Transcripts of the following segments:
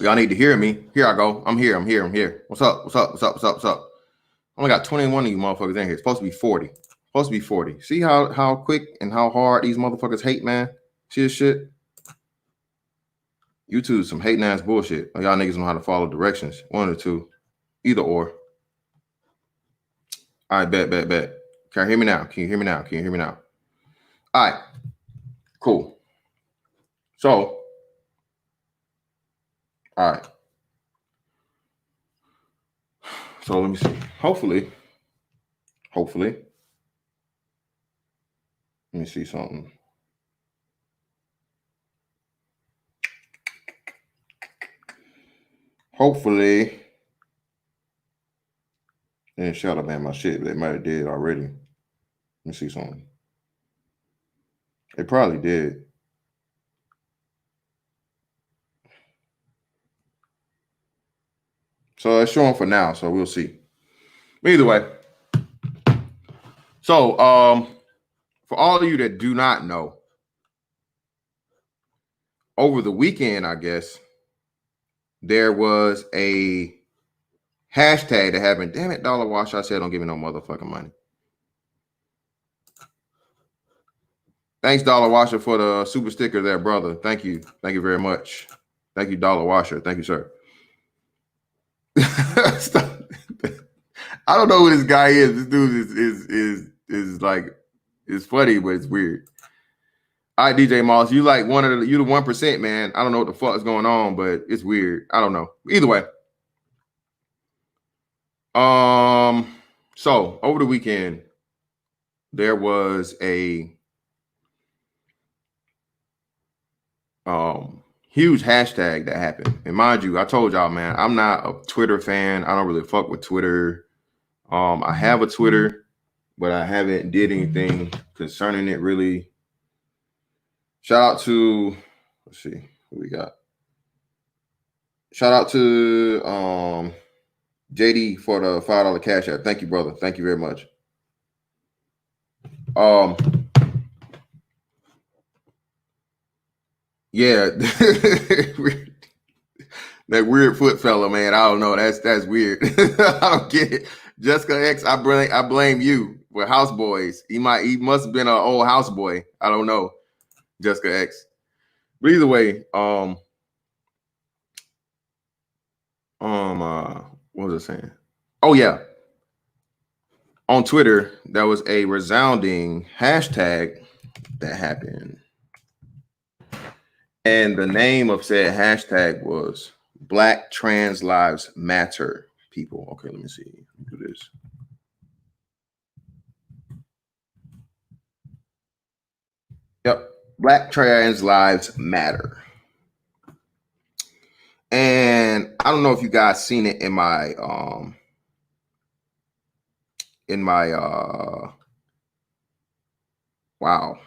Y'all need to hear me. Here I go. I'm here. What's up? What's up? I only got 21 of you motherfuckers in here. It's supposed to be 40. See how quick and how hard these motherfuckers hate, man? See this shit? YouTube some hating ass bullshit. Y'all niggas know how to follow directions. One or two. Either or. All right, bet. Can you hear me now? All right. Cool. So, all right. So let me see. Hopefully. Let me see something. Hopefully. And shut up, man. My shit. They might have did already. Let me see something. It probably did. So it's showing for now. So we'll see. But either way. So for all of you that do not know, over the weekend, I guess, there was a hashtag that happened. Damn it, Dollar Wash. I said don't give me no motherfucking money. Thanks, Dollar Washer, for the super sticker there, brother. Thank you. Thank you very much. Thank you, Dollar Washer. Thank you, sir. I don't know who this guy is. This dude is like, it's funny, but it's weird. All right, DJ Moss, you like you the 1%, man. I don't know what the fuck is going on, but it's weird. I don't know. Either way. So over the weekend, there was a huge hashtag that happened. And mind you, I told y'all, man, I'm not a Twitter fan. I don't really fuck with Twitter. I have a Twitter, but I haven't did anything concerning it really. Shout out to, let's see what we got. Shout out to JD for the $5 cash app. Thank you, brother. Thank you very much. Yeah. That weird foot fella, man. I don't know. That's weird. I don't get it. Jessica X, I blame you with houseboys. He must have been an old houseboy. I don't know. Jessica X. But either way, what was I saying? Oh yeah. On Twitter, there was a resounding hashtag that happened. And the name of said hashtag was Black Trans Lives Matter, people. Okay, let me see. Let me do this. Yep. Black Trans Lives Matter. And I don't know if you guys seen it in my wow.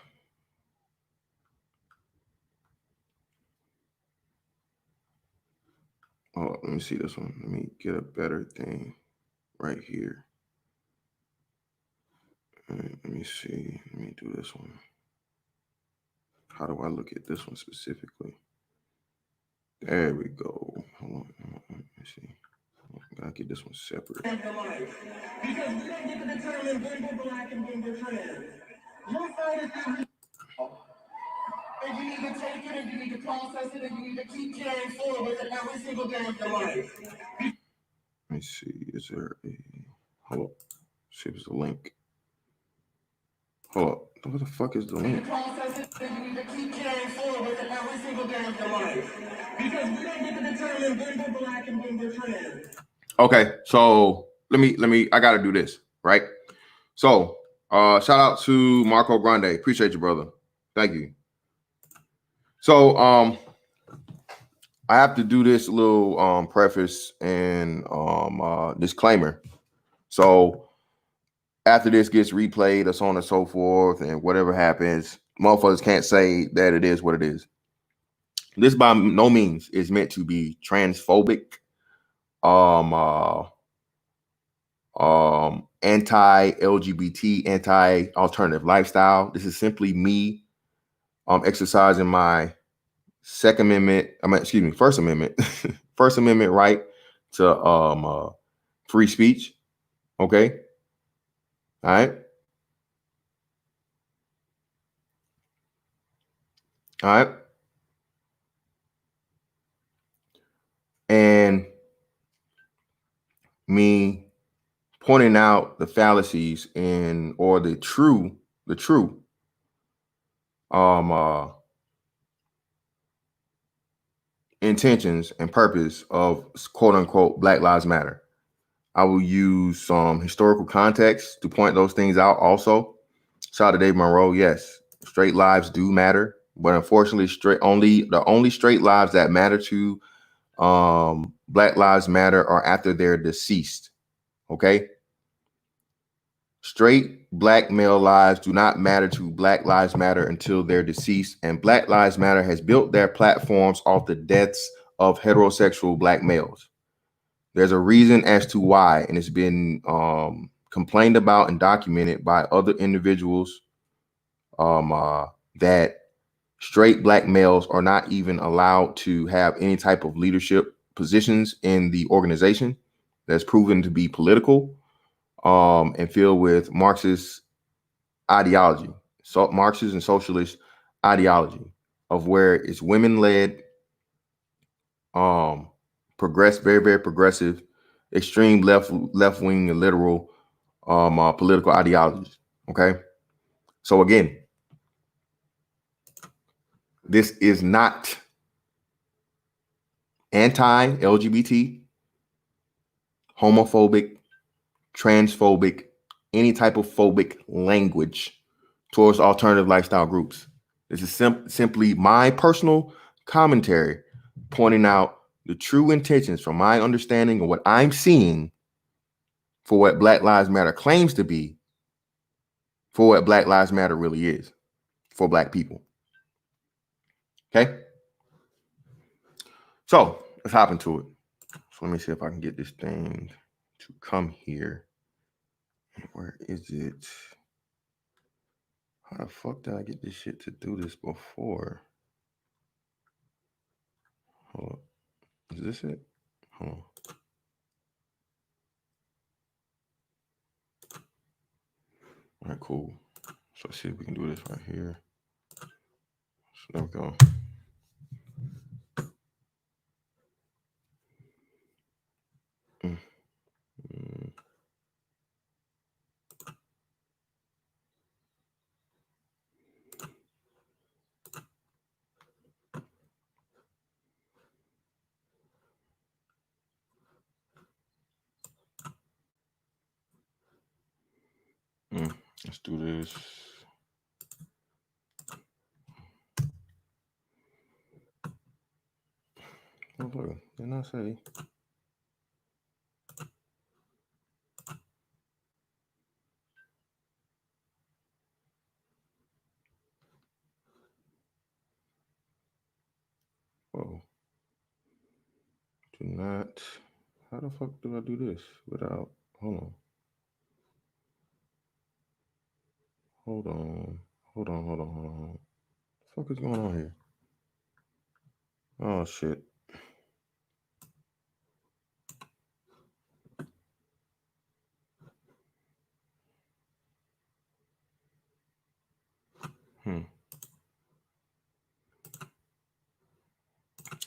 Oh, let me see this one. Let me get a better thing right here. Right, let me see. Let me do this one. How do I look at this one specifically? There we go. Hold on. Let me see. I gotta get this one separate. Because we don't get to determine when we're black and when we're trans. Your fight is and you need to take it and you need to process it and you need to keep carrying forward with it every single day of your life. Let me see. Is there a hold up? See if it's a link. Hold up. What the fuck is the link? Process it and you need to keep carrying forward with it every single day of your life. Because we don't get to determine when we're black and when we're trans. Okay, so let me I gotta do this, right? So shout out to Marco Grande. Appreciate you, brother. Thank you. So I have to do this little preface and disclaimer. So after this gets replayed or so on and so forth, and whatever happens, motherfuckers can't say that it is what it is. This by no means is meant to be transphobic, anti-LGBT, anti-alternative lifestyle. This is simply me exercising my First Amendment First Amendment right to free speech. Okay. All right. All right. And me pointing out the fallacies or the true intentions and purpose of quote unquote Black Lives Matter. I will use some historical context to point those things out also. Shout out to Dave Monroe. Yes, straight lives do matter, but unfortunately, the only straight lives that matter to Black Lives Matter are after they're deceased. Okay. Straight Black male lives do not matter to Black Lives Matter until they're deceased, and Black Lives Matter has built their platforms off the deaths of heterosexual Black males. There's a reason as to why, and it's been complained about and documented by other individuals that straight Black males are not even allowed to have any type of leadership positions in the organization. That's proven to be political and filled with Marxist ideology, so Marxist and socialist ideology of where it's women-led, very, very progressive, extreme left-wing and literal political ideologies. Okay. So again, this is not anti-LGBT, homophobic, transphobic, any type of phobic language towards alternative lifestyle groups. This is simply my personal commentary pointing out the true intentions from my understanding of what I'm seeing for what Black Lives Matter claims to be, for what Black Lives Matter really is for Black people. Okay. So let's hop into it. So let me see if I can get this thing to come here. Where is it? How the fuck did I get this shit to do this before? Hold on. Is this it? Hold on. All right, cool. So let's see if we can do this right here. So there we go. Let's do this. Oh, look, didn't I say? Whoa. Do not. How the fuck do I do this without? Hold on. Hold on. What the fuck is going on here? Oh shit.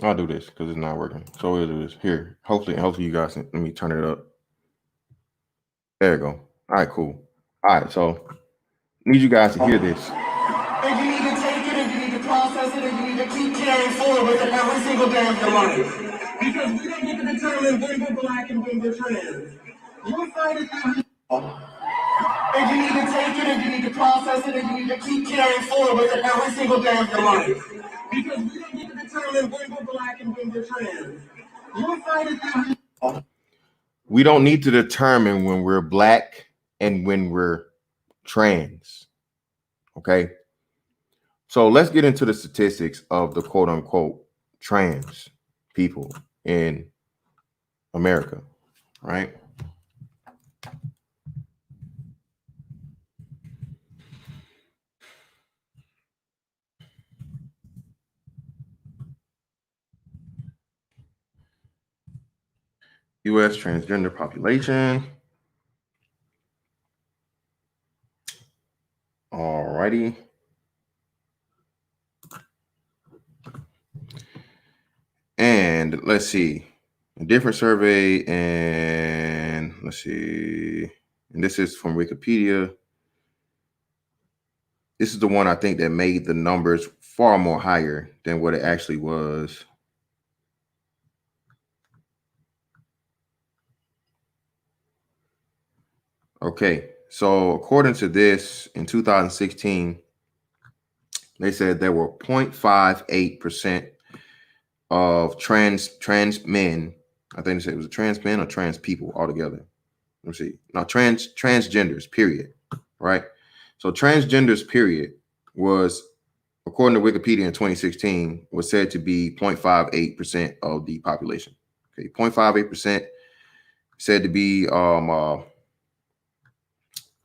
I'll do this because it's not working. So we'll do this here. Hopefully you guys can, let me turn it up. There you go. All right, cool. All right, so need you guys to hear this. And you need to take it and you need to process it and you need to keep carrying forward with it every single day of your life. Because we don't get to determine when we're Black and when we're trans. You'll find it every and you need to take it and you need to process it and you need to keep carrying forward with it every single day of your life. Because we don't get to determine when we're Black and when we're trans. You'll find it every We don't need to determine when we're Black and when we're trans. Okay. So let's get into the statistics of the quote unquote trans people in America, right? U.S. transgender population. Alrighty. And let's see. A different survey, and let's see. And this is from Wikipedia. This is the one I think that made the numbers far more higher than what it actually was. Okay, so according to this, in 2016, they said there were 0.58% of trans men. I think they said it was trans men or trans people altogether. Let's see. No, transgenders, period. Right? So transgenders, period, was, according to Wikipedia in 2016, was said to be 0.58% of the population. Okay, 0.58% said to be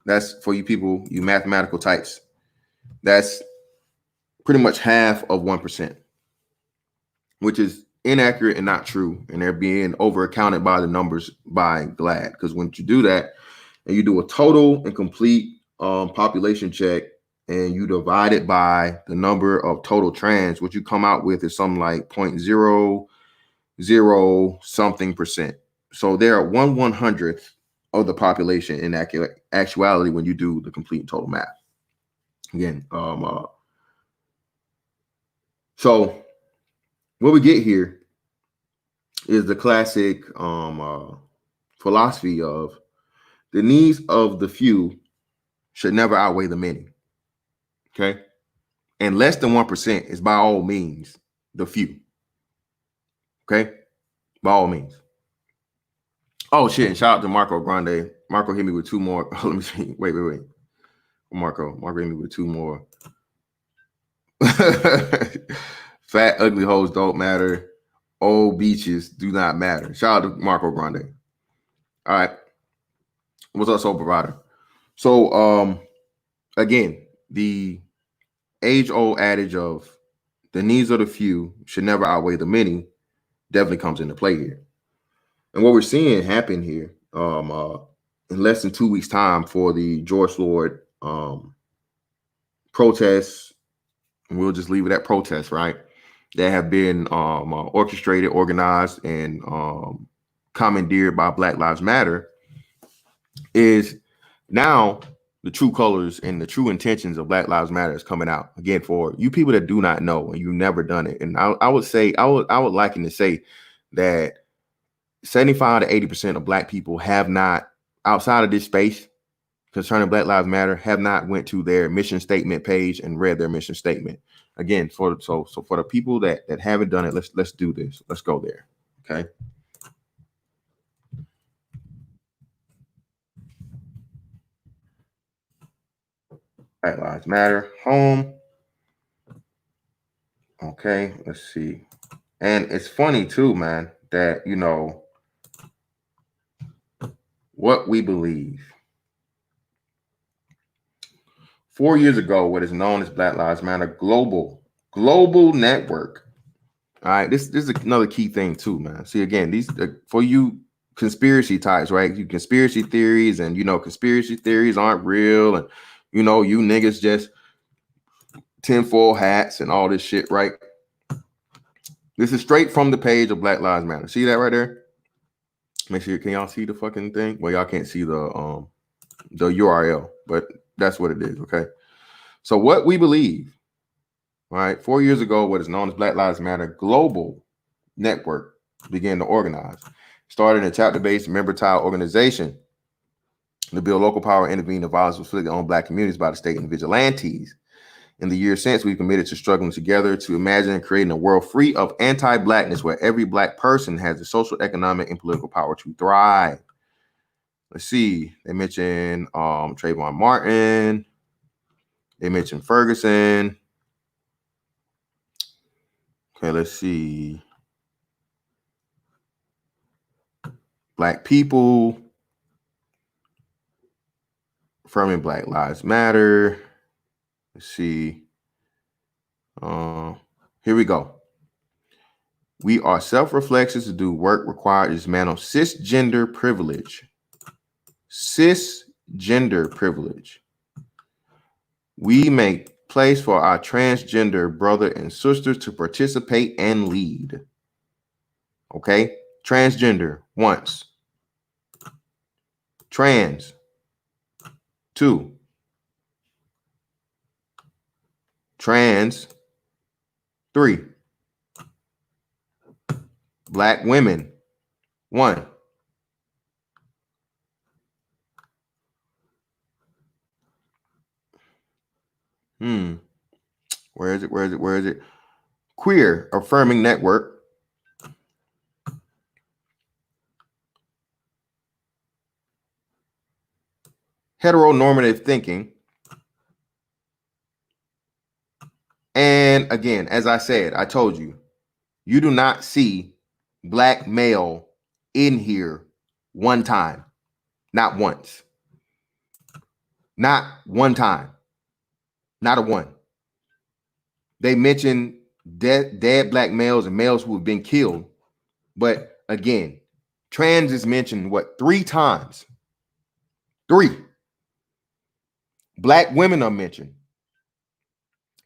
that's for you people, you mathematical types. That's pretty much half of 1%, which is inaccurate and not true. And they're being over accounted by the numbers by GLAAD. Because when you do that and you do a total and complete population check and you divide it by the number of total trans, what you come out with is something like 0.00 something percent. So they're 1/100th of the population in actuality when you do the complete and total math. Again, so what we get here is the classic philosophy of the needs of the few should never outweigh the many. Okay, and less than 1% is by all means the few. Okay, by all means. Oh shit! And shout out to Marco Grande. Marco hit me with 2 more. Let me see. Wait. Marco hit me with 2 more. Fat, ugly hoes don't matter. Old beaches do not matter. Shout out to Marco Grande. All right. What's up, Soul Provider? So, again, the age-old adage of the needs of the few should never outweigh the many definitely comes into play here. And what we're seeing happen here, in less than 2 weeks' time for the George Floyd protests, and we'll just leave it at protests, right? That have been orchestrated, organized, and commandeered by Black Lives Matter, is now the true colors and the true intentions of Black Lives Matter is coming out. Again, for you people that do not know and you've never done it. And I would say, I would liken to say that 75 to 80% of Black people have not, outside of this space concerning Black Lives Matter, have not went to their mission statement page and read their mission statement. Again, so for the people that haven't done it, let's do this. Let's go there. Okay. Black Lives Matter home. Okay, let's see. And it's funny too, man, that what we believe. 4 years ago, what is known as Black Lives Matter global network. All right, this is another key thing too, man. See, again, these for you conspiracy types, right? You conspiracy theories, and conspiracy theories aren't real, and you niggas just tinfoil hats and all this shit, right? This is straight from the page of Black Lives Matter. See that right there? Make sure, can y'all see the fucking thing? Well, y'all can't see the URL, but that's what it is, okay? So what we believe, all right, 4 years ago, what is known as Black Lives Matter global network began to organize. Started a chapter-based member-tile organization to build local power, intervene in violence inflicted on Black communities by the state and vigilantes. In the years since, we've committed to struggling together to imagine and creating a world free of anti-Blackness where every Black person has the social, economic, and political power to thrive. Let's see. They mentioned Trayvon Martin. They mentioned Ferguson. Okay, let's see. Black people. Affirming Black Lives Matter. Let's see. Here we go. We are self-reflexive to do work required to dismantle cisgender privilege. Cisgender privilege. We make place for our transgender brother and sisters to participate and lead. Okay? Transgender, once. Trans, two. Trans, three. Black women, one. Where is it? Queer affirming network. Heteronormative thinking. And again, as I said, I told you, you do not see black male in here one time. Not once. Not one time. Not a one. They mention dead black males and males who have been killed. But again, trans is mentioned, what, 3 times? 3. Black women are mentioned.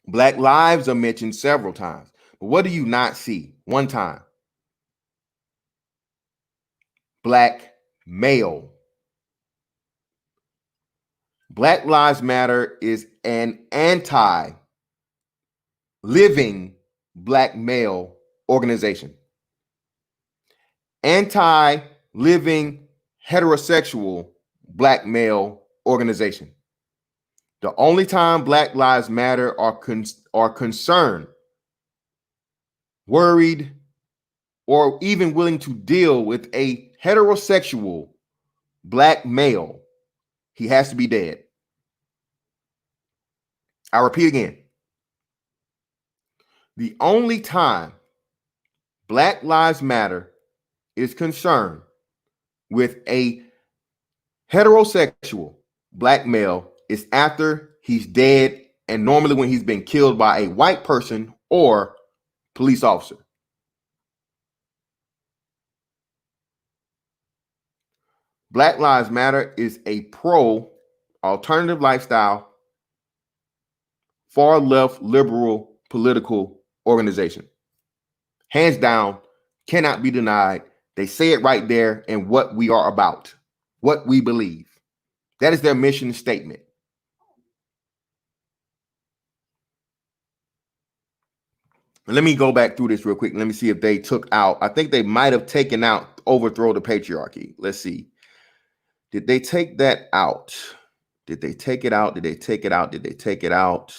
Black lives are mentioned several times. But what do you not see? One time. Black male. Black Lives Matter is an anti-living black male organization. Anti-living heterosexual black male organization. The only time Black Lives Matter are concerned, worried, or even willing to deal with a heterosexual black male, he has to be dead. I repeat again. The only time Black Lives Matter is concerned with a heterosexual black male is after he's dead, and normally when he's been killed by a white person or police officer. Black Lives Matter is a pro-alternative lifestyle, far-left liberal political organization. Hands down, cannot be denied. They say it right there in what we are about, what we believe. That is their mission statement. Let me go back through this real quick. Let me see if they took out. I think they might have taken out overthrow the patriarchy. Let's see. Did they take that out? Did they take it out? Did they take it out? Did they take it out?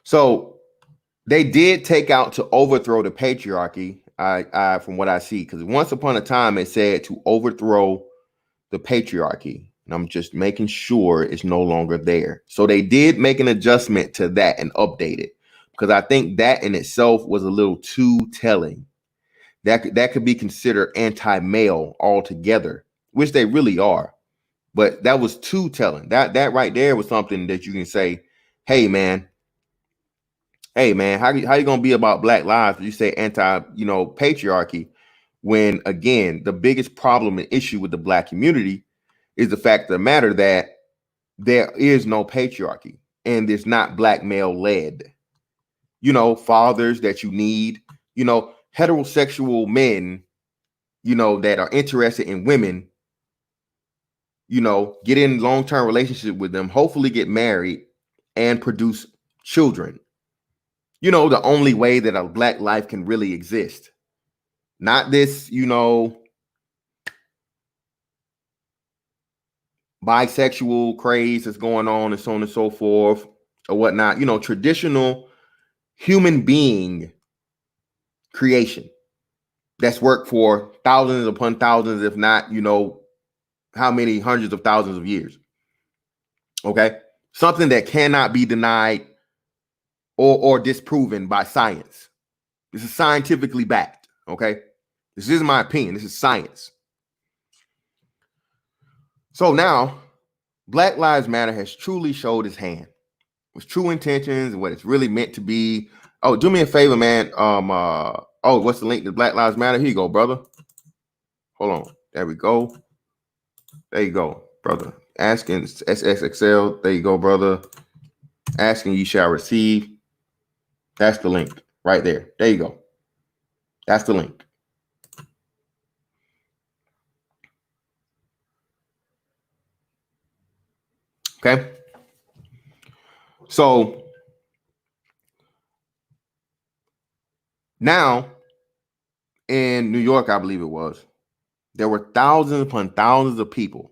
So they did take out to overthrow the patriarchy. I from what I see, because once upon a time it said to overthrow the patriarchy, and I'm just making sure it's no longer there. So they did make an adjustment to that and update it, because I think that in itself was a little too telling. That could be considered anti-male altogether, which they really are. But that was too telling. That right there was something that you can say, hey man, how you gonna be about black lives? You say patriarchy, when again the biggest problem and issue with the black community is the fact of the matter that there is no patriarchy and it's not black male led. Fathers that you need, heterosexual men, that are interested in women, get in long-term relationship with them, hopefully get married and produce children. The only way that a black life can really exist. Not this, bisexual craze that's going on and so on and so forth or whatnot, you know, traditional human being creation that's worked for thousands upon thousands, if not, you know, how many hundreds of thousands of years. Okay. Something that cannot be denied or disproven by science. This is scientifically backed. Okay. This is my opinion. This is science. So now Black Lives Matter has truly showed its hand with true intentions and what it's really meant to be. Oh, do me a favor, man. What's the link to Black Lives Matter? Here you go, brother. Hold on. There we go. There you go, brother. Asking SSXL. There you go, brother. Asking you shall receive. That's the link right there. There you go. That's the link. Okay. So now in New York, I believe it was, there were thousands upon thousands of people.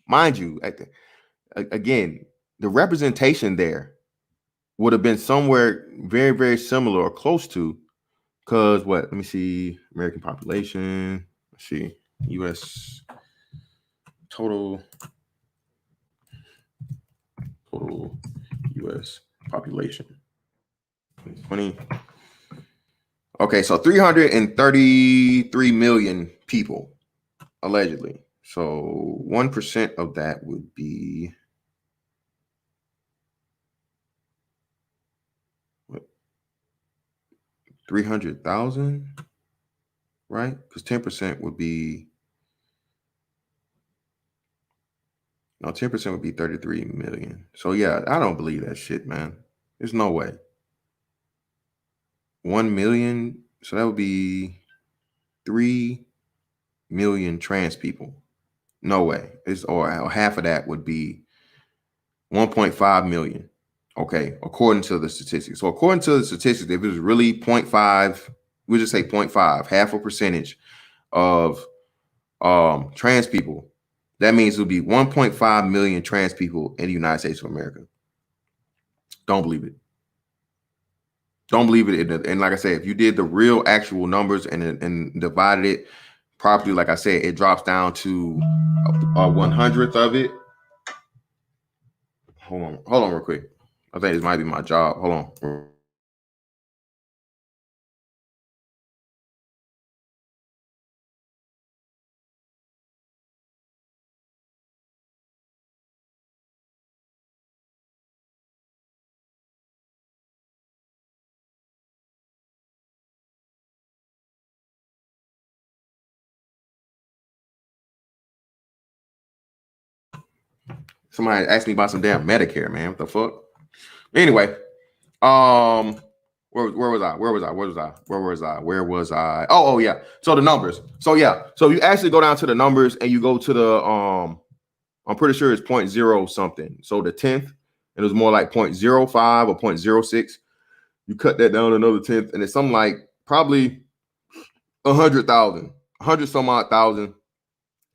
Mind you, again, the representation there would have been somewhere very, very similar or close to, because what? Let me see. American population. Let's see. U.S. total U.S. population. 2020. Okay, so 333 million people, allegedly. So 1% of that would be what? 300,000, right? Because 10% would be 10% would be 33 million. So yeah, I don't believe that shit, man. There's no way. 1 million, so that would be 3 million trans people. No way. Or half of that would be 1.5 million. Okay, according to the statistics. So according to the statistics, if it was really 0.5, we'll just say 0.5, half a percentage of trans people, that means it would be 1.5 million trans people in the United States of America. Don't believe it. Don't believe it. And like I said, if you did the real actual numbers and divided it properly, like I said, it drops down to a 100th of it. Hold on real quick. I think this might be my job. Hold on. Somebody asked me about some damn Medicare, man. What the fuck? Anyway, where was I? Oh yeah. So the numbers. So yeah. So you actually go down to the numbers and you go to the I'm pretty sure it's 0.0 something. So the 10th, it was more like 0.05 or 0.06. You cut that down another 10th, and it's something like probably 100,000, 100 some odd thousand.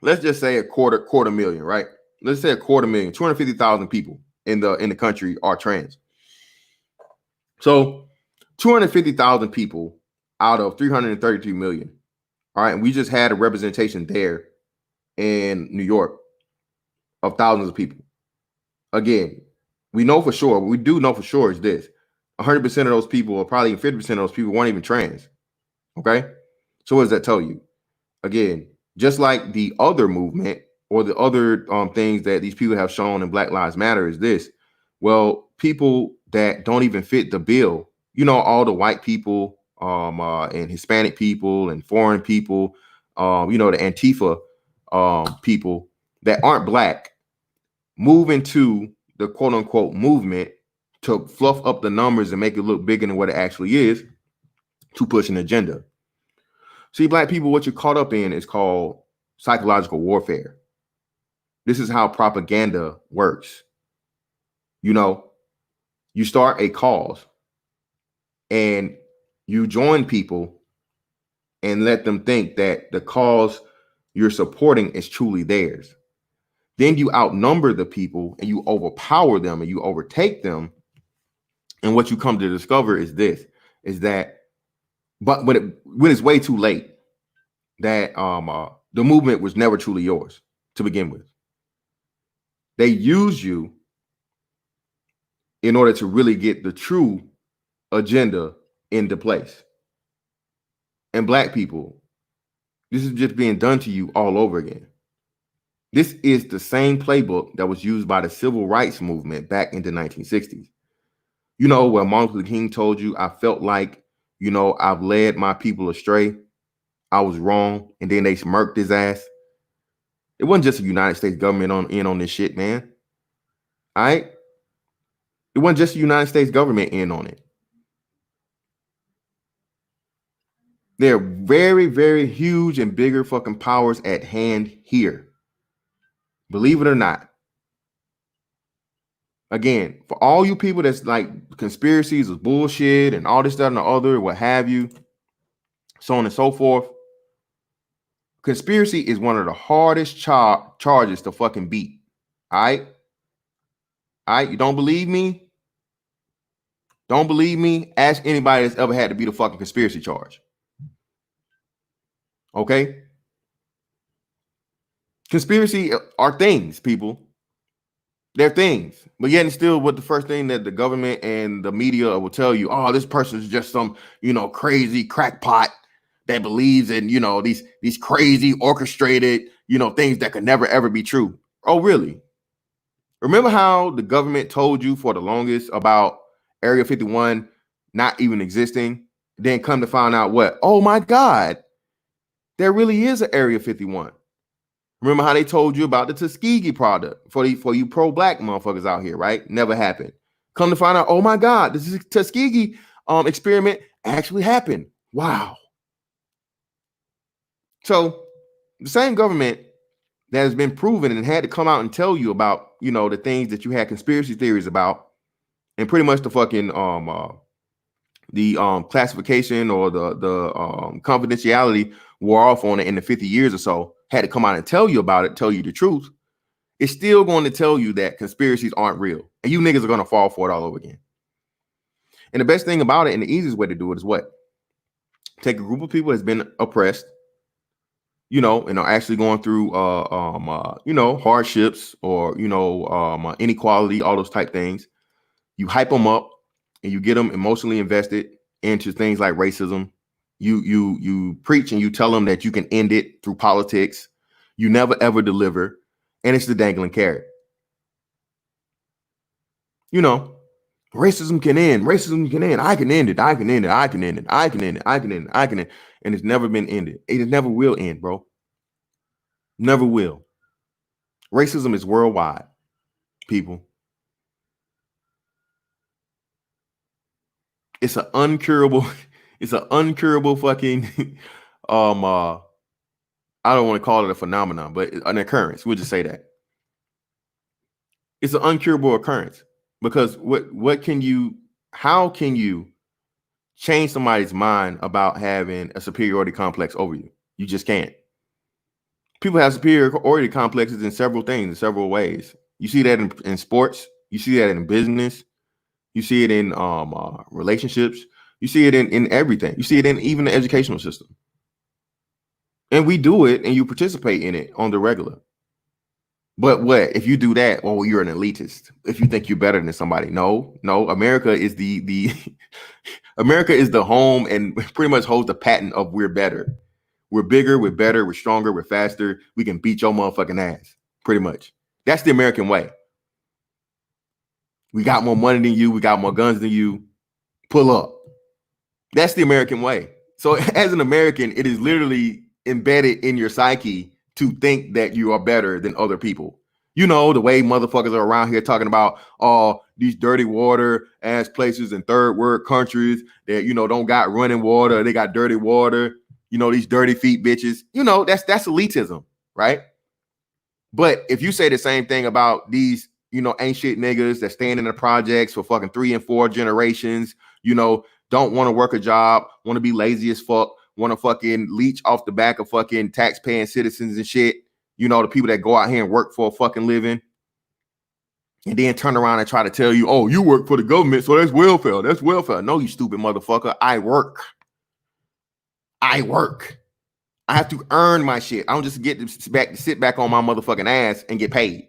Let's just say a quarter million, right? Let's say a 250,000, 250,000 people in the country are trans. So 250,000 people out of 332 million. All right. And we just had a representation there in New York of thousands of people. Again, we know for sure, what we do know for sure is this: 100% of those people, or probably 50% of those people, weren't even trans. Okay. So what does that tell you? Again, just like the other movement or the other things that these people have shown in Black Lives Matter is this: well, people that don't even fit the bill, you know, all the white people and Hispanic people and foreign people, you know, the Antifa people that aren't black, move into the quote unquote movement to fluff up the numbers and make it look bigger than what it actually is, to push an agenda. See, black people, what you're caught up in is called psychological warfare. This is how propaganda works. You know, you start a cause and you join people and let them think that the cause you're supporting is truly theirs. Then you outnumber the people and you overpower them and you overtake them. And what you come to discover is this, is that, but when it's way too late, that the movement was never truly yours to begin with. They use you in order to really get the true agenda into place. And Black people, this is just being done to you all over again. This is the same playbook that was used by the civil rights movement back in the 1960s. You know, where Martin Luther King told you, I felt like, you know, I've led my people astray. I was wrong. And then they smirked his ass. It wasn't just the United States government in on this shit, man. All right? It wasn't just the United States government in on it. There are very, very huge and bigger fucking powers at hand here. Believe it or not. Again, for all you people that's like conspiracies is bullshit and all this, that, and the other, what have you, so on and so forth. Conspiracy is one of the hardest charges to fucking beat. All right? All right? You don't believe me? Don't believe me? Ask anybody that's ever had to beat a fucking conspiracy charge. Okay? Conspiracy are things, people. They're things. But yet and still, what the first thing that the government and the media will tell you, oh, this person is just some, you know, crazy crackpot that believes in, you know, these crazy orchestrated, you know, things that could never, ever be true. Oh, really? Remember how the government told you for the longest about Area 51 not even existing? Then come to find out what? Oh, my God. There really is an Area 51. Remember how they told you about the Tuskegee product for you pro-Black motherfuckers out here, right? Never happened. Come to find out, oh my God, this is Tuskegee experiment actually happened. Wow. So the same government that has been proven and had to come out and tell you about, you know, the things that you had conspiracy theories about, and pretty much the fucking classification or the confidentiality wore off on it in the 50 years or so, had to come out and tell you about it, tell you the truth. It's still going to tell you that conspiracies aren't real. And you niggas are going to fall for it all over again. And the best thing about it and the easiest way to do it is what? Take a group of people that's been oppressed, you know, and are actually going through, you know, hardships or, you know, inequality, all those type things. You hype them up and you get them emotionally invested into things like racism. You preach and you tell them that you can end it through politics. You never, ever deliver. And it's the dangling carrot. You know, racism can end. Racism can end. I can end it. I can end it. I can end it. I can end it. I can end it. I can end it. And it's never been ended. It never will end, bro. Never will. Racism is worldwide, people. It's an uncurable fucking I don't want to call it a phenomenon, but an occurrence. We'll just say that. It's an uncurable occurrence because how can you change somebody's mind about having a superiority complex over you? You just can't. People have superiority complexes in several things, in several ways. You see that in sports. You see that in business. You see it in relationships. You see it in everything. You see it in even the educational system. And we do it and you participate in it on the regular. But what if you do that? Well, you're an elitist. If you think you're better than somebody. No. America is the America is the home and pretty much holds the patent of we're better. We're bigger, we're better, we're stronger, we're faster. We can beat your motherfucking ass. Pretty much. That's the American way. We got more money than you. We got more guns than you. Pull up. That's the American way. So as an American, it is literally embedded in your psyche to think that you are better than other people. You know, the way motherfuckers are around here talking about these dirty water ass places in third world countries that, you know, don't got running water. They got dirty water. You know, these dirty feet bitches. You know, that's elitism, right? But if you say the same thing about these, you know, ain't shit niggas that stand in the projects for fucking 3 and 4 generations, you know, don't want to work a job, want to be lazy as fuck, want to fucking leech off the back of fucking tax-paying citizens and shit, You know, the people that go out here and work for a fucking living and then turn around and try to tell you, oh, you work for the government, so that's welfare. That's welfare. No, you stupid motherfucker. I work. I have to earn my shit. I don't just get to sit back on my motherfucking ass and get paid.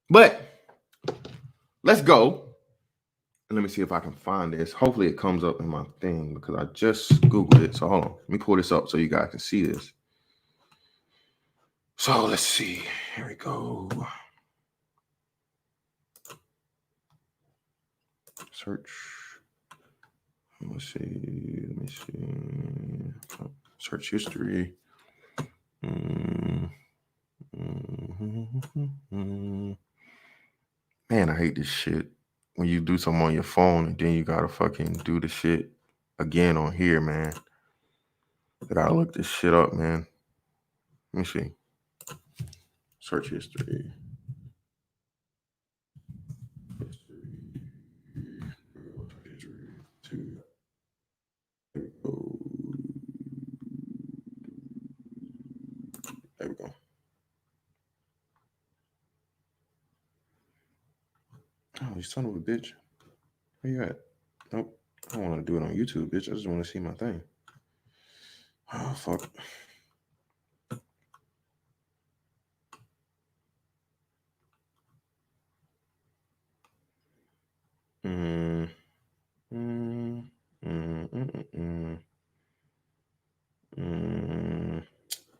But let's go. Let me see if I can find this. Hopefully it comes up in my thing because I just Googled it. So hold on. Let me pull this up so you guys can see this. So let's see. Here we go. Search. Let's see. Let me see. Search history. Man, I hate this shit. When you do something on your phone and then you gotta fucking do the shit again on here, man. I gotta look this shit up, man. Let me see. Search history. There we go. Oh, you son of a bitch. Where you at? Nope. I don't want to do it on YouTube, bitch. I just want to see my thing. Oh, fuck.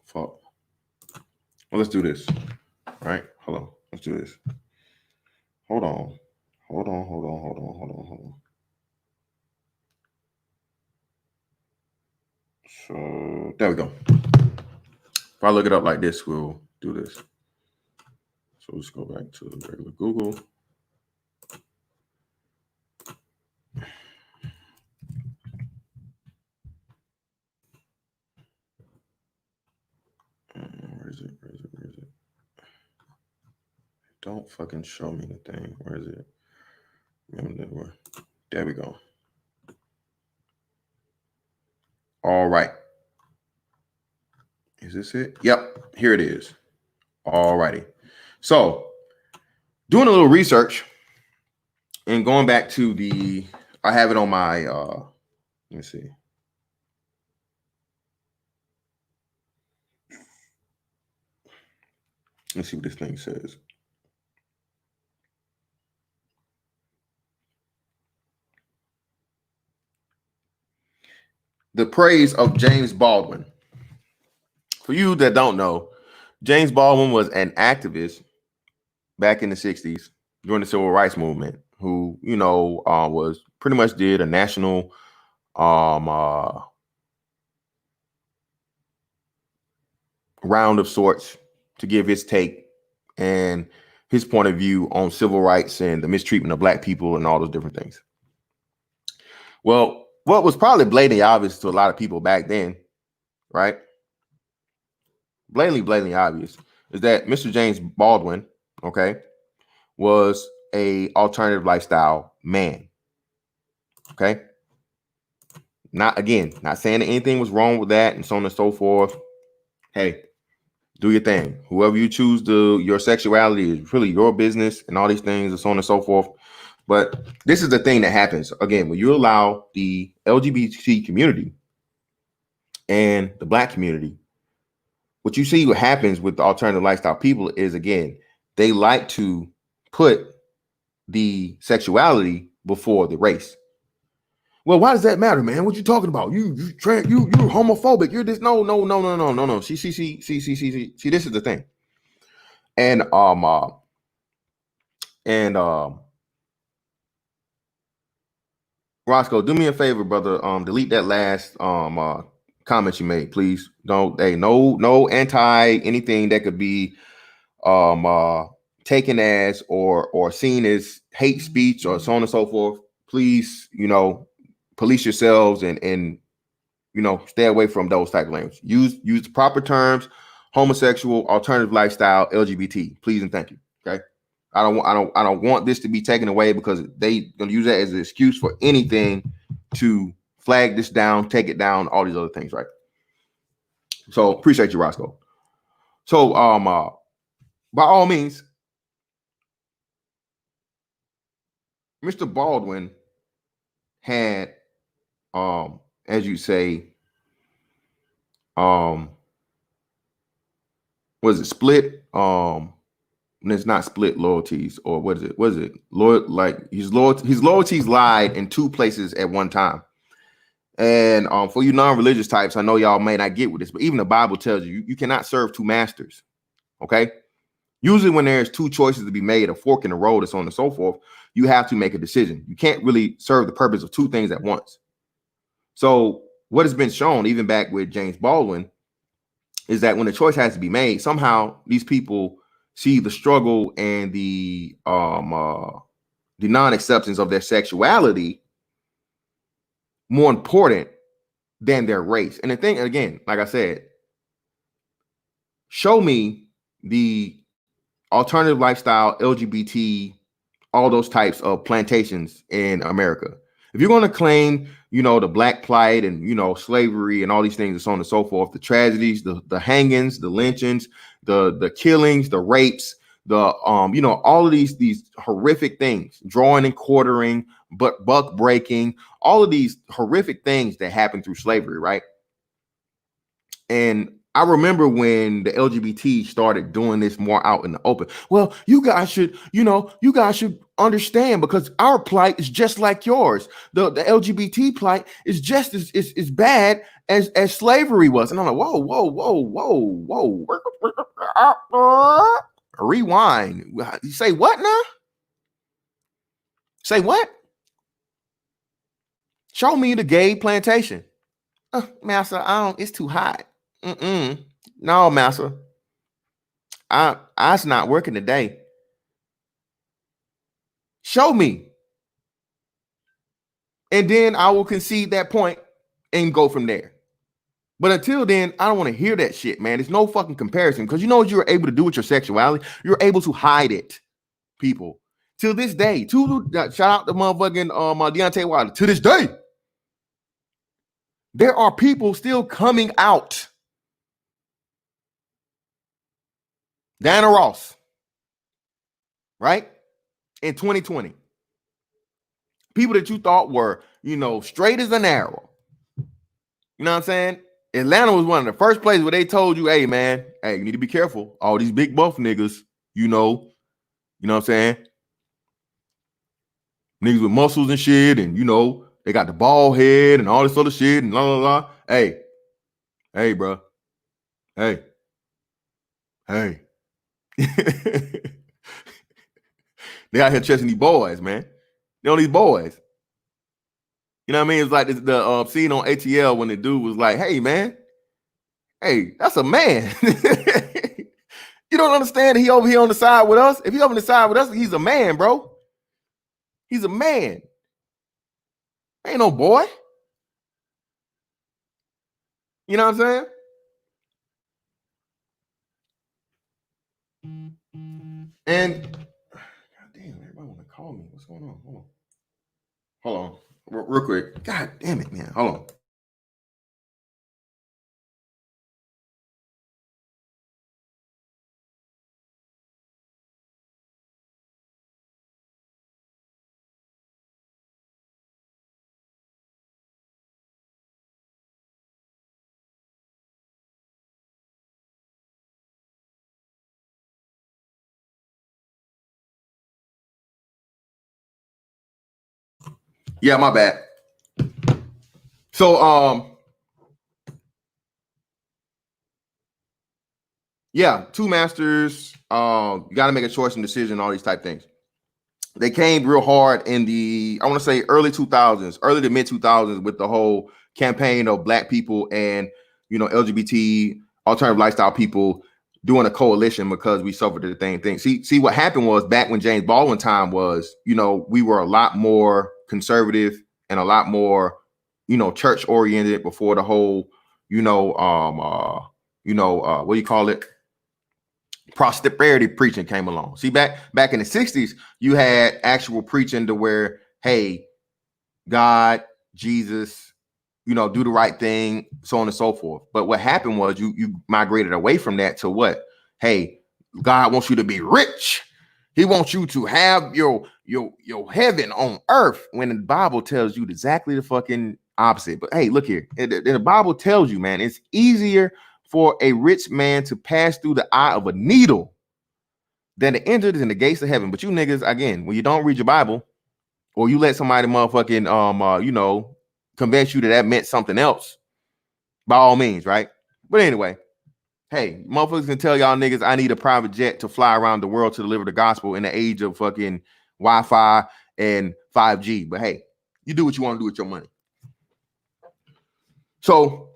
Fuck. Well, let's do this. All right? Hold on. Let's do this. Hold on. So there we go. If I look it up like this, we'll do this. So let's go back to regular Google. Where is it? Don't fucking show me the thing. Where is it? There we go. All right. Is this it? Yep. Here it is. All righty. So doing a little research and going back to I have it on my, let me see. Let's see what this thing says. The praise of James Baldwin. For you that don't know, James Baldwin was an activist back in the 60s during the civil rights movement who, you know, was pretty much did a national round of sorts to give his take and his point of view on civil rights and the mistreatment of black people and all those different things. Well, what was probably blatantly obvious to a lot of people back then, right? Blatantly obvious is that Mr. James Baldwin, okay, was a alternative lifestyle man. Okay. Not saying that anything was wrong with that and so on and so forth. Hey, do your thing. Whoever you choose your sexuality is really your business and all these things and so on and so forth. But this is the thing that happens. Again, when you allow the LGBT community and the black community, what you see what happens with the alternative lifestyle people is, again, they like to put the sexuality before the race. Well, why does that matter, man? What you talking about? You're homophobic. You're this. No. See, this is the thing. And Roscoe, do me a favor, brother. Delete that last comment you made, please. No anti anything that could be taken as or seen as hate speech or so on and so forth. Please, police yourselves and stay away from those type of language. Use the proper terms: homosexual, alternative lifestyle, LGBT. Please and thank you. Okay. I don't want this to be taken away because they gonna use that as an excuse for anything to flag this down, take it down, all these other things, right? So appreciate you, Roscoe. So by all means, Mr. Baldwin had as you say, was it split? It's not split loyalties, or what is it? What is it? Like his loyalties lied in two places at one time. And for you non-religious types, I know y'all may not get with this, but even the Bible tells you you cannot serve two masters. Okay. Usually when there's two choices to be made, a fork in the road, and so on and so forth, you have to make a decision. You can't really serve the purpose of two things at once. So what has been shown, even back with James Baldwin, is that when the choice has to be made, somehow these people see the struggle and the non-acceptance of their sexuality more important than their race. And the thing, again, like I said, show me the alternative lifestyle, LGBT, all those types of plantations in America. If you're going to claim, the black plight and, slavery and all these things and so on and so forth, the tragedies, the hangings, the lynchings, the killings, the rapes, all of these horrific things, drawing and quartering, but buck breaking, all of these horrific things that happened through slavery, right? And I remember when the LGBT started doing this more out in the open. Well, you guys should understand, because our plight is just like yours. The LGBT plight is just as bad as slavery was. And I'm like, whoa. Rewind. You say what now? Say what? Show me the gay plantation. Master, it's too hot. No, master. I's not working today. Show me. And then I will concede that point and go from there. But until then, I don't want to hear that shit, man. There's no fucking comparison, because you know what you're able to do with your sexuality? You're able to hide it, people. Till this day. Shout out to motherfucking Deontay Wilder. To this day, there are people still coming out. Diana Ross, right? In 2020. People that you thought were, straight as an arrow. You know what I'm saying? Atlanta was one of the first places where they told you, hey, man, you need to be careful. All these big buff niggas, you know what I'm saying? Niggas with muscles and shit, and, they got the bald head and all this other shit and blah, blah, blah. Hey, bro. Hey. They out here chasing these boys, man. They on these boys. You know what I mean? It's like the scene on ATL when the dude was like, hey, man. Hey, that's a man. You don't understand that he over here on the side with us? If he over on the side with us, he's a man, bro. He's a man. Ain't no boy. You know what I'm saying? And God damn, everybody want to call me. What's going on? Hold on. Real quick. God damn it, man. Hold on. Yeah, my bad. So, yeah, two masters. You got to make a choice and decision, all these type things. They came real hard in the, I want to say early to mid 2000s with the whole campaign of black people and, LGBT alternative lifestyle people doing a coalition because we suffered the same thing. See what happened was back when James Baldwin time was, we were a lot more conservative and a lot more, church oriented before the whole, what do you call it? Prosperity preaching came along. See, back in the 60s, you had actual preaching to where, hey, God, Jesus, you know, do the right thing, so on and so forth. But what happened was you migrated away from that to what? Hey, God wants you to be rich. He wants you to have your heaven on earth, when the Bible tells you exactly the fucking opposite. But hey, look here. The Bible tells you, man, it's easier for a rich man to pass through the eye of a needle than to enter in the gates of heaven. But you niggas, again, when you don't read your Bible, or you let somebody motherfucking you know, convince you that meant something else, by all means, right? But anyway, hey, motherfuckers can tell y'all niggas I need a private jet to fly around the world to deliver the gospel in the age of fucking Wi-Fi and 5G. But hey, you do what you want to do with your money. So,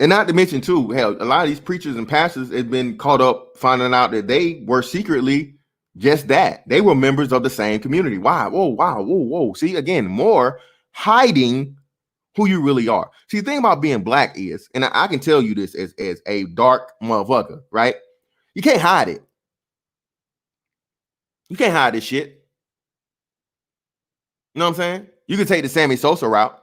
and not to mention too, hell, a lot of these preachers and pastors have been caught up finding out that they were secretly just that. They were members of the same community. Why? Whoa. See, again, more hiding who you really are. See, the thing about being black is, and I can tell you this as a dark motherfucker, right? You can't hide it. You can't hide this shit. You know what I'm saying? You can take the Sammy Sosa route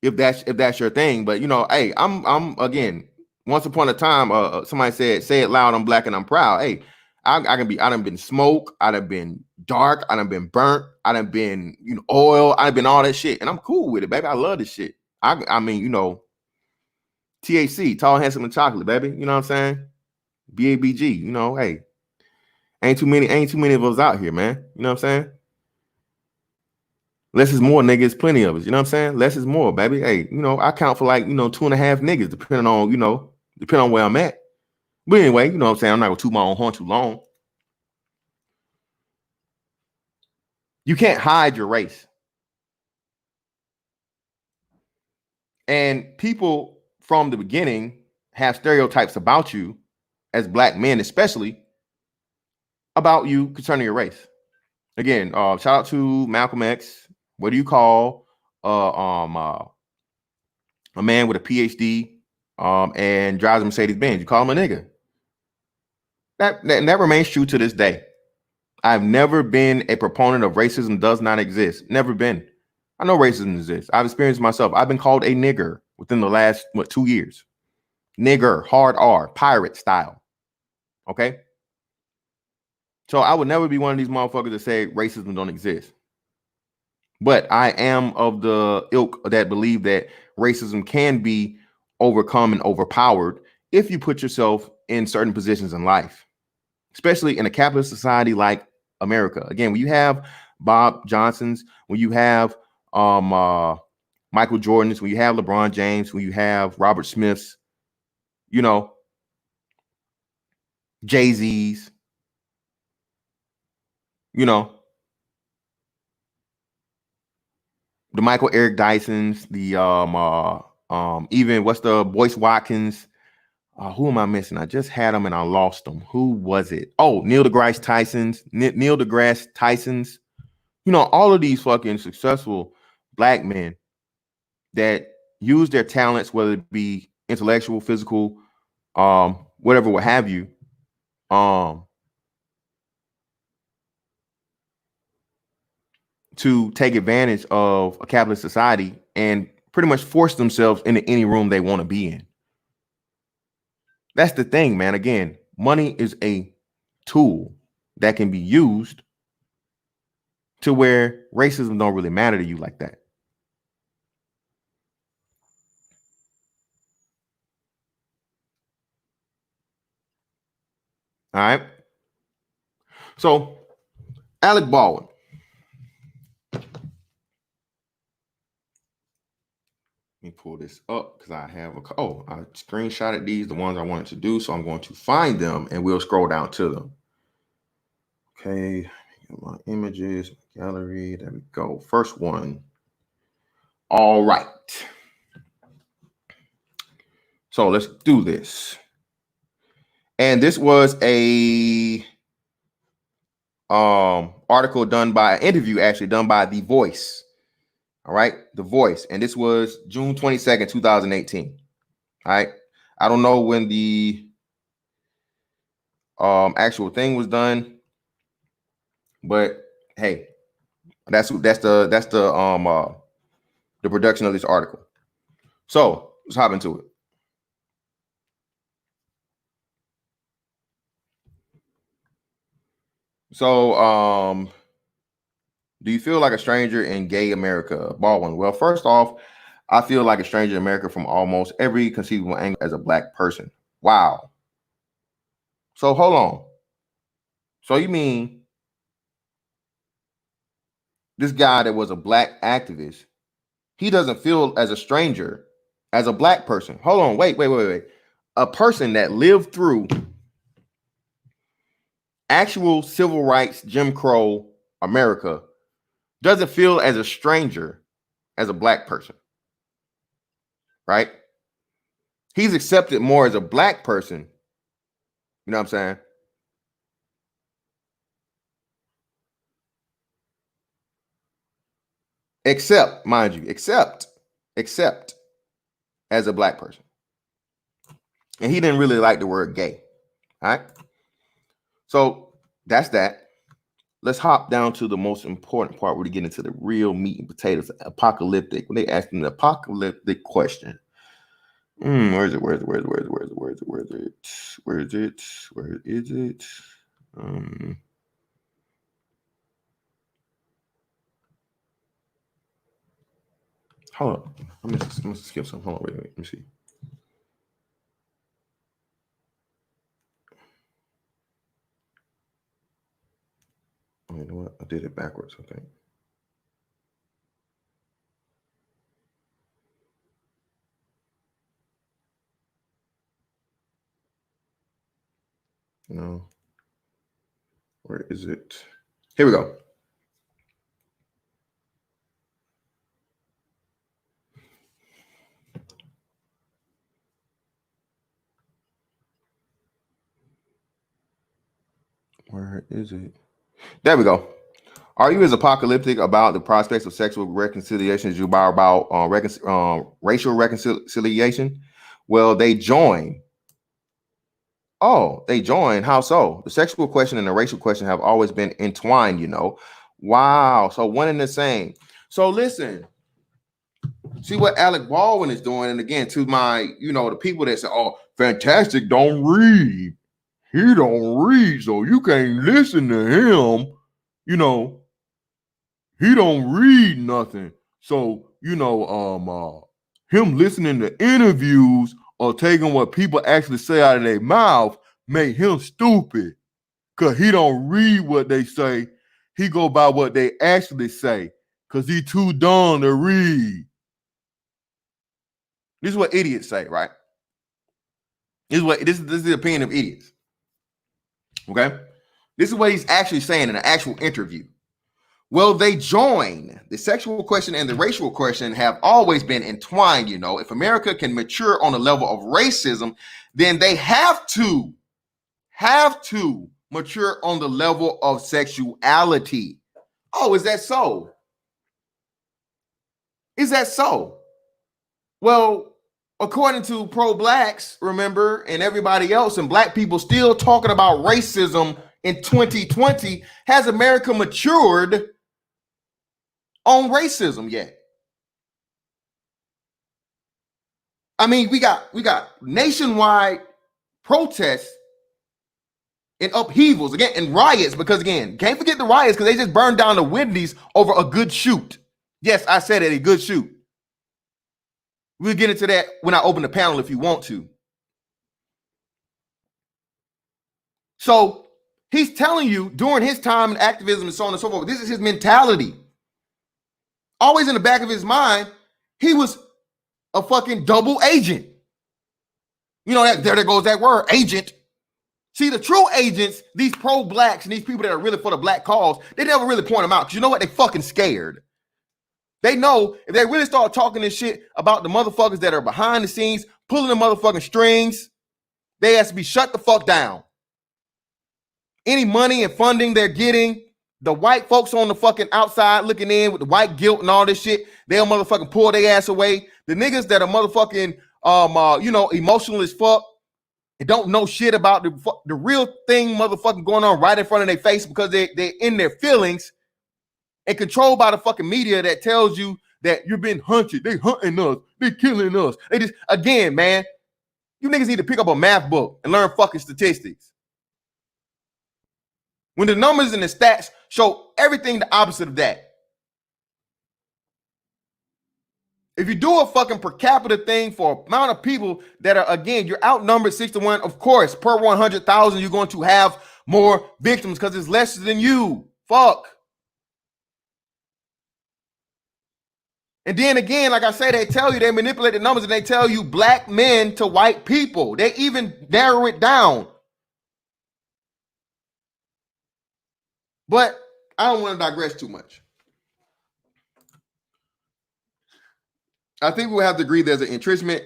if that's your thing. But you know, hey, I'm again, once upon a time, somebody said, "Say it loud, I'm black and I'm proud." Hey, I done been smoke, I done been dark, I done been burnt, I done been, you know, oil, I done been all that shit, and I'm cool with it, baby. I love this shit. I mean, you know, THC, tall, handsome, and chocolate, baby. You know what I'm saying? BABG, you know, hey, ain't too many of us out here, man. You know what I'm saying? Less is more, nigga. It's plenty of us. You know what I'm saying? Less is more, baby. Hey, you know, I count for like, you know, 2.5 niggas, depending on where I'm at. But anyway, you know what I'm saying? I'm not gonna toot my own horn too long. You can't hide your race. And people from the beginning have stereotypes about you as black men, especially about you concerning your race. Again, shout out to Malcolm X. What do you call a man with a PhD and drives a Mercedes-Benz? You call him a nigga. That remains true to this day. I've never been a proponent of racism does not exist. Never been. I know racism exists. I've experienced myself. I've been called a nigger within the last 2 years. Nigger, hard R, pirate style. Okay. So I would never be one of these motherfuckers that say racism don't exist. But I am of the ilk that believe that racism can be overcome and overpowered if you put yourself in certain positions in life, especially in a capitalist society like America. Again, when you have Bob Johnsons, when you have Michael Jordans, when you have LeBron James, when you have Robert Smiths, you know, Jay-Z's, you know, the Michael Eric Dysons, the even what's the Boyce Watkins. Who am I missing? I just had them and I lost them. Who was it? Oh, Neil deGrasse Tyson's. You know, all of these fucking successful black men that use their talents, whether it be intellectual, physical, whatever, what have you, to take advantage of a capitalist society and pretty much force themselves into any room they want to be in. That's the thing, man. Again, money is a tool that can be used to where racism don't really matter to you like that. All right. So, Alec Baldwin. Let me pull this up because I have I screenshotted these, the ones I wanted to do. So I'm going to find them and we'll scroll down to them. Okay. My images, gallery. There we go. First one. All right. So let's do this. And this was a article done by interview actually done by The Voice. All right, The Voice, and this was June 22nd, 2018. All right, I don't know when the actual thing was done, but hey, that's the the production of this article. So let's hop into it. So, do you feel like a stranger in gay America? Baldwin. Well, first off, I feel like a stranger in America from almost every conceivable angle as a black person. Wow. So hold on. So you mean this guy that was a black activist, he doesn't feel as a stranger as a black person? Hold on. Wait. A person that lived through actual civil rights, Jim Crow America doesn't feel as a stranger as a black person, right? He's accepted more as a black person. You know what I'm saying? Except, mind you, except as a black person. And he didn't really like the word gay. All right. So that's that. Let's hop down to the most important part where we get into the real meat and potatoes, apocalyptic. When they ask an apocalyptic question. Where is it? Hold on. I'm gonna skip some. Hold on, wait, let me see. Oh, you know what? I did it backwards, I think. No. Where is it? Here we go. Where is it? There we go. Are you as apocalyptic about the prospects of sexual reconciliation as you are about racial reconciliation? Well, they join. Oh, they join. How so? The sexual question and the racial question have always been entwined, you know. Wow. So one and the same. So listen, see what Alec Baldwin is doing. And again, to my, the people that say, oh, Fantastic don't read. He don't read, so you can't listen to him. He don't read nothing. So, him listening to interviews or taking what people actually say out of their mouth make him stupid. Because he don't read what they say. He go by what they actually say. Because he too dumb to read. This is what idiots say, right? This is the opinion of idiots. Okay? This is what he's actually saying in an actual interview. Well, they join. The sexual question and the racial question have always been entwined, If America can mature on the level of racism, then they have to mature on the level of sexuality. Oh, is that so? Is that so? Well, according to pro-blacks, remember, and everybody else, and black people still talking about racism in 2020, has America matured on racism yet? I mean, we got nationwide protests and upheavals again and riots, because again, can't forget the riots because they just burned down the Wendy's over a good shoot. Yes, I said it, a good shoot. We'll get into that when I open the panel if you want to. So he's telling you during his time in activism and so on and so forth, this is his mentality. Always in the back of his mind, he was a fucking double agent. There goes that word, agent. See, the true agents, these pro-blacks and these people that are really for the black cause, they never really point them out. Because you know what? They fucking scared. They know if they really start talking this shit about the motherfuckers that are behind the scenes, pulling the motherfucking strings, they have to be shut the fuck down. Any money and funding they're getting, the white folks on the fucking outside looking in with the white guilt and all this shit, they'll motherfucking pull their ass away. The niggas that are motherfucking, emotional as fuck and don't know shit about the real thing motherfucking going on right in front of their face because they're in their feelings and controlled by the fucking media that tells you that you've been hunted. They hunting us. They killing us. They just, again, man, you niggas need to pick up a math book and learn fucking statistics. When the numbers and the stats show everything the opposite of that. If you do a fucking per capita thing for amount of people that are, again, you're outnumbered 6-1, of course, per 100,000, you're going to have more victims because it's less than you. Fuck. And then again, like I say, they tell you, they manipulate the numbers and they tell you black men to white people. They even narrow it down. But I don't want to digress too much. I think we'll have to agree there's an entrenchment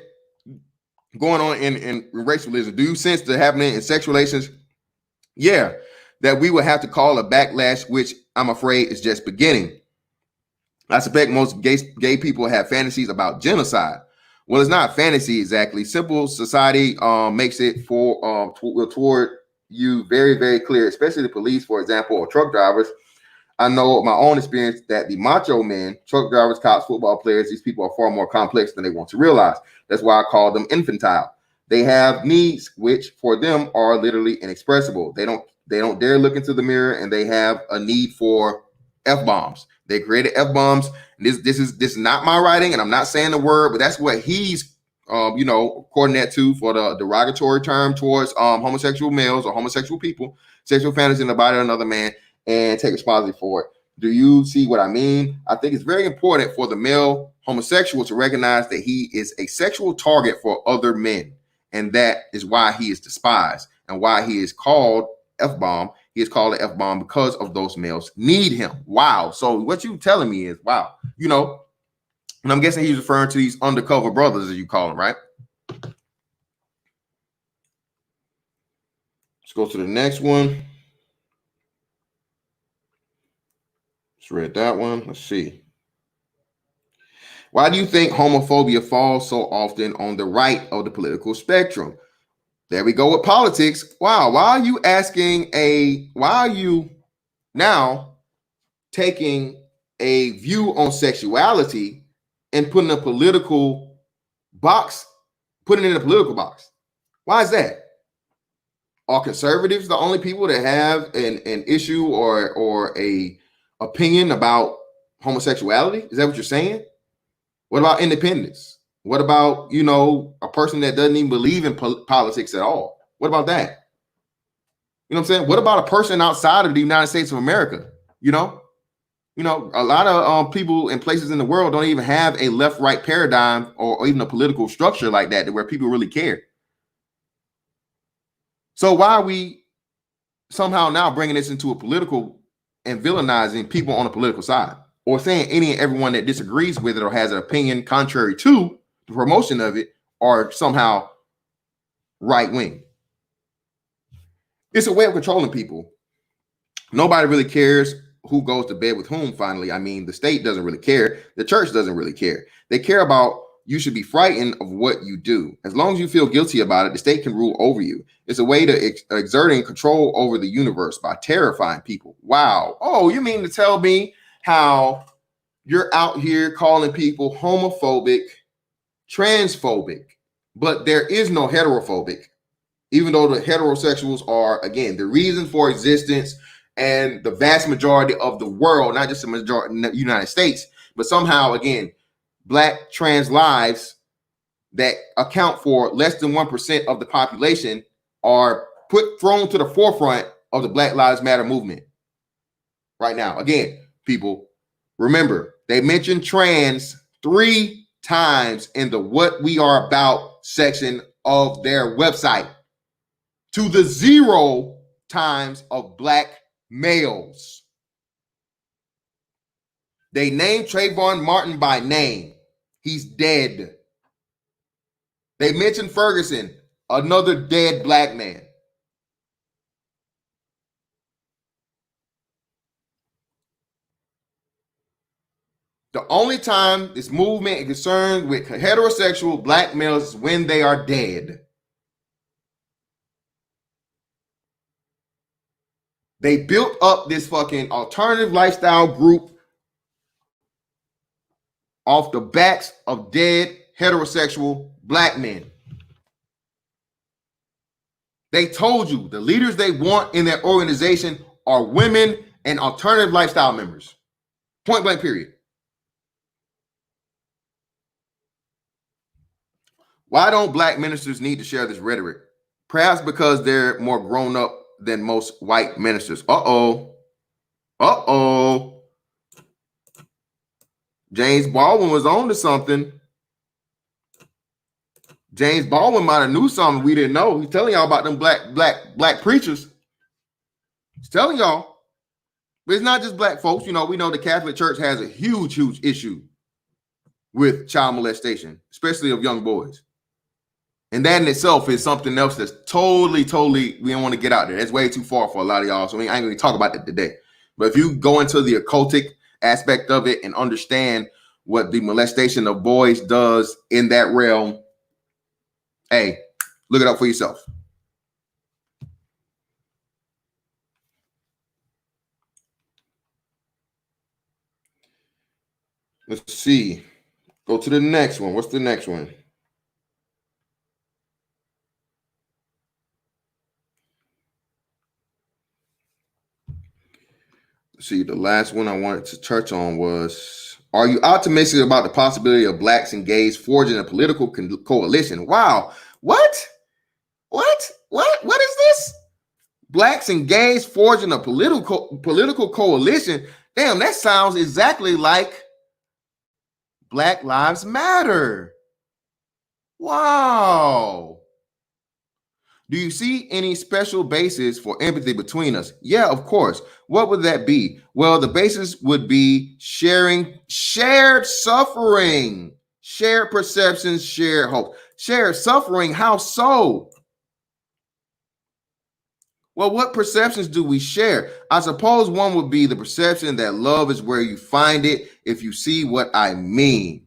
going on in racialism. Do you sense the happening in sexual relations? Yeah, that we will have to call a backlash, which I'm afraid is just beginning. I suspect most gay people have fantasies about genocide. Well, it's not fantasy exactly. Simple society makes it for toward you very, very clear, especially the police, for example, or truck drivers. I know my own experience that the macho men, truck drivers, cops, football players, these people are far more complex than they want to realize. That's why I call them infantile. They have needs which for them are literally inexpressible. They don't dare look into the mirror, and they have a need for F-bombs. They created F-bombs. This is not my writing, and I'm not saying the word, but that's what he's according to for the derogatory term towards homosexual males or homosexual people, sexual fantasy in the body of another man, and take responsibility for it. Do you see what I mean? I think it's very important for the male homosexual to recognize that he is a sexual target for other men. And that is why he is despised and why he is called F-bomb. He is called an F-bomb because of those males need him. Wow. So what you telling me is, wow, and I'm guessing he's referring to these undercover brothers, as you call them, right? Let's go to the next one. Just read that one. Let's see. Why do you think homophobia falls so often on the right of the political spectrum? There we go with politics. Wow. Why are you now taking a view on sexuality and putting a political box, putting it in a political box? Why is that? Are conservatives the only people that have an issue or a opinion about homosexuality? Is that what you're saying? What about independence? What about, a person that doesn't even believe in politics at all? What about that? You know what I'm saying? What about a person outside of the United States of America? A lot of people in places in the world don't even have a left-right paradigm or even a political structure like that where people really care. So why are we somehow now bringing this into a political and villainizing people on the political side, or saying any and everyone that disagrees with it or has an opinion contrary to the promotion of it are somehow right-wing? It's a way of controlling people. Nobody really cares who goes to bed with whom, finally. I mean, the state doesn't really care. The church doesn't really care. They care about you should be frightened of what you do. As long as you feel guilty about it, the state can rule over you. It's a way to exerting control over the universe by terrifying people. Wow. Oh, you mean to tell me how you're out here calling people homophobic, transphobic, but there is no heterophobic, even though the heterosexuals are, again, the reason for existence and the vast majority of the world, not just the majority in the United States, but somehow, again, Black trans lives that account for less than 1% of the population are thrown to the forefront of the Black Lives Matter movement right now. Again, people, remember, they mentioned trans 3 times in the What We Are About section of their website, to the 0 times of Black males. They named Trayvon Martin by name. He's dead. They mentioned Ferguson, another dead Black man. The only time this movement is concerned with heterosexual Black males is when they are dead. They built up this fucking alternative lifestyle group off the backs of dead heterosexual black men. They told you the leaders they want in their organization are women and alternative lifestyle members. Point blank, period. Why don't black ministers need to share this rhetoric? Perhaps because they're more grown up than most white ministers. Uh-oh. James Baldwin was on to something. James Baldwin might have knew something we didn't know. He's telling y'all about them black preachers. He's telling y'all. But it's not just black folks. You know, we know the Catholic Church has a huge issue with child molestation, especially of young boys. And that in itself is something else that's totally, we don't want to get out there. That's way too far for a lot of y'all. So I ain't going to talk about that today. But if you go into the occultic aspect of it and understand what the molestation of boys does in that realm, hey, look it up for yourself. Let's see. Go to the next one. What's the next one? See, the last one I wanted to touch on was, are you optimistic about the possibility of blacks and gays forging a political coalition? Wow. What is this? Blacks and gays forging a political coalition? Damn, that sounds exactly like Black Lives Matter. Wow. Do you see any special basis for empathy between us? Yeah, of course. What would that be? Well, the basis would be shared suffering, shared perceptions, shared hope. Shared suffering, how so? Well, what perceptions do we share? I suppose one would be the perception that love is where you find it, if you see what I mean.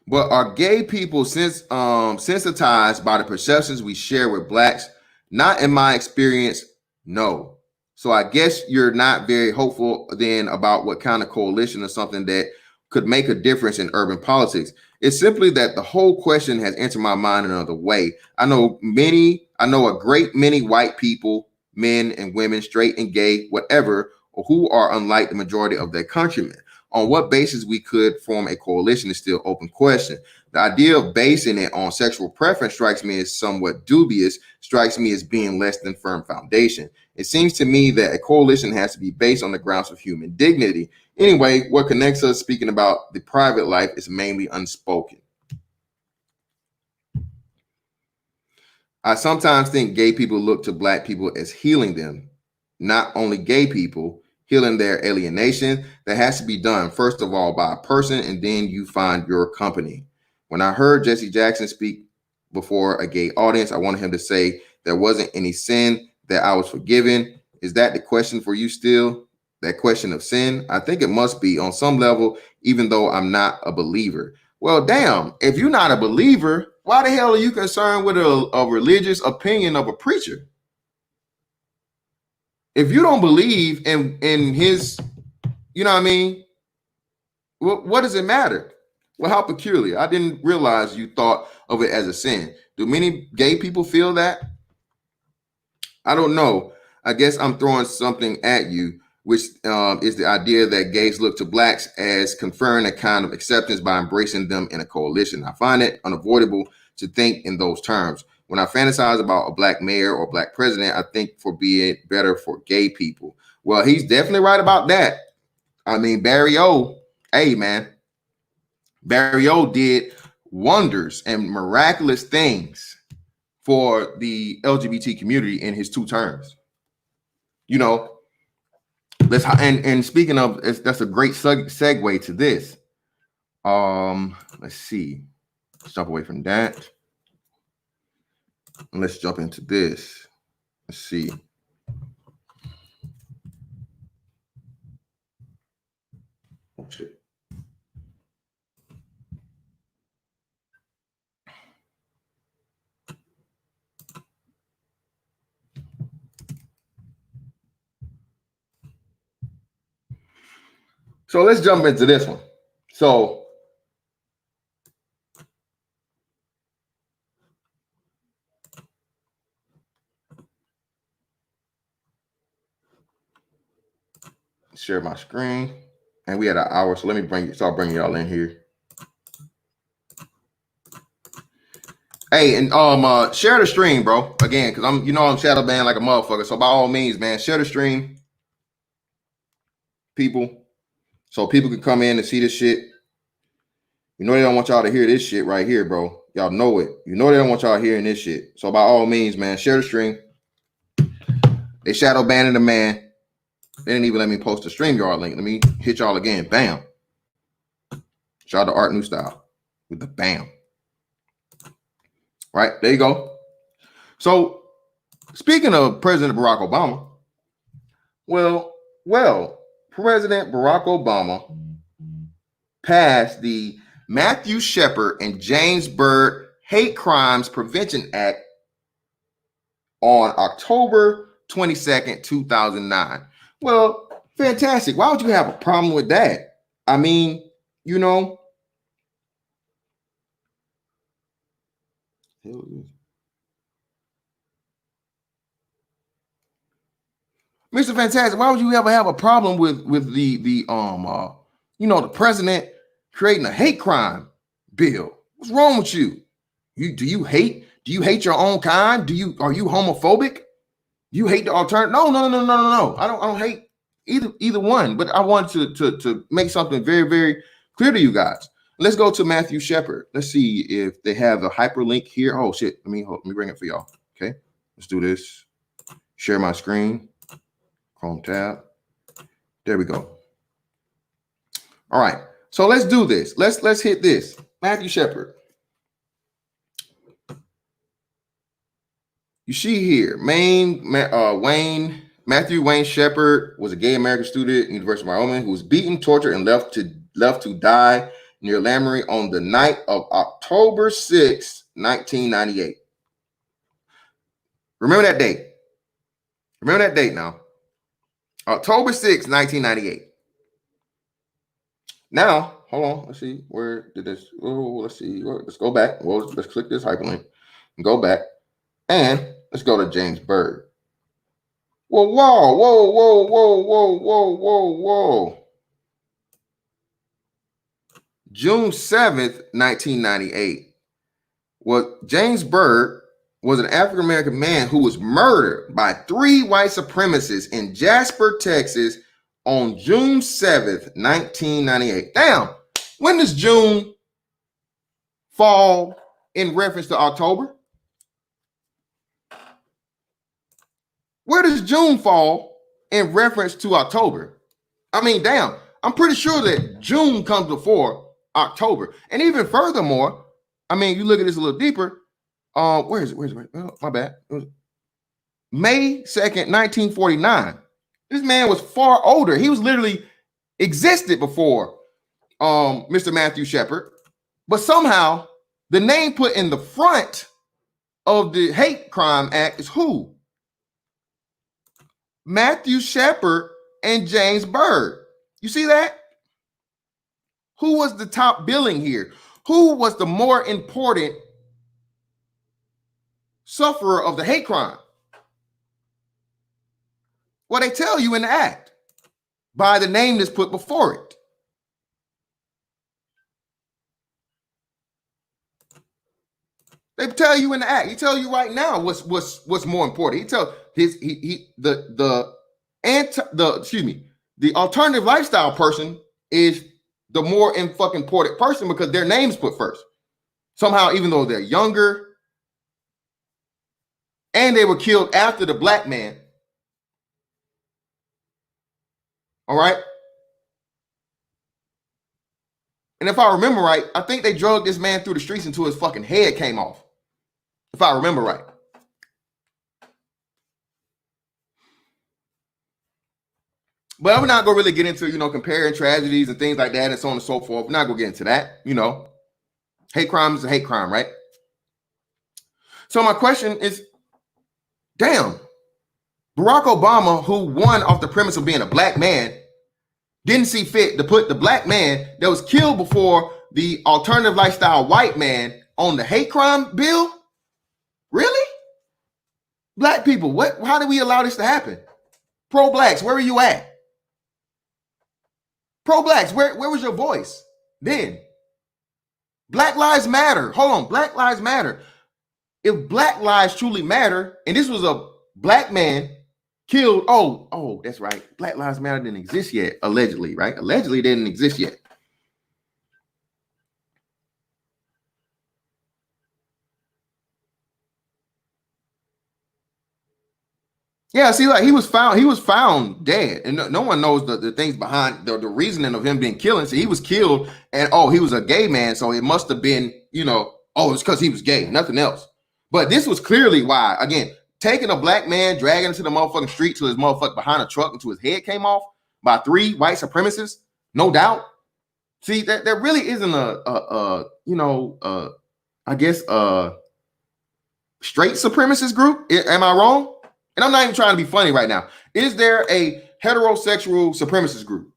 But are gay people sensitized by the perceptions we share with blacks? Not in my experience, no. So I guess you're not very hopeful then about what kind of coalition or something that could make a difference in urban politics. It's simply that the whole question has entered my mind another way. I know a great many white people, men and women, straight and gay, whatever, who are unlike the majority of their countrymen. On what basis we could form a coalition is still open question. The idea of basing it on sexual preference strikes me as somewhat dubious, strikes me as being less than firm foundation. It seems to me that a coalition has to be based on the grounds of human dignity. Anyway, what connects us speaking about the private life is mainly unspoken. I sometimes think gay people look to black people as healing them, not only gay people, healing their alienation. That has to be done, first of all, by a person, and then you find your company. When I heard Jesse Jackson speak before a gay audience, I wanted him to say there wasn't any sin, that I was forgiven. Is that the question for you still? That question of sin? I think it must be on some level, even though I'm not a believer. Well, damn, if you're not a believer, why the hell are you concerned with a religious opinion of a preacher? If you don't believe in his, you know what I mean? What does it matter? Well, how peculiar. I didn't realize you thought of it as a sin. Do many gay people feel that? I don't know. I guess I'm throwing something at you, which is the idea that gays look to blacks as conferring a kind of acceptance by embracing them in a coalition. I find it unavoidable to think in those terms. When I fantasize about a black mayor or black president, I think for being better for gay people. Well, he's definitely right about that. I mean, Barry O, hey man, Barry O did wonders and miraculous things for the LGBT community in his 2 terms. You know, and speaking of, that's a great segue to this. Let's see. Let's jump away from that. And let's jump into this. Let's see. Oh, shit. So let's jump into this one. So share my screen, and we had an hour. So let me start bringing y'all in here. Hey, and share the stream, bro. Again, because I'm shadow banned like a motherfucker. So by all means, man, share the stream, people, so people can come in and see this shit. You know they don't want y'all to hear this shit right here, bro. Y'all know it. You know they don't want y'all hearing this shit. So by all means, man, share the stream. They shadow banning the man. They didn't even let me post the StreamYard link. Let me hit y'all again. Bam. Shout out to Art New Style with the bam. Right, there you go. So speaking of President Barack Obama, well, President Barack Obama passed the Matthew Shepard and James Byrd Hate Crimes Prevention Act on October 22nd, 2009. Well, fantastic. Why would you have a problem with that? I mean, you know, Mr. Fantastic, why would you ever have a problem with the the president creating a hate crime bill? What's wrong with you? Do you hate your own kind? Are you homophobic? You hate the alternative? No. I don't hate either one, but I wanted to make something very, very clear to you guys. Let's go to Matthew Shepard. Let's see if they have a hyperlink here. Oh shit. Let me bring it for y'all. Okay. Let's do this. Share my screen. Chrome tab. There we go. All right. So let's do this. Let's hit this. Matthew Shepard. You see here, Matthew Wayne Shepard was a gay American student at University of Wyoming who was beaten, tortured, and left to die near Lamoury on the night of October 6, 1998. Remember that date. Remember that date now. October 6, 1998. Now, hold on. Let's see. Where did this? Oh, let's see. Let's go back. Well, let's click this hyperlink and go back. And let's go to James Byrd. Whoa. June 7th, 1998. James Byrd was an African-American man who was murdered by 3 white supremacists in Jasper, Texas on June 7th, 1998. Damn, when does June fall in reference to October? Where does June fall in reference to October? I mean, damn, I'm pretty sure that June comes before October. And even furthermore, I mean, you look at this a little deeper. Where is it? Oh, my bad. It was May 2nd, 1949. This man was far older. He was literally existed before Mr. Matthew Shepard. But somehow the name put in the front of the Hate Crime Act is who? Matthew Shepard and James Byrd. You see that? Who was the top billing here? Who was the more important sufferer of the hate crime? Well, they tell you in the act by the name that's put before it. They tell you in the act. He tell you right now what's more important. He tell the alternative lifestyle person is the more fucking important person because their name's put first. Somehow, even though they're younger and they were killed after the black man. All right. And if I remember right, I think they drugged this man through the streets until his fucking head came off. If I remember right. But I'm not going to really get into, comparing tragedies and things like that and so on and so forth. We're not going to get into that, Hate crime is a hate crime, right? So my question is, damn, Barack Obama, who won off the premise of being a black man, didn't see fit to put the black man that was killed before the alternative lifestyle white man on the hate crime bill? Really? Black people, how did we allow this to happen? Pro-blacks, where are you at? Pro-blacks, where was your voice then? Black lives matter. Hold on, Black lives matter. If black lives truly matter, and this was a black man killed, oh, that's right. Black lives matter didn't exist yet, allegedly, right? Allegedly didn't exist yet. Yeah, see, like he was found dead, and no one knows the things behind the reasoning of him being killed. So he was killed, and he was a gay man, so it must have been, it's because he was gay, nothing else. But this was clearly why. Again, taking a black man, dragging him to the motherfucking street till his motherfucker behind a truck until his head came off by 3 white supremacists, no doubt. See, there really isn't a straight supremacist group. Am I wrong? And I'm not even trying to be funny right now. Is there a heterosexual supremacist group?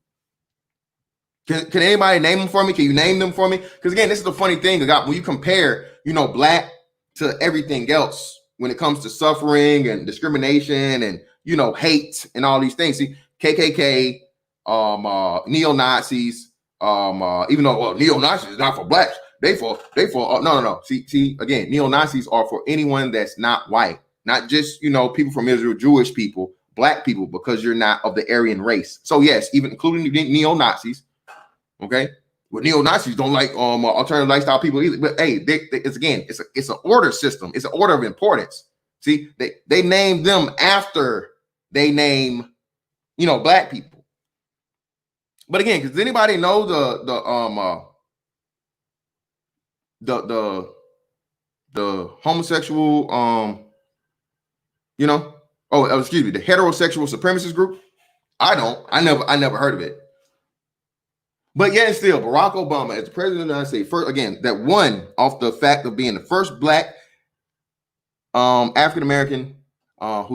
Can anybody name them for me? Can you name them for me? Because again, this is the funny thing about when you compare, black to everything else when it comes to suffering and discrimination and, hate and all these things. See, KKK, neo-Nazis, even though neo-Nazis is not for blacks, they for no. See, again, neo-Nazis are for anyone that's not white. Not just, people from Israel, Jewish people, black people, because you're not of the Aryan race. So yes, even including neo-Nazis, okay? Well, neo-Nazis don't like alternative lifestyle people either. But hey, it's an order system. It's an order of importance. See, they name them after they name, black people. But again, does anybody know the homosexual the heterosexual supremacist group? I don't. I never heard of it. But yet still, Barack Obama, as the president of the United States, first, again, that won off the fact of being the first black African American,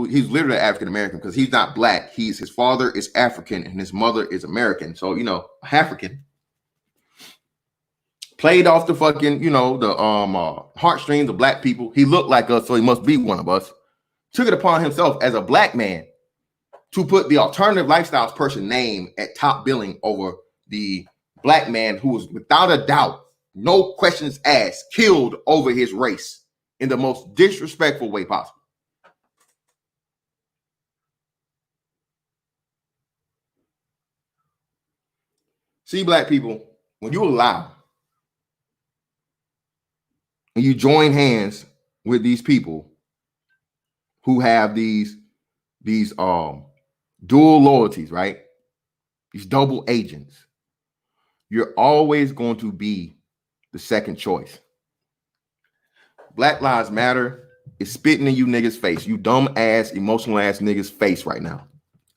he's literally African American because he's not black. His father is African and his mother is American. So African. Played off the fucking, the heartstrings of black people. He looked like us, so he must be one of us. Took it upon himself as a black man to put the alternative lifestyles person name at top billing over the black man who was without a doubt, no questions asked, killed over his race in the most disrespectful way possible. See, black people, when you allow and you join hands with these people who have these dual loyalties, right? These double agents, you're always going to be the second choice. Black Lives Matter is spitting in you niggas' face. You dumb ass, emotional ass niggas' face right now.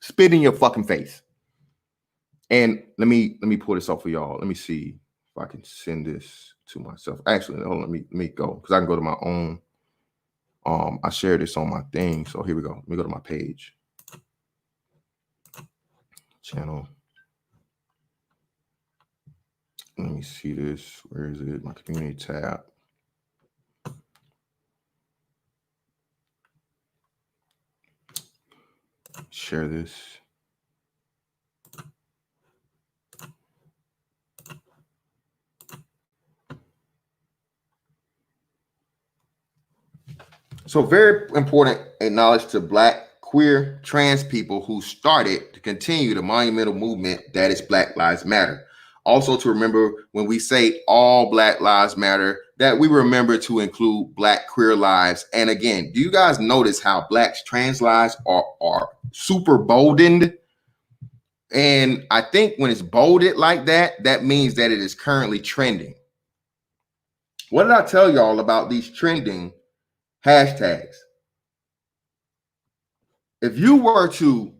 Spit in your fucking face. And let me pull this up for y'all. Let me see if I can send this to myself. Actually, hold on, let me go because I can go to my own. I shared this on my thing. So here we go. Let me go to my page. Channel. Let me see this. Where is it? My community tab. Share this. So very important acknowledge to black, queer, trans people who started to continue the monumental movement that is Black Lives Matter. Also to remember when we say all Black Lives Matter, that we remember to include black queer lives. And again, do you guys notice how black trans lives are super boldened? And I think when it's bolded like that, that means that it is currently trending. What did I tell y'all about these trending hashtags? If you were to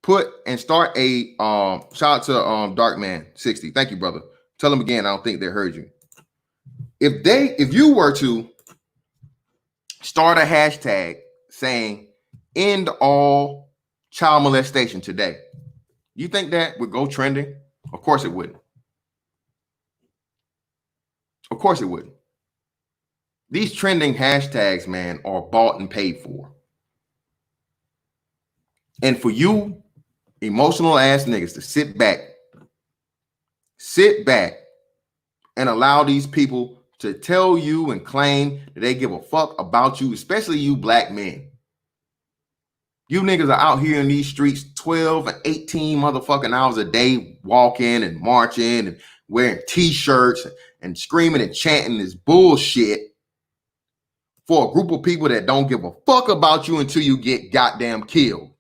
put and start a shout out to Darkman60. Thank you, brother. Tell them again, I don't think they heard you. If you were to start a hashtag saying end all child molestation today, You think that would go trending? Of course it wouldn't. Of course it wouldn't. These trending hashtags, man, are bought and paid for. And for you emotional ass niggas to sit back and allow these people to tell you and claim that they give a fuck about you, especially you black men. You niggas are out here in these streets 12 and 18 motherfucking hours a day, walking and marching and wearing t-shirts and screaming and chanting this bullshit for a group of people that don't give a fuck about you until you get goddamn killed.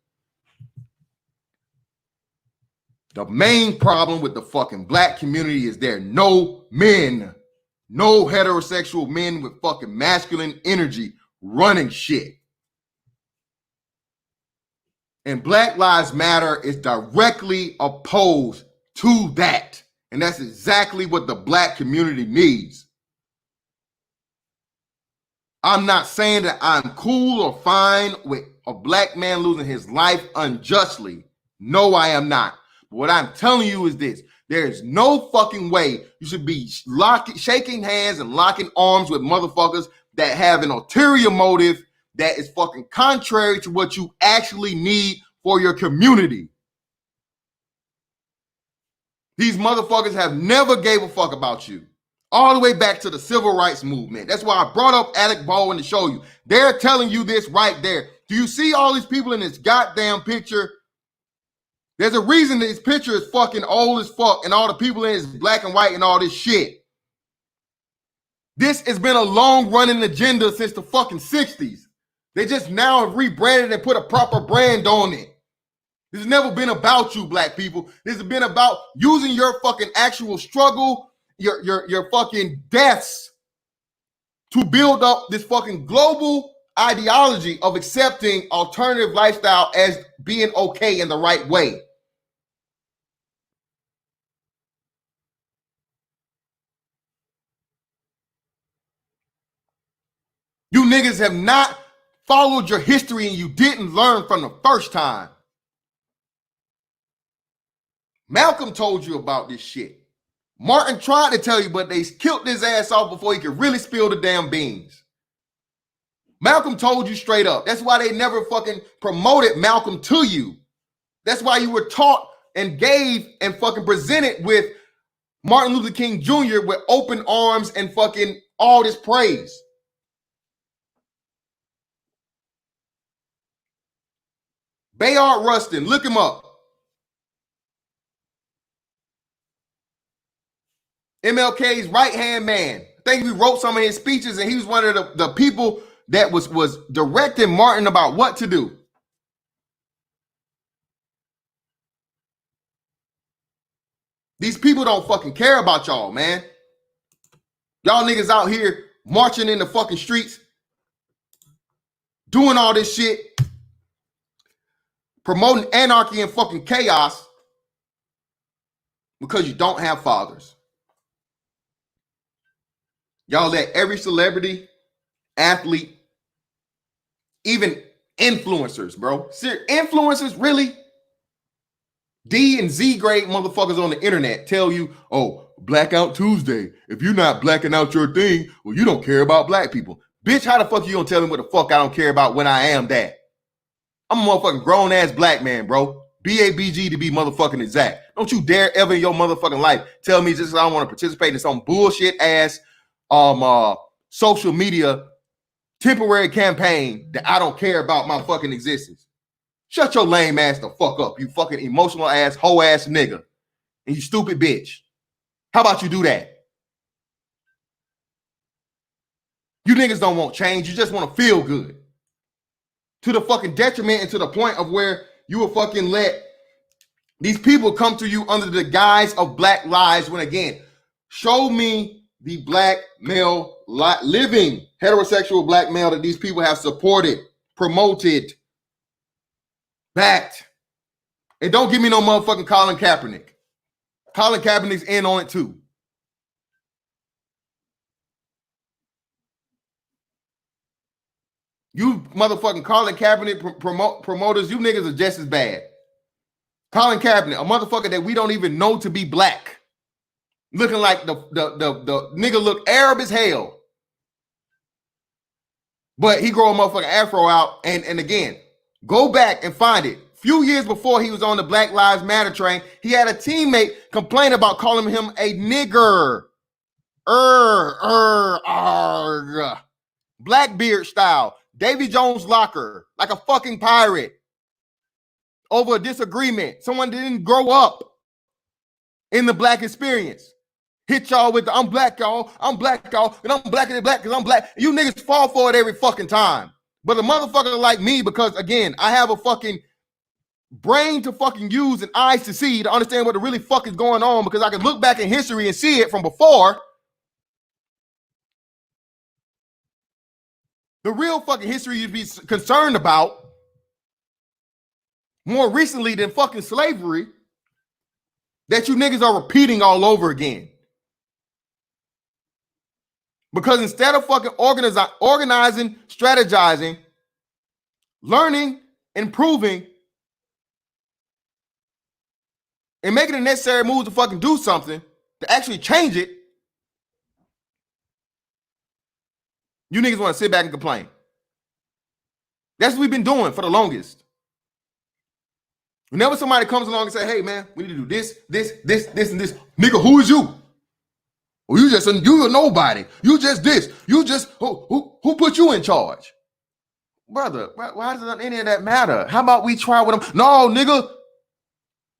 The main problem with the fucking black community is there are no men, no heterosexual men with fucking masculine energy running shit. And Black Lives Matter is directly opposed to that. And that's exactly what the black community needs. I'm not saying that I'm cool or fine with a black man losing his life unjustly. No, I am not. But what I'm telling you is this. There is no fucking way you should be shaking hands and locking arms with motherfuckers that have an ulterior motive that is fucking contrary to what you actually need for your community. These motherfuckers have never gave a fuck about you. All the way back to the civil rights movement. That's why I brought up Alec Baldwin to show you. They're telling you this right there. Do you see all these people in this goddamn picture? There's a reason this picture is fucking old as fuck and all the people in it is black and white and all this shit. This has been a long running agenda since the fucking 60s. They just now have rebranded and put a proper brand on it. This has never been about you, black people. This has been about using your fucking actual struggle, your fucking deaths to build up this fucking global ideology of accepting alternative lifestyle as being okay in the right way. You niggas have not followed your history and you didn't learn from the first time. Malcolm told you about this shit. Martin tried to tell you, but they killed his ass off before he could really spill the damn beans. Malcolm told you straight up. That's why they never fucking promoted Malcolm to you. That's why you were taught and gave and fucking presented with Martin Luther King Jr. with open arms and fucking all this praise. Bayard Rustin, look him up. MLK's right-hand man. I think he wrote some of his speeches and he was one of the people that was directing Martin about what to do. These people don't fucking care about y'all, man. Y'all niggas out here marching in the fucking streets, doing all this shit, promoting anarchy and fucking chaos because you don't have fathers. Y'all let every celebrity, athlete, even influencers, bro. Influencers, really? D and Z grade motherfuckers on the internet tell you, oh, Blackout Tuesday. If you're not blacking out your thing, well, you don't care about black people. Bitch, how the fuck you gonna tell me what the fuck I don't care about when I am that? I'm a motherfucking grown-ass black man, bro. BABG to be motherfucking exact. Don't you dare ever in your motherfucking life tell me just I don't want to participate in some bullshit ass social media temporary campaign that I don't care about my fucking existence. Shut your lame ass the fuck up, you fucking emotional ass, hoe ass nigga. And you stupid bitch. How about you do that? You niggas don't want change. You just want to feel good. To the fucking detriment and to the point of where you will fucking let these people come to you under the guise of black lives when, again, show me the black male living heterosexual black male that these people have supported, promoted, backed. And don't give me no motherfucking Colin Kaepernick. Colin Kaepernick's in on it too. You motherfucking Colin Kaepernick promoters, you niggas are just as bad. Colin Kaepernick, a motherfucker that we don't even know to be black, looking like the nigga look Arab as hell, but he grow a motherfucking afro out. And again, go back and find it. Few years before he was on the Black Lives Matter train, he had a teammate complain about calling him a nigger. Blackbeard style, Davy Jones locker, like a fucking pirate, over a disagreement. Someone didn't grow up in the black experience. Hit y'all with the I'm black, y'all, and I'm blacker than black because I'm black. You niggas fall for it every fucking time. But a motherfucker like me, because again, I have a fucking brain to fucking use and eyes to see to understand what the really fuck is going on, because I can look back in history and see it from before. The real fucking history you'd be concerned about more recently than fucking slavery that you niggas are repeating all over again. Because instead of fucking organizing, strategizing, learning, improving, and making the necessary moves to fucking do something to actually change it, you niggas want to sit back and complain. That's what we've been doing for the longest. Whenever somebody comes along and say, hey man, we need to do this, and this, nigga, who is you? Well, you're nobody. You just this. You just who put you in charge? Brother, why does any of that matter? How about we try with them? No, nigga.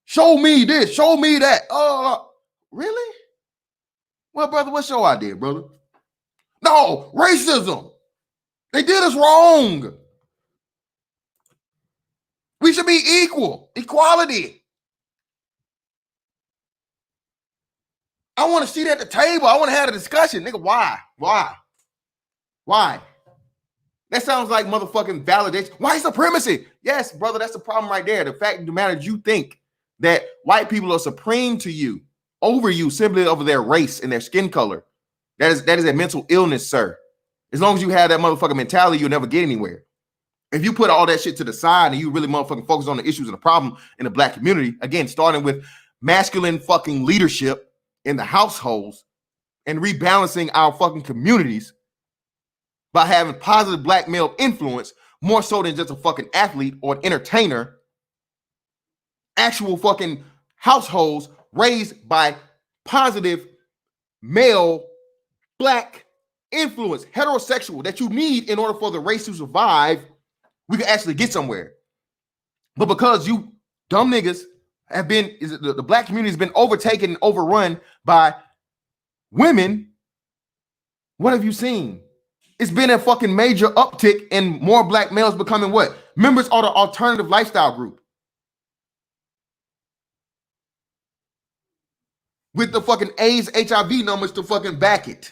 Show me this, show me that. Oh, really? Well, brother, what's your idea, brother? No, racism. They did us wrong. We should be equal, equality. I want to sit at the table. I want to have a discussion. Nigga, why? Why? That sounds like motherfucking validation. White supremacy. Yes, brother, that's the problem right there. The fact of the matter is you think that white people are supreme to you, over you, simply over their race and their skin color. That is a mental illness, sir. As long as you have that motherfucking mentality, you'll never get anywhere. If you put all that shit to the side and you really motherfucking focus on the issues and the problem in the black community, again, starting with masculine fucking leadership in the households and rebalancing our fucking communities by having positive black male influence, more so than just a fucking athlete or an entertainer, actual fucking households raised by positive male black influence, heterosexual, that you need in order for the race to survive, we can actually get somewhere. But because you dumb niggas have been, the black community has been overtaken and overrun by women, what have you seen? It's been a fucking major uptick in more black males becoming what? Members of the alternative lifestyle group. With the fucking AIDS, HIV numbers to fucking back it.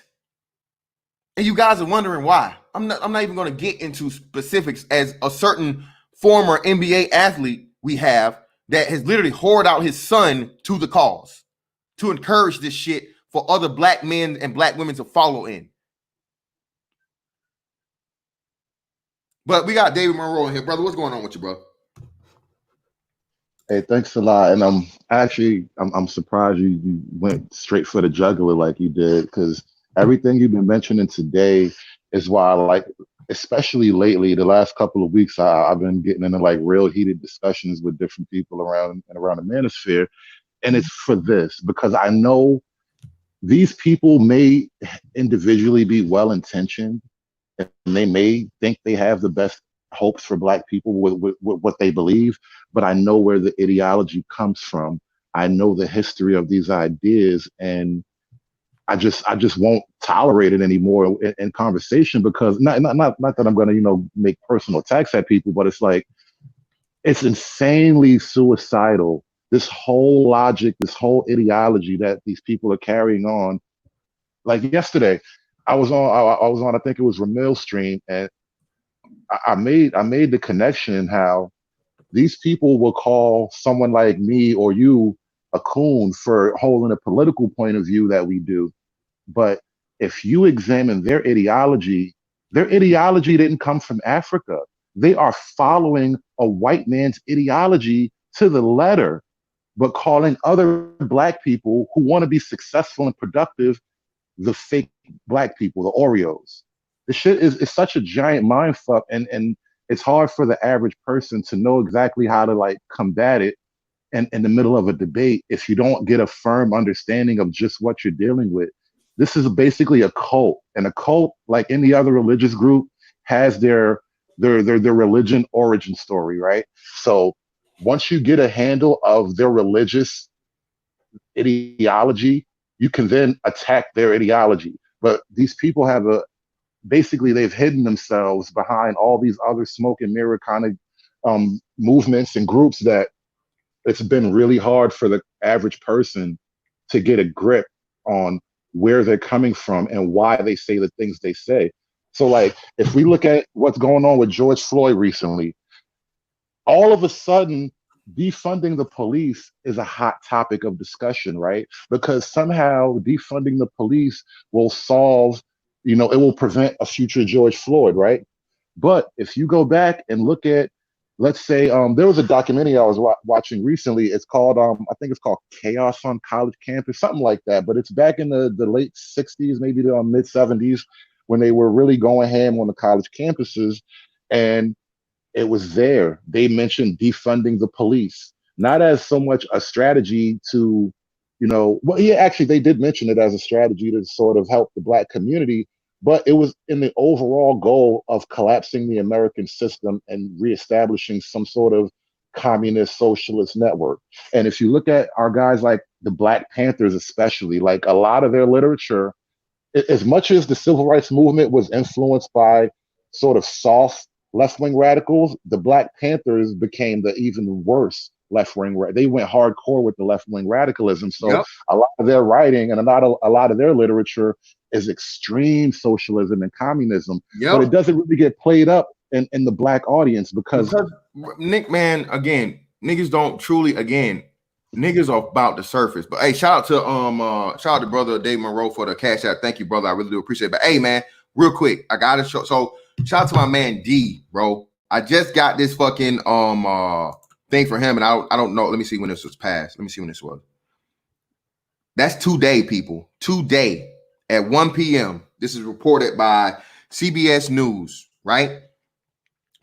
And you guys are wondering why. I'm not even going to get into specifics, as a certain former NBA athlete we have that has literally whored out his son to the cause to encourage this shit for other black men and black women to follow in. But we got David Monroe in here. Brother, what's going on with you, bro? Hey, thanks a lot. And I'm surprised you went straight for the jugular like you did, because everything you've been mentioning today is why I like, especially lately, the last couple of weeks, I've been getting into like real heated discussions with different people around the manosphere. And it's for this, because I know these people may individually be well-intentioned, and they may think they have the best hopes for Black people with what they believe, but I know where the ideology comes from. I know the history of these ideas, and I just won't tolerate it anymore in conversation, because not that I'm going to, make personal attacks at people, but it's like, it's insanely suicidal. This whole logic, this whole ideology that these people are carrying on. Like yesterday, I was on, I think it was Ramil's stream, and I made the connection how these people will call someone like me or you a coon for holding a political point of view that we do. But if you examine their ideology didn't come from Africa. They are following a white man's ideology to the letter. but calling other Black people who want to be successful and productive the fake Black people, the Oreos. This shit is such a giant mind fuck, and it's hard for the average person to know exactly how to like combat it in the middle of a debate if you don't get a firm understanding of just what you're dealing with. This is basically a cult, and a cult, like any other religious group, has their religion origin story, right? So once you get a handle of their religious ideology, you can then attack their ideology. But these people have basically they've hidden themselves behind all these other smoke and mirror kind of movements and groups that it's been really hard for the average person to get a grip on where they're coming from and why they say the things they say. So like, if we look at what's going on with George Floyd recently, all of a sudden, defunding the police is a hot topic of discussion, right? Because somehow defunding the police will solve, it will prevent a future George Floyd, right? But if you go back and look at, let's say, there was a documentary I was watching recently. It's called, I think it's called Chaos on College Campus, something like that. But it's back in the late 60s, maybe the mid 70s, when they were really going ham on the college campuses. And it was there. They mentioned defunding the police, not as so much a strategy to, actually, they did mention it as a strategy to sort of help the Black community, but it was in the overall goal of collapsing the American system and reestablishing some sort of communist socialist network. And if you look at our guys like the Black Panthers, especially, like a lot of their literature, as much as the civil rights movement was influenced by sort of soft left-wing radicals, the Black Panthers became the even worse left-wing. They went hardcore with the left-wing radicalism. So a lot of their writing and a lot of their literature is extreme socialism and communism. But it doesn't really get played up in the Black audience because Nick, man, again, niggas don't truly, niggas are about the surface. But hey, shout out to brother Dave Monroe for the cash out. Thank you, brother. I really do appreciate it. But hey, man, real quick, I gotta show. So shout out to my man D, bro. I just got this fucking thing for him, and I don't know. Let me see when this was passed. Let me see when this was. That's today, people. Today at 1 p.m. This is reported by CBS News, right?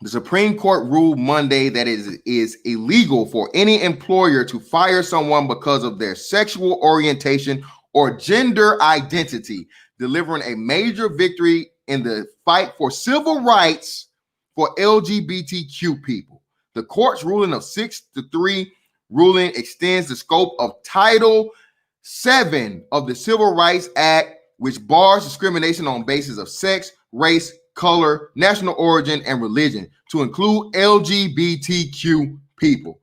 The Supreme Court ruled Monday that it is illegal for any employer to fire someone because of their sexual orientation or gender identity, delivering a major victory in the fight for civil rights for LGBTQ people. The court's ruling of 6-3 ruling extends the scope of Title VII of the Civil Rights Act, which bars discrimination on basis of sex, race, color, national origin, and religion to include LGBTQ people.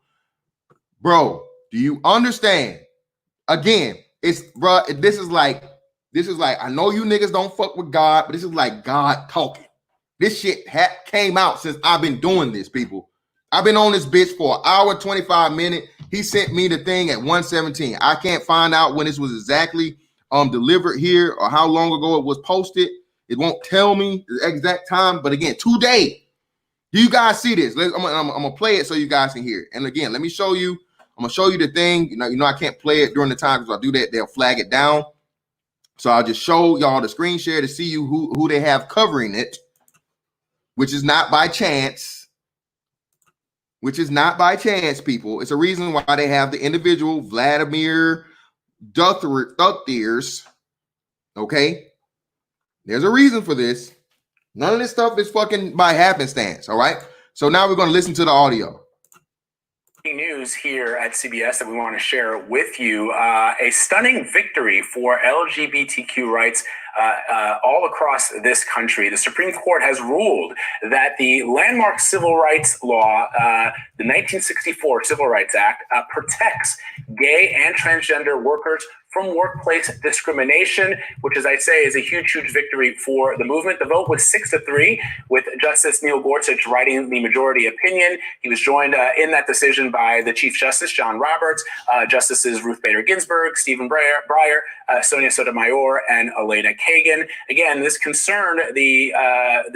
Bro, do you understand? Again, this is like, I know you niggas don't fuck with God, but this is like God talking. This shit came out since I've been doing this, people. I've been on this bitch for an hour, 25 minutes. He sent me the thing at 1:17. I can't find out when this was exactly delivered here or how long ago it was posted. It won't tell me the exact time, but again, today. Do you guys see this? I'm gonna play it so you guys can hear it. And again, let me show you. I'm gonna show you the thing. You know, I can't play it during the time because if I do that, they'll flag it down. So I'll just show y'all the screen share to see you who they have covering it, which is not by chance. Which is not by chance, people. It's a reason why they have the individual Vladimir Duthiers. Okay, there's a reason for this. None of this stuff is fucking by happenstance. All right. So now we're going to listen to the audio. News here at CBS that we want to share with you. A stunning victory for LGBTQ rights all across this country. The Supreme Court has ruled that the landmark civil rights law, the 1964 Civil Rights Act, protects gay and transgender workers from workplace discrimination, which, as I say, is a huge, huge victory for the movement. The vote was 6-3, with Justice Neil Gorsuch writing the majority opinion. He was joined in that decision by the Chief Justice, John Roberts, Justices Ruth Bader Ginsburg, Stephen Breyer, Sonia Sotomayor, and Elena Kagan. Again, this concerned the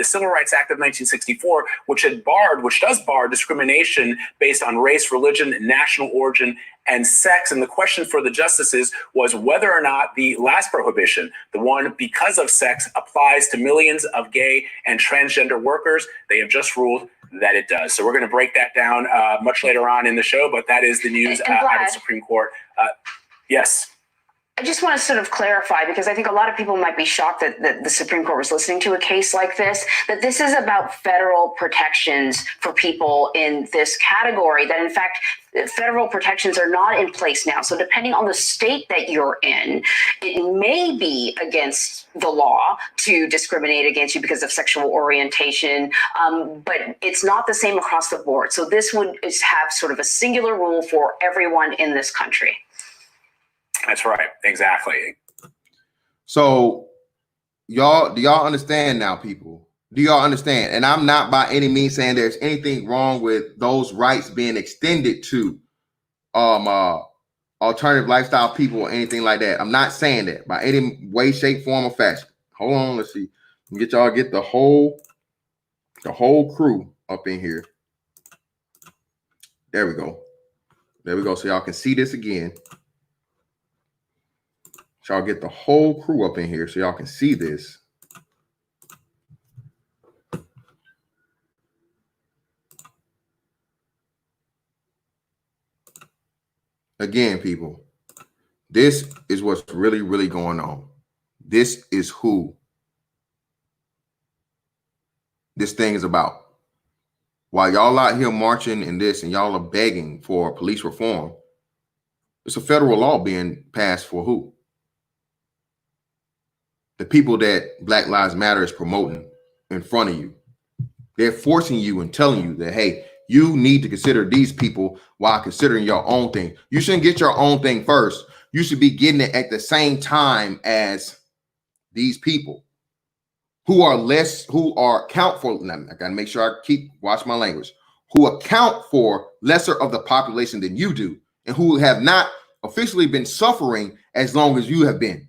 Civil Rights Act of 1964, which does bar discrimination based on race, religion, national origin, and sex. And the question for the justices was whether or not the last prohibition, the one because of sex, applies to millions of gay and transgender workers. They have just ruled that it does. So we're going to break that down much later on in the show, but that is the news out of the Supreme Court. Yes. I just want to sort of clarify, because I think a lot of people might be shocked that the Supreme Court was listening to a case like this, that this is about federal protections for people in this category, that in fact, federal protections are not in place now. So depending on the state that you're in, it may be against the law to discriminate against you because of sexual orientation, but it's not the same across the board. So this would have sort of a singular rule for everyone in this country. That's right. Exactly. So do y'all understand now, people? Do y'all understand? And I'm not by any means saying there's anything wrong with those rights being extended to alternative lifestyle people or anything like that. I'm not saying that by any way, shape, form, or fashion. Hold on, let's see. Get the whole crew up in here. There we go. There we go. So y'all can see this again. So y'all get the whole crew up in here so y'all can see this. Again, people, this is what's really, really going on. This is who this thing is about. While y'all out here marching in this and y'all are begging for police reform, it's a federal law being passed for who? The people that Black Lives Matter is promoting in front of you. They're forcing you and telling you that, hey, you need to consider these people while considering your own thing. You shouldn't get your own thing first. You should be getting it at the same time as these people who account for, I gotta make sure I watch my language, who account for lesser of the population than you do, and who have not officially been suffering as long as you have been.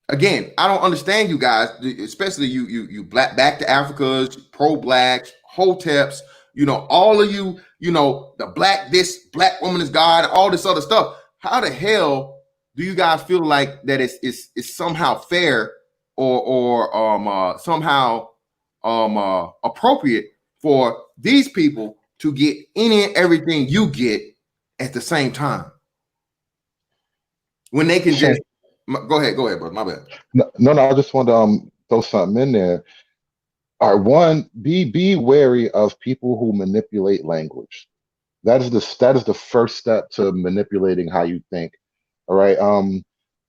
Again, I don't understand you guys, especially you back to Africa's, pro-blacks, hoteps, all of you, the black woman is God, all this other stuff. How the hell do you guys feel like that it's somehow fair or somehow appropriate for these people to get any and everything you get at the same time? When they can just go ahead, bro. My bad. No, I just want to throw something in there. All right, one, be wary of people who manipulate language. That is the first step to manipulating how you think. All right.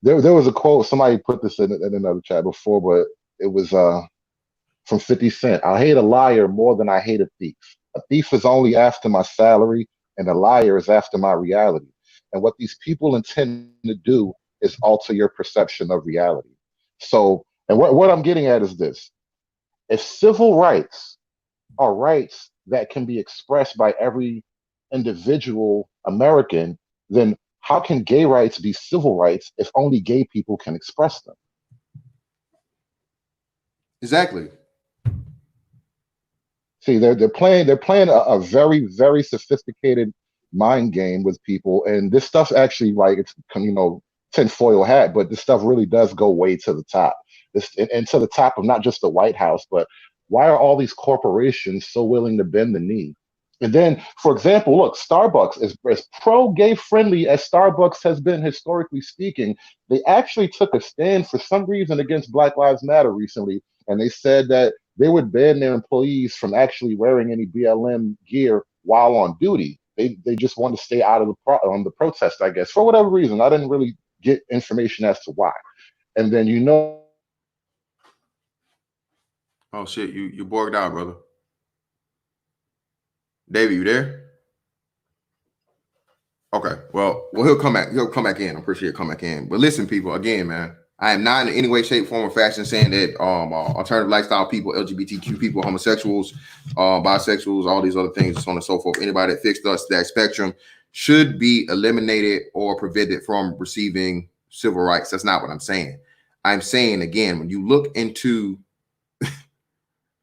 There was a quote, somebody put this in another chat before, but it was from 50 Cent. I hate a liar more than I hate a thief. A thief is only after my salary, and a liar is after my reality. And what these people intend to do is alter your perception of reality. So, and what I'm getting at is this. If civil rights are rights that can be expressed by every individual American, then how can gay rights be civil rights if only gay people can express them? Exactly. See, they're playing a very, very sophisticated mind game with people, and this stuff actually, like, it's tinfoil hat, but this stuff really does go way to the top. And to the top of not just the White House, but why are all these corporations so willing to bend the knee? And then, for example, look, Starbucks is as pro-gay friendly as Starbucks has been historically speaking. They actually took a stand for some reason against Black Lives Matter recently, and they said that they would ban their employees from actually wearing any BLM gear while on duty. They just want to stay out of the protest, I guess, for whatever reason. I didn't really get information as to why. And then Oh shit, you borged out, brother. David, you there? Okay, well, he'll come back. He'll come back in. I'm pretty sure he'll come back in. But listen, people, again, man, I am not in any way, shape, form, or fashion saying that alternative lifestyle people, LGBTQ people, homosexuals, bisexuals, all these other things, so on and so forth, anybody that fits that spectrum should be eliminated or prevented from receiving civil rights. That's not what I'm saying. I'm saying, again, when you look into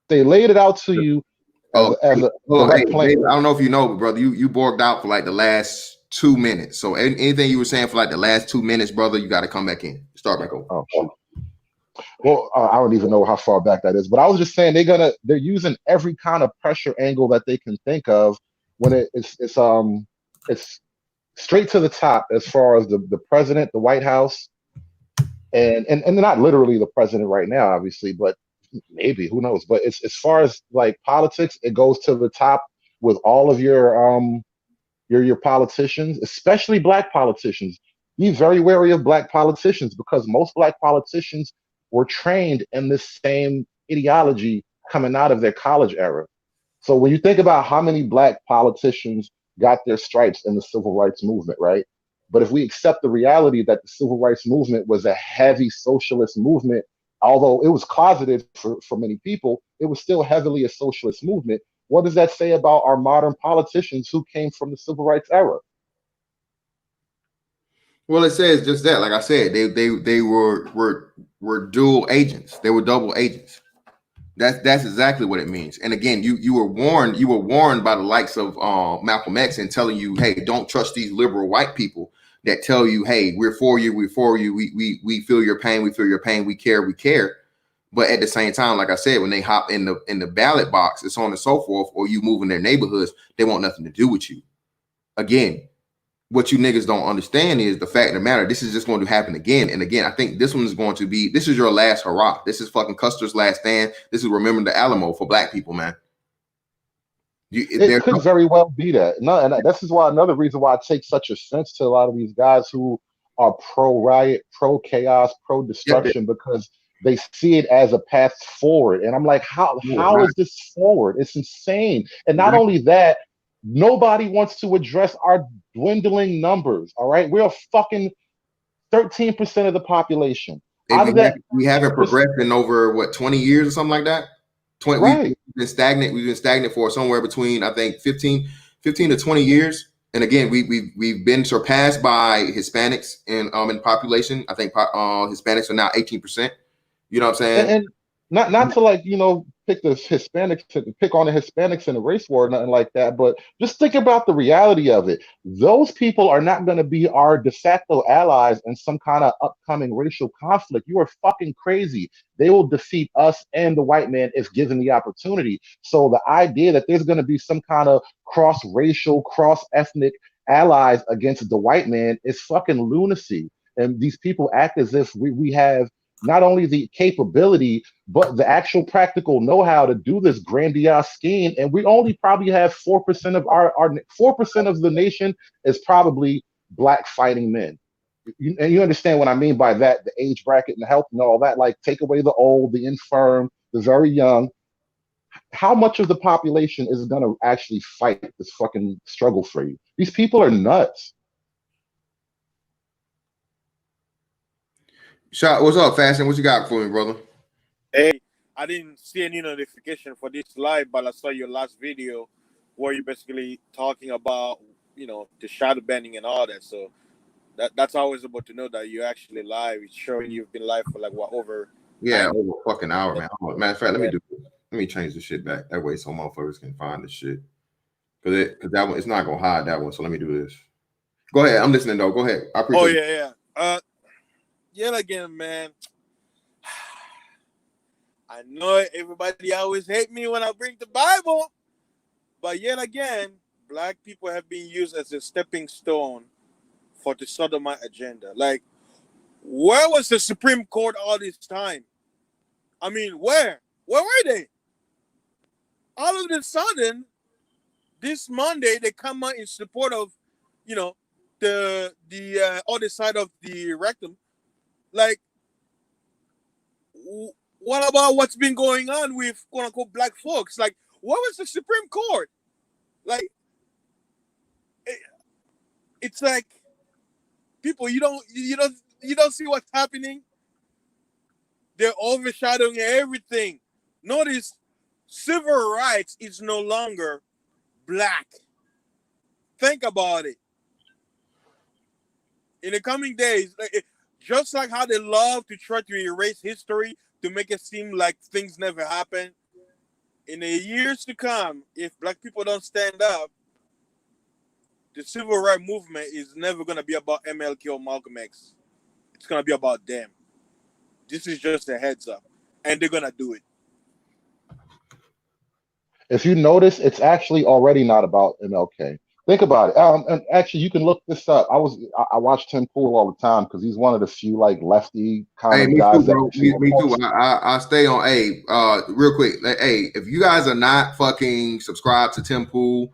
they laid it out to you as a Hold on, hey, direct plan. Dave, I don't know if you know, but brother, you borged out for like the last 2 minutes. So anything you were saying for like the last 2 minutes, brother, you got to come back in. Start back over. Oh, shoot. Well, I don't even know how far back that is, but I was just saying they're using every kind of pressure angle that they can think of when it's straight to the top as far as the president, the White House, and not literally the president right now, obviously, but maybe, who knows? But it's as far as like politics, it goes to the top with all of your politicians, especially black politicians. Be very wary of black politicians because most black politicians were trained in this same ideology coming out of their college era. So when you think about how many black politicians got their stripes in the civil rights movement, right? But if we accept the reality that the civil rights movement was a heavy socialist movement, although it was closeted for many people, it was still heavily a socialist movement. What does that say about our modern politicians who came from the civil rights era? Well, it says just that. Like I said, they were dual agents. They were double agents. That's exactly what it means. And again, you were warned by the likes of Malcolm X and telling you, hey, don't trust these liberal white people that tell you, hey, we're for you, we feel your pain, we care. But at the same time, like I said, when they hop in the ballot box, and so on and so forth, or you move in their neighborhoods, they want nothing to do with you. Again, what you niggas don't understand is the fact of the matter. This is just going to happen again and again. I think this one is going to be. This is your last hurrah. This is fucking Custer's last stand. This is remember the Alamo for black people, man. It could very well be that. No, and this is why another reason why I take such offense to a lot of these guys who are pro riot, pro chaos, pro destruction, because they see it as a path forward. And I'm like, how is this forward? It's insane. And not only that, nobody wants to address our dwindling numbers. All right, we're a fucking 13% of the population. We haven't progressed in over what 20 years or something like that. 20. Right. We've been stagnant. We've been stagnant for somewhere between I think 15 to 20 years. And again, we've been surpassed by Hispanics in population. I think Hispanics are now 18%. You know what I'm saying? And not to like, pick the Hispanics, pick on the Hispanics in a race war or nothing like that, but just think about the reality of it. Those people are not going to be our de facto allies in some kind of upcoming racial conflict. You are fucking crazy. They will defeat us and the white man if given the opportunity. So the idea that there's going to be some kind of cross-racial, cross-ethnic allies against the white man is fucking lunacy. And these people act as if we have not only the capability, but the actual practical know-how to do this grandiose scheme. And we only probably have 4% of our 4% of the nation is probably black fighting men. And you understand what I mean by that, the age bracket and the health and all that, like take away the old, the infirm, the very young. How much of the population is going to actually fight this fucking struggle for you? These people are nuts. Shot, what's up, Fashion? What you got for me, brother? Hey, I didn't see any notification for this live, but I saw your last video where you're basically talking about, the shadow banning and all that. So that's always about to know that you're actually live. It's showing you've been live for over. Yeah, over a fucking hour, man. Matter of fact, let me change the shit back. That way some motherfuckers can find the shit. Cause that one, it's not gonna hide that one. So let me do this. Go ahead. I'm listening though. Go ahead. I appreciate it. Yet again, man. I know everybody always hate me when I bring the Bible, but yet again, black people have been used as a stepping stone for the sodomite agenda. Like, where was the Supreme Court all this time? I mean, where were they? All of a sudden, this Monday they come out in support of, the other side of the rectum. Like, what about what's been going on with quote unquote black folks? Like, what was the Supreme Court? Like, it's like people you don't see what's happening. They're overshadowing everything. Notice, civil rights is no longer black. Think about it. In the coming days, just like how they love to try to erase history to make it seem like things never happened, in the years to come, if black people don't stand up, the civil rights movement is never going to be about MLK or Malcolm X. It's going to be about them. This is just a heads up. And they're going to do it. If you notice, it's actually already not about MLK. Think about it. And actually, you can look this up. I watch Tim Pool all the time because he's one of the few like lefty kind Hey, of me guys too, that bro. actually Me too. oppose. I stay on. Hey, real quick. Hey, if you guys are not fucking subscribed to Tim Pool,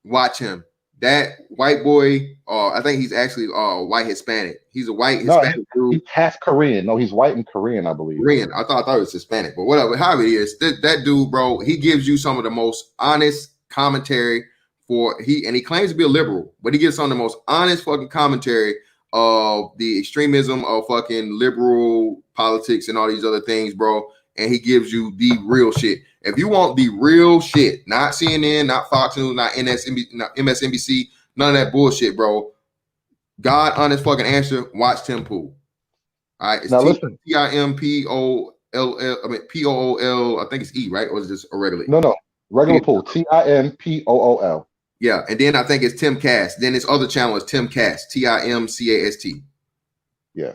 watch him. That white boy, I think he's actually white Hispanic. He's a white No, Hispanic dude. he's half Korean. No, he's white and Korean, I believe. Korean. I thought it was Hispanic, but whatever. However it is, that dude, bro, he gives you some of the most honest commentary he claims to be a liberal, but he gives some of the most honest fucking commentary of the extremism of fucking liberal politics and all these other things, bro. And he gives you the real shit. If you want the real shit, not CNN, not Fox News, not MSNBC, none of that bullshit, bro. God honest fucking answer. Watch Tim Pool. All right, it's Now listen. TIMPOLL. I mean POOL. I think it's E, right? Or is this irregular? No, regular Pool. TIMPOOL. Yeah, and then I think it's Tim Cast. Then his other channel is Tim Cast. TIMCAST. Yeah.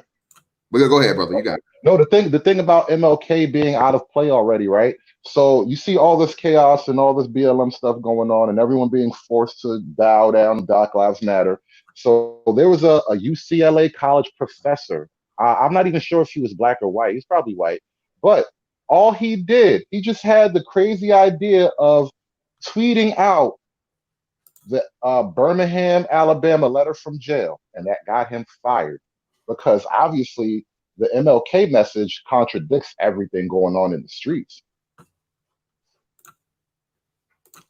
But go ahead, brother. You got it. No, the thing about MLK being out of play already, right? So you see all this chaos and all this BLM stuff going on, and everyone being forced to bow down to Black Lives Matter. So there was a UCLA college professor. I'm not even sure if he was black or white. He's probably white. But all he did, he just had the crazy idea of tweeting out the Birmingham, Alabama letter from jail, and that got him fired because obviously the MLK message contradicts everything going on in the streets.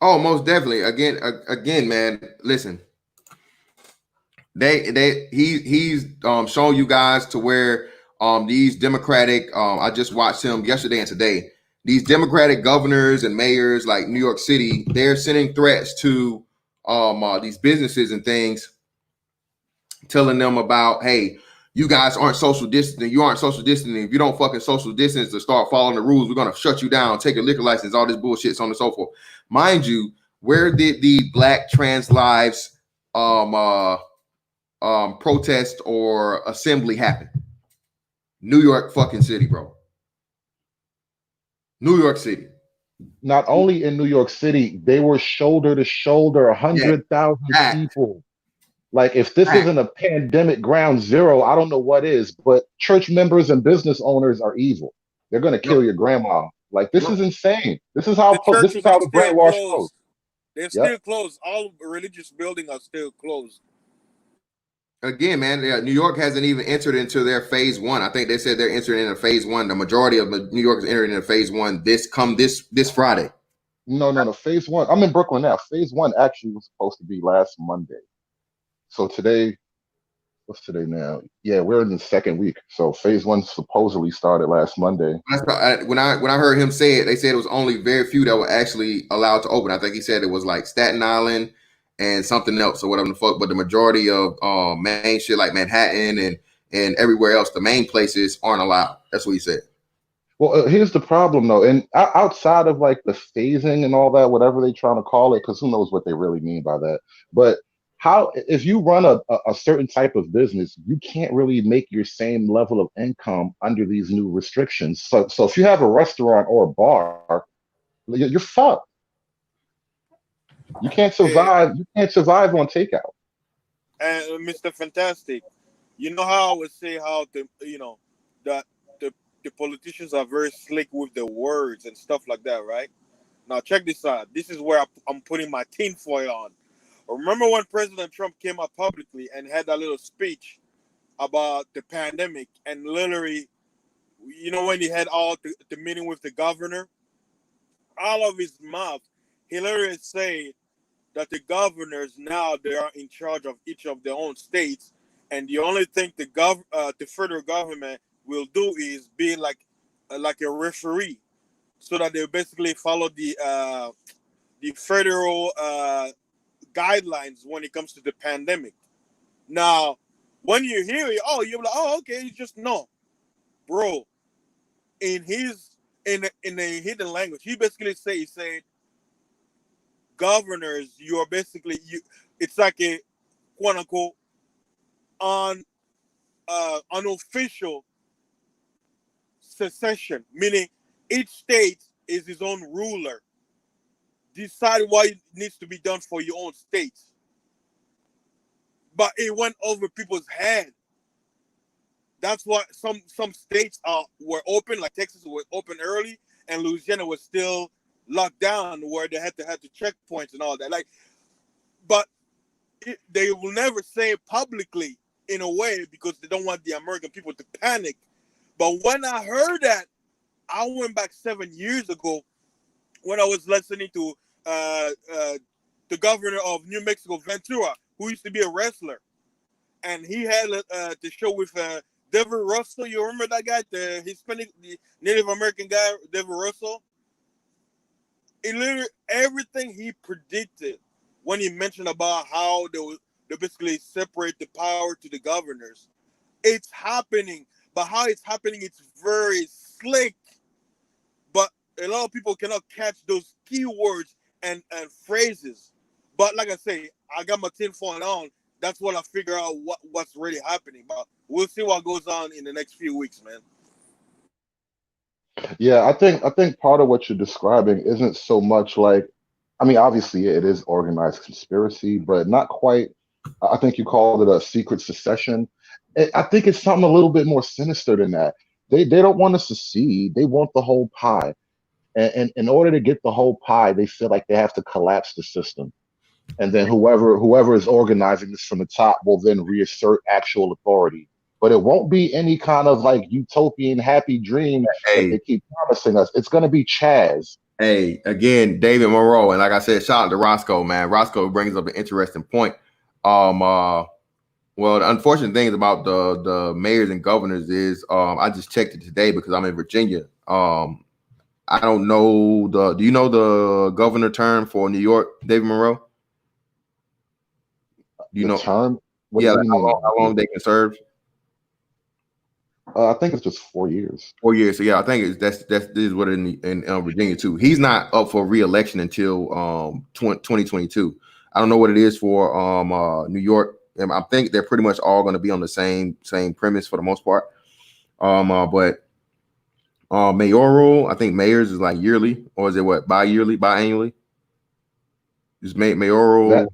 Oh, most definitely. Again, man. Listen, he's shown you guys to where these Democratic. I just watched him yesterday and today. These Democratic governors and mayors like New York City, they're sending threats to these businesses and things, telling them about, hey, you guys aren't social distancing. You aren't social distancing. If you don't fucking social distance to start following the rules, we're gonna shut you down, take your liquor license, all this bullshit, so on and so forth. Mind you, where did the Black Trans Lives protest or assembly happen? New York fucking City, bro. New York City. Not only in New York City, they were shoulder to shoulder, 100,000 people. Like, if this isn't a pandemic ground zero, I don't know what is. But church members and business owners are evil. They're going to kill your grandma. Like, this is insane. This is how the brainwash goes. They're still closed. All religious buildings are still closed. Again, man, New York hasn't even entered into their phase one. I think they said they're entering into phase one. The majority of New York is entering into phase one this Friday. No. Phase one. I'm in Brooklyn now. Phase one actually was supposed to be last Monday. So today, what's today now? Yeah, we're in the second week. So phase one supposedly started last Monday. When I heard him say it, they said it was only very few that were actually allowed to open. I think he said it was like Staten Island and something else or whatever the fuck. But the majority of main shit like Manhattan and everywhere else, the main places aren't allowed. That's what he said. Well, here's the problem though, and outside of like the phasing and all that, whatever they're trying to call it, because who knows what they really mean by that, but if you run a certain type of business, you can't really make your same level of income under these new restrictions. So if you have a restaurant or a bar, you're fucked. You can't survive. You can't survive on takeout. And Mr. Fantastic, you know how I would say how that the politicians are very slick with the words and stuff like that, right? Now check this out. This is where I'm putting my tinfoil on. Remember when President Trump came out publicly and had that little speech about the pandemic, and literally, when he had all the meeting with the governor, all of his mouth, he literally said that the governors now, they are in charge of each of their own states, and the only thing the federal government will do is be like a referee, so that they basically follow the federal guidelines when it comes to the pandemic. Now, when you hear it, you're like, oh, okay, you just know. Bro, in his in a hidden language. He basically said, governors, you are basically it's like a quote unquote unofficial secession, meaning each state is his own ruler. Decide what needs to be done for your own state. But it went over people's head. That's why some states were open, like Texas was open early, and Louisiana was still locked down, where they had to have the checkpoints and all that. Like, but they will never say it publicly in a way because they don't want the American people to panic. But when I heard that, I went back 7 years ago when I was listening to the governor of New Mexico, Ventura, who used to be a wrestler, and he had the show with David Russell. You remember that guy, the Hispanic, the Native American guy, David Russell? It literally everything he predicted when he mentioned about how they basically separate the power to the governors. It's happening, but how it's happening, it's very slick. But a lot of people cannot catch those keywords and phrases. But like I say, I got my tinfoil on. That's what I figure out what's really happening. But we'll see what goes on in the next few weeks, man. Yeah, I think part of what you're describing isn't so much like, I mean, obviously it is organized conspiracy, but not quite. I think you called it a secret secession. I think it's something a little bit more sinister than that. They don't want to secede. They want the whole pie. And in order to get the whole pie, they feel like they have to collapse the system. And then whoever is organizing this from the top will then reassert actual authority. But it won't be any kind of like utopian happy dream that they keep promising us. It's going to be Chaz. Hey, again, David Monroe, and like I said, shout out to Roscoe, man. Roscoe brings up an interesting point. Well, the unfortunate thing about the mayors and governors is, I just checked it today because I'm in Virginia. I don't know do you know the governor term for New York, David Monroe? Do you know term? Yeah, like how long they can serve? I think it's just 4 years. 4 years. So yeah, I think this is what in Virginia too. He's not up for re-election until 2022. I don't know what it is for New York. I think they're pretty much all going to be on the same premise for the most part. But mayoral, I think mayors is like yearly, or is it what, biannually? Is mayoral?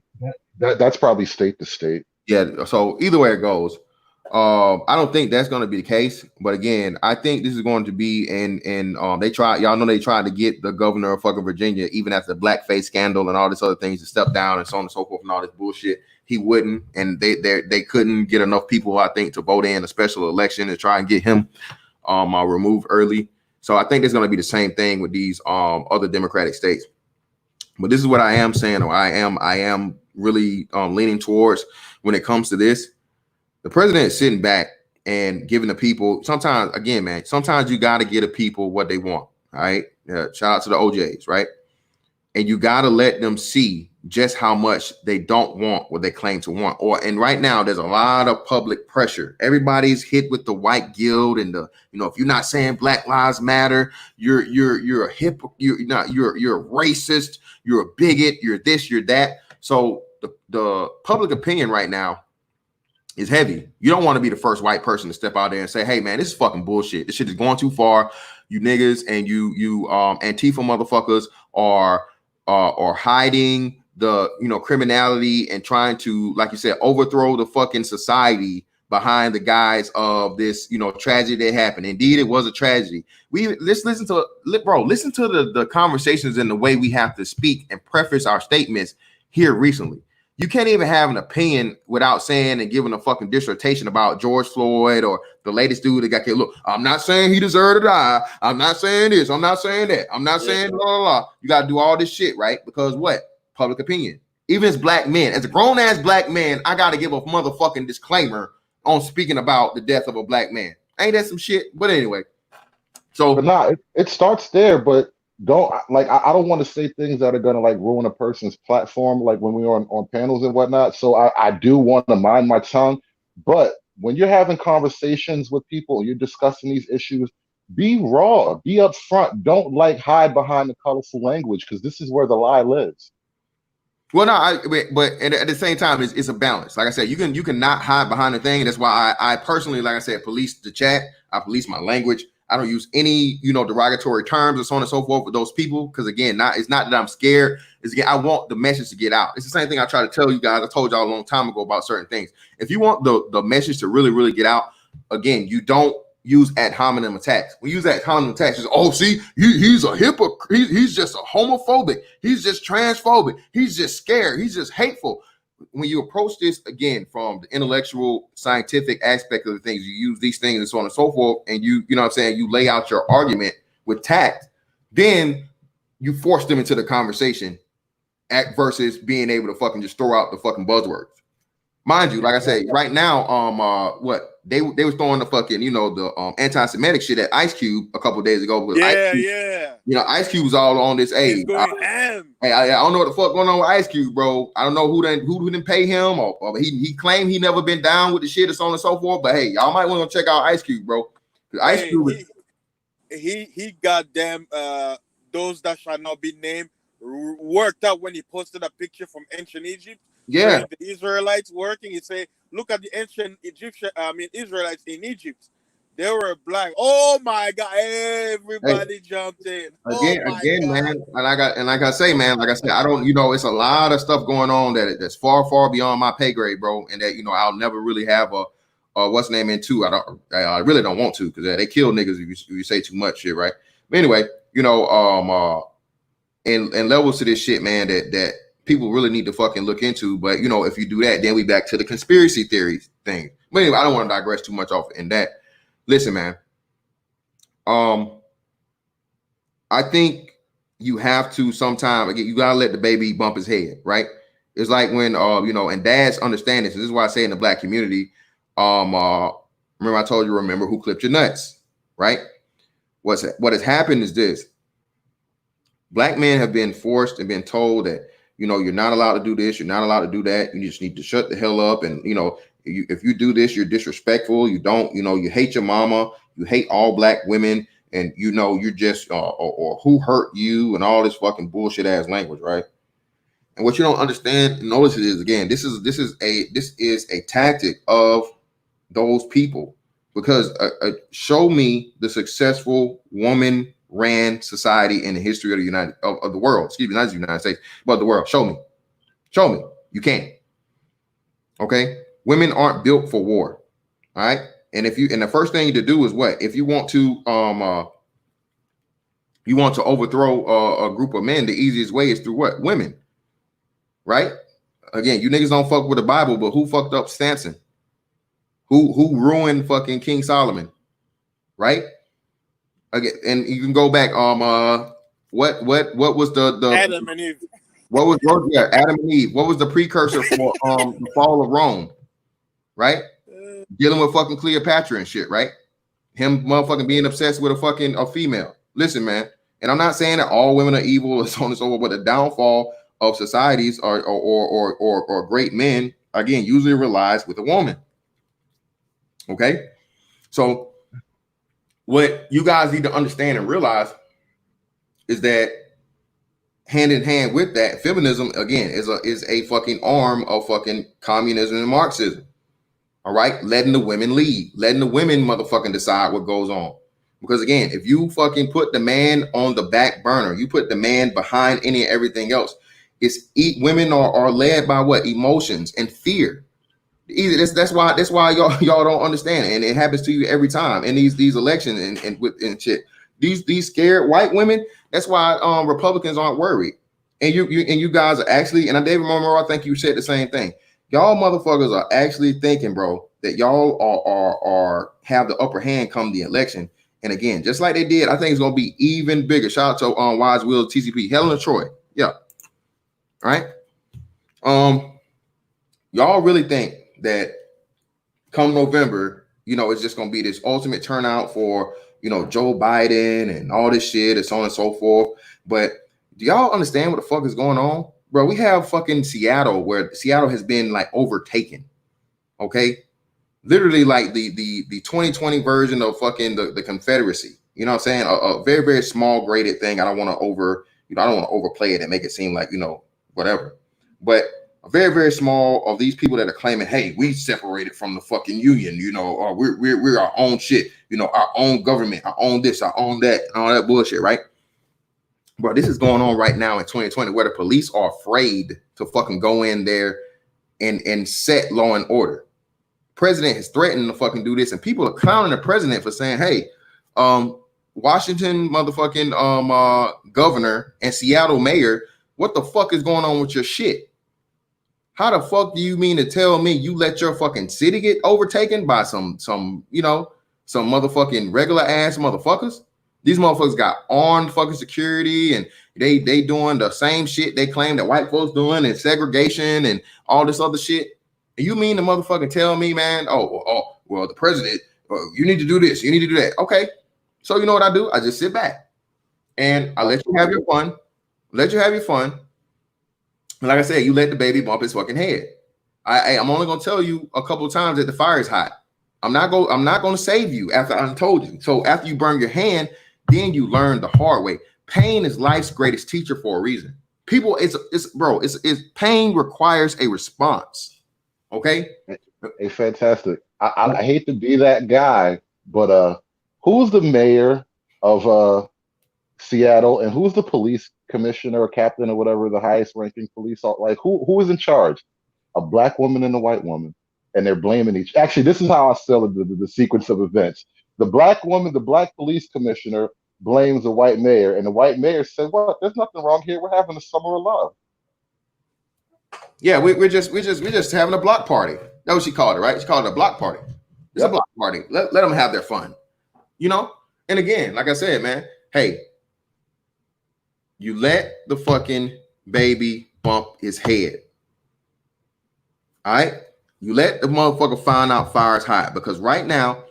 That's probably state to state. Yeah. So either way it goes, I don't think that's going to be the case. But again, I think this is going to be they tried to get the governor of fucking Virginia, even after the blackface scandal and all this other things, to step down and so on and so forth and all this bullshit. He wouldn't, and they couldn't get enough people, I think, to vote in a special election to try and get him removed early. So I think it's going to be the same thing with these other Democratic states. But this is what I am saying, or I am really leaning towards when it comes to this. The president is sitting back and giving the people, sometimes, again, man, sometimes you got to get the people what they want, all right? Shout out to the OJs, right? And you got to let them see just how much they don't want what they claim to want. And right now, there's a lot of public pressure. Everybody's hit with the white guilt and if you're not saying Black Lives Matter, you're a you're a racist, you're a bigot, you're this, you're that. So the public opinion right now is heavy. You don't want to be the first white person to step out there and say, hey man, this is fucking bullshit. This shit is going too far. You niggas and you Antifa motherfuckers are hiding the criminality and trying to, like you said, overthrow the fucking society behind the guise of this tragedy that happened. Indeed, it was a tragedy. Listen to the conversations and the way we have to speak and preface our statements here recently. You can't even have an opinion without saying and giving a fucking dissertation about George Floyd or the latest dude that got killed. Look, I'm not saying he deserved to die. I'm not saying this. I'm not saying that. I'm not saying blah, blah, blah. You got to do all this shit, right? Because what? Public opinion. Even as black men, as a grown-ass black man, I got to give a motherfucking disclaimer on speaking about the death of a black man. Ain't that some shit? But anyway. But it starts there, but I don't want to say things that are going to like ruin a person's platform, like when we're on panels and whatnot. So I do want to mind my tongue. But when you're having conversations with people, you're discussing these issues, Be raw, be upfront. Don't like hide behind the colorful language, because this is where the lie lives. Well, no, but at the same time, it's a balance. Like I said, you can not hide behind the thing. That's why I personally, like I said, police the chat. I police my language. I don't use any, derogatory terms and so on and so forth with those people. Because again, it's not that I'm scared. It's again, I want the message to get out. It's the same thing I try to tell you guys. I told y'all a long time ago about certain things. If you want the message to really, really get out, again, you don't use ad hominem attacks. We use ad hominem attacks. See, he's a hypocrite. He's just a homophobic. He's just transphobic. He's just scared. He's just hateful. When you approach this again from the intellectual, scientific aspect of the things, you use these things and so on and so forth, and you know what I'm saying, you lay out your argument with tact, then you force them into the conversation versus being able to fucking just throw out the fucking buzzwords. Mind you, like I said, right now, they was throwing the fucking, the anti-Semitic shit at Ice Cube a couple of days ago. Ice Cube's all on this. Hey, I don't know what the fuck going on with Ice Cube, bro. I don't know who didn't pay him, or he claimed he never been down with the shit and so on and so forth. But hey, y'all might want to check out Ice Cube, bro. Ice Cube, he goddamn those that shall not be named worked out when he posted a picture from ancient Egypt. Yeah, the Israelites working. He say, look at the ancient Israelites in Egypt. They were black. Oh my God! Everybody jumped in. Again, man. And like I say, I don't. It's a lot of stuff going on that's far, far beyond my pay grade, bro. And that I'll never really have a what's name into. I really don't want to, because they kill niggas if you say too much shit, right? But anyway, and levels to this shit, man. That people really need to fucking look into. But if you do that, then we back to the conspiracy theories thing. But anyway, I don't want to digress too much off in that. Listen, man. I think you have to sometime, again, you gotta let the baby bump his head, right? It's like when and dads understand this. This is why I say in the black community, remember I told you, remember who clipped your nuts, right? What has happened is this. Black men have been forced and been told that you're not allowed to do this, you're not allowed to do that. You just need to shut the hell up. And if you do this, you're disrespectful. You don't, you hate your mama, you hate all black women, and you're just or who hurt you and all this fucking bullshit ass language, right? And what you don't understand, notice it is, again, this is a tactic of those people, because show me the successful woman ran society in the history of the world. Excuse me, not the United States, but the world. Show me. You can't. Okay, women aren't built for war. All right, and the first thing to do is what? If you want to overthrow a group of men, the easiest way is through what? Women. Right? Again, you niggas don't fuck with the Bible, but who fucked up Samson? Who ruined fucking King Solomon? Right? Again, and you can go back. What was the Adam and Eve? What was Adam and Eve? What was the precursor for the fall of Rome? Right? Dealing with fucking Cleopatra and shit, right? Him motherfucking being obsessed with a female. Listen, man, and I'm not saying that all women are evil and so on and so forth, but the downfall of societies or great men, again, usually relies with a woman. Okay? So what you guys need to understand and realize is that hand in hand with that, feminism, again, is a fucking arm of fucking communism and Marxism. All right, letting the women lead, letting the women motherfucking decide what goes on. Because again, if you fucking put the man on the back burner, you put the man behind any and everything else, women are led by what? Emotions and fear. That's why y'all don't understand it. And it happens to you every time in these elections and shit. These scared white women. That's why Republicans aren't worried. And you guys are actually, and David Monroe, I think you said the same thing. Y'all motherfuckers are actually thinking, bro, that y'all are have the upper hand come the election. And again, just like they did, I think it's gonna be even bigger. Shout out to Wise Will TCP, Helen of Troy. Yeah. All right. Y'all really think that come November, it's just gonna be this ultimate turnout for Joe Biden and all this shit and so on and so forth. But do y'all understand what the fuck is going on? Bro, we have fucking Seattle, where Seattle has been like overtaken. Okay. Literally like the 2020 version of fucking the Confederacy. You know what I'm saying? A very, very small graded thing. I don't want to I don't want to overplay it and make it seem like, whatever. But a very, very small of these people that are claiming, hey, we separated from the fucking union, or we're our own shit, our own government, our own this, our own that, and all that bullshit, right? Bro, this is going on right now in 2020 where the police are afraid to fucking go in there and set law and order. President has threatened to fucking do this, and people are clowning the president for saying, hey, Washington motherfucking governor and Seattle mayor, what the fuck is going on with your shit? How the fuck do you mean to tell me you let your fucking city get overtaken by some motherfucking regular ass motherfuckers? These motherfuckers got armed fucking security, and they doing the same shit they claim that white folks doing, and segregation and all this other shit. And you mean to motherfucking tell me, man, well, the president, you need to do this, you need to do that. Okay. So you know what I do? I just sit back and I let you have your fun. Let you have your fun. And like I said, you let the baby bump his fucking head. I'm only gonna tell you a couple of times that the fire is hot. I'm not gonna save you after I told you. So after you burn your hand, then you learn the hard way. Pain is life's greatest teacher for a reason. People, it's pain requires a response. Okay. Hey, fantastic. I hate to be that guy, but who's the mayor of Seattle, and who's the police commissioner or captain or whatever, the highest ranking police? Like who is in charge? A black woman and a white woman, and they're blaming each. Actually, this is how I sell the sequence of events. The black woman, the black police commissioner, blames the white mayor, and the white mayor said, "What? There's nothing wrong here. We're having a summer of love." Yeah, we're just having a block party. That's what she called it, right? She called it a block party. It's a block party. Let them have their fun, And again, like I said, man, hey, you let the fucking baby bump his head. All right, you let the motherfucker find out fire is hot, because right now,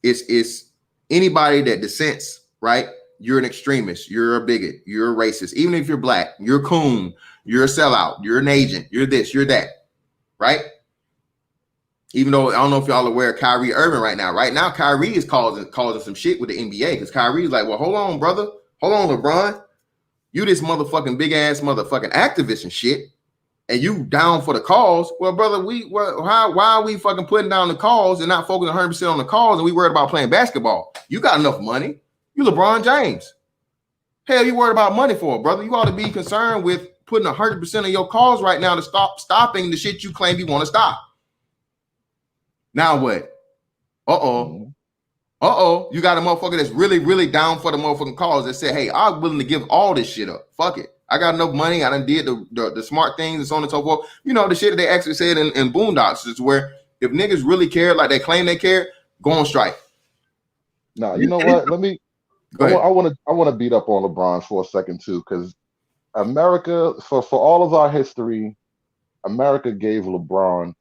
it's anybody that dissents. Right? You're an extremist. You're a bigot. You're a racist. Even if you're black, you're a coon. You're a sellout. You're an agent. You're this. You're that. Right? Even though I don't know if y'all are aware of Kyrie Irving right now. Right now, Kyrie is causing some shit with the NBA, because Kyrie's like, well, hold on, brother. Hold on, LeBron. You this motherfucking big ass motherfucking activist and shit, and you down for the cause. Well, brother, why are we fucking putting down the cause and not focusing 100% on the cause, and we worried about playing basketball? You got enough money. You LeBron James. Hell, you worried about money for it, brother. You ought to be concerned with putting 100% of your cause right now to stopping the shit you claim you want to stop. Now what? You got a motherfucker that's really, really down for the motherfucking cause that said, hey, I'm willing to give all this shit up. Fuck it. I got enough money. I done did the smart things and so on and so forth. The shit that they actually said in Boondocks is where if niggas really care like they claim they care, go on strike. No, you know what? I want to beat up on LeBron for a second too, because America, for all of our history, America gave LeBron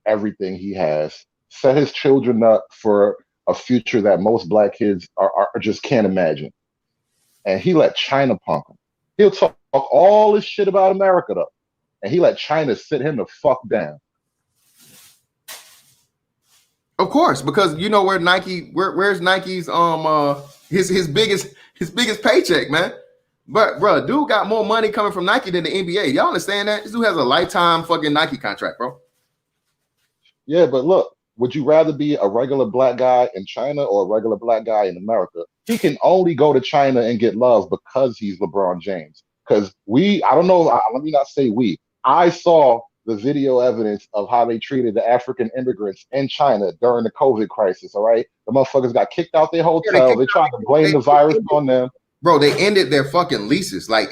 everything he has, set his children up for a future that most black kids are just can't imagine, and he let China punk him. He'll talk all this shit about America though, and he let China sit him the fuck down. Of course, because you know where where's Nike's his biggest paycheck, man. But bro, dude got more money coming from Nike than the NBA. Y'all understand that? This dude has a lifetime fucking Nike contract, bro. Yeah, but look, would you rather be a regular black guy in China or a regular black guy in America? He can only go to China and get love because he's LeBron James. Because I don't know, let me not say we. I saw the video evidence of how they treated the African immigrants in China during the COVID crisis, all right? The motherfuckers got kicked out their hotel. They tried to blame the virus on them. Bro, they ended their fucking leases, like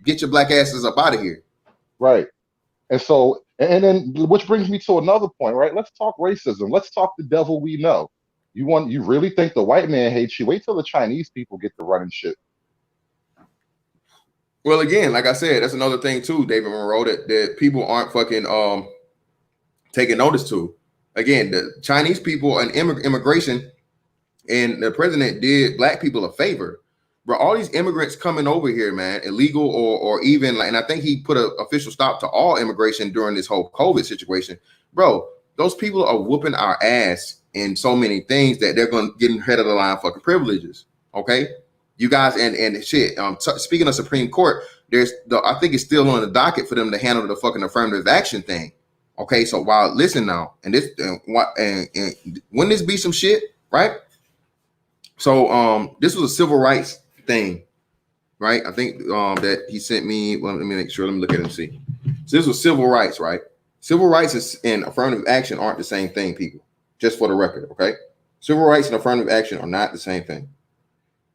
get your black asses up out of here. Right. And so, and then, which brings me to another point, right? Let's talk racism. Let's talk the devil we know. You really think the white man hates you? Wait till the Chinese people get to running shit. Well, again, like I said, that's another thing too, David Monroe, that people aren't fucking taking notice to. Again, the Chinese people and immigration, and the president did black people a favor. Bro, all these immigrants coming over here, man, illegal or even like, and I think he put an official stop to all immigration during this whole COVID situation. Bro, those people are whooping our ass in so many things that they're going to get ahead of the line fucking privileges. Okay, you guys, and shit. Speaking of Supreme Court, I think it's still on the docket for them to handle the fucking affirmative action thing. Okay, so listen now, and wouldn't this be some shit, right? So this was a civil rights thing, right? I think that he sent me. Well, let me make sure. Let me look at it and see. So this was civil rights, right? Civil rights and affirmative action aren't the same thing, people. Just for the record, okay? Civil rights and affirmative action are not the same thing.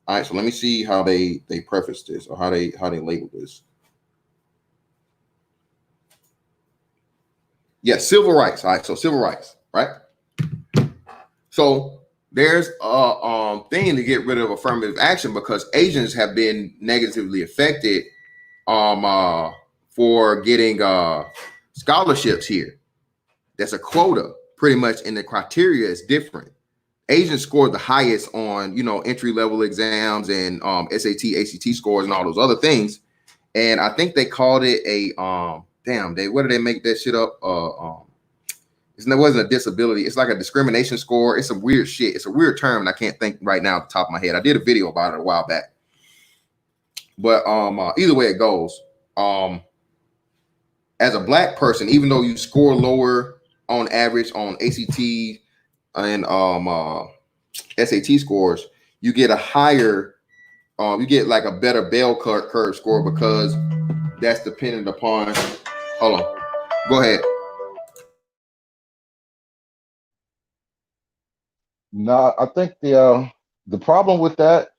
All right, so let me see how they preface this or how they label this. Yes, civil rights. All right, so civil rights, right? So there's a thing to get rid of affirmative action because Asians have been negatively affected for getting scholarships here. That's a quota, pretty much, and the criteria is different. Asians scored the highest on, entry level exams and SAT, ACT scores and all those other things. And I think they called it a what did they make that shit up? It wasn't a disability. It's like a discrimination score. It's some weird shit. It's a weird term, and I can't think right now at the top of my head. I did a video about it a while back. But either way it goes, as a black person, even though you score lower on average on ACT and SAT scores, you get a higher, you get like a better bell curve score because that's dependent upon. Hold on, go ahead. No, I think the problem with that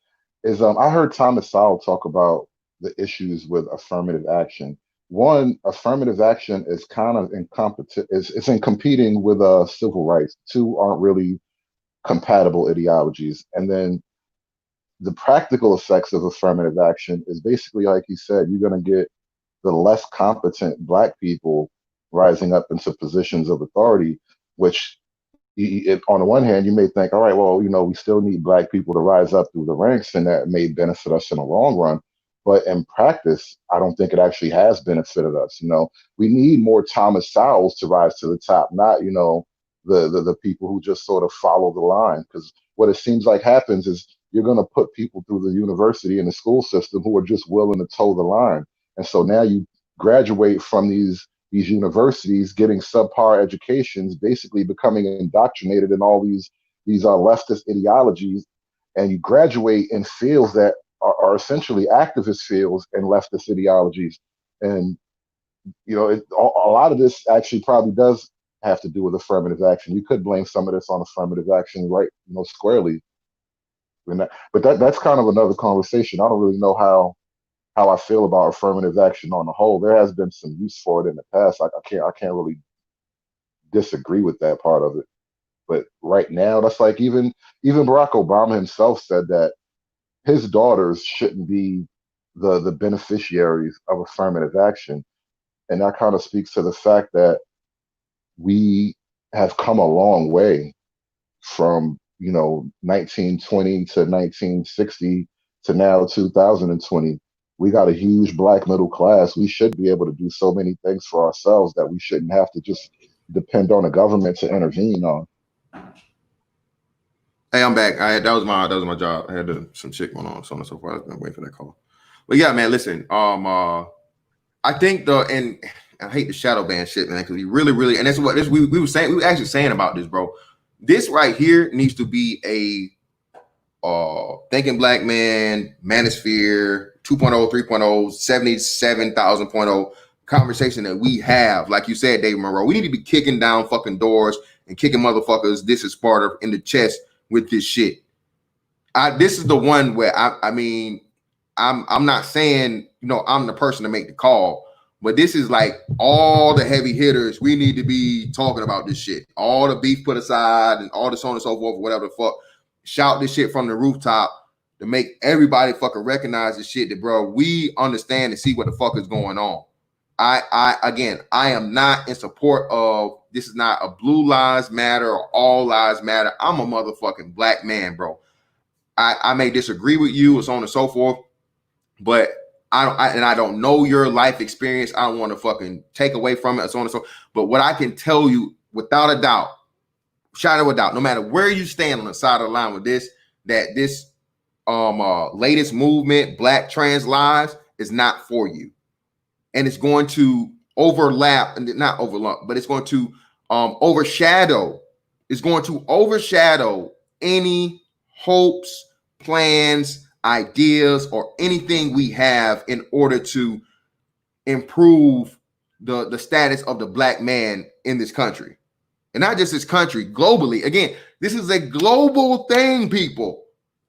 is I heard Thomas Sowell talk about the issues with affirmative action. One, affirmative action is kind of incompetent. It's in competing with civil rights. Two aren't really compatible ideologies. And then the practical effects of affirmative action is basically, like you said, you're going to get the less competent black people rising up into positions of authority, which on the one hand, you may think, all right, well, we still need black people to rise up through the ranks, and that may benefit us in the long run. But in practice, I don't think it actually has benefited us. We need more Thomas Sowells to rise to the top, not, the people who just sort of follow the line. Because what it seems like happens is you're going to put people through the university and the school system who are just willing to toe the line. And so now you graduate from these universities getting subpar educations, basically becoming indoctrinated in all these leftist ideologies, and you graduate in fields that are essentially activist fields and leftist ideologies. And a lot of this actually probably does have to do with affirmative action. You could blame some of this on affirmative action, right? Squarely. But that's kind of another conversation. I don't really know how I feel about affirmative action on the whole. There has been some use for it in the past. I can't really disagree with that part of it. But right now, that's like even Barack Obama himself said that his daughters shouldn't be the beneficiaries of affirmative action. And that kind of speaks to the fact that we have come a long way from 1920 to 1960 to now 2020. We got a huge black middle class. We should be able to do so many things for ourselves that we shouldn't have to just depend on the government to intervene on. Hey, I'm back. That was my job. I had some shit going on, so on and so forth. I've been waiting for that call. But yeah, man, listen. I think and I hate the shadow ban shit, man, because we really, and that's what this we were saying. We were actually saying about this, bro. This right here needs to be a Thinking Black Man, Manosphere 2.0, 3.0, 77,000.0 conversation that we have. Like you said, David Monroe, we need to be kicking down fucking doors and kicking motherfuckers. This is Sparta in the chest with this shit. This is the one where I'm not saying I'm the person to make the call, but this is like all the heavy hitters. We need to be talking about this shit. All the beef put aside and all the so on and so forth, whatever the fuck. Shout this shit from the rooftop to make everybody fucking recognize this shit that, bro, we understand and see what the fuck is going on. I am not in support of, this is not a blue lives matter or all lives matter. I'm a motherfucking black man, bro. I may disagree with you and so on and so forth, but I don't know your life experience. I don't want to fucking take away from it and so on and so forth. But what I can tell you without a doubt, shadow of doubt, no matter where you stand on the side of the line with this, that this latest movement, Black Trans Lives, is not for you. And it's going to overlap, and not overlap, but it's going to overshadow. It's going to overshadow any hopes, plans, ideas, or anything we have in order to improve the status of the Black man in this country. And not just this country, globally. Again, this is a global thing, people.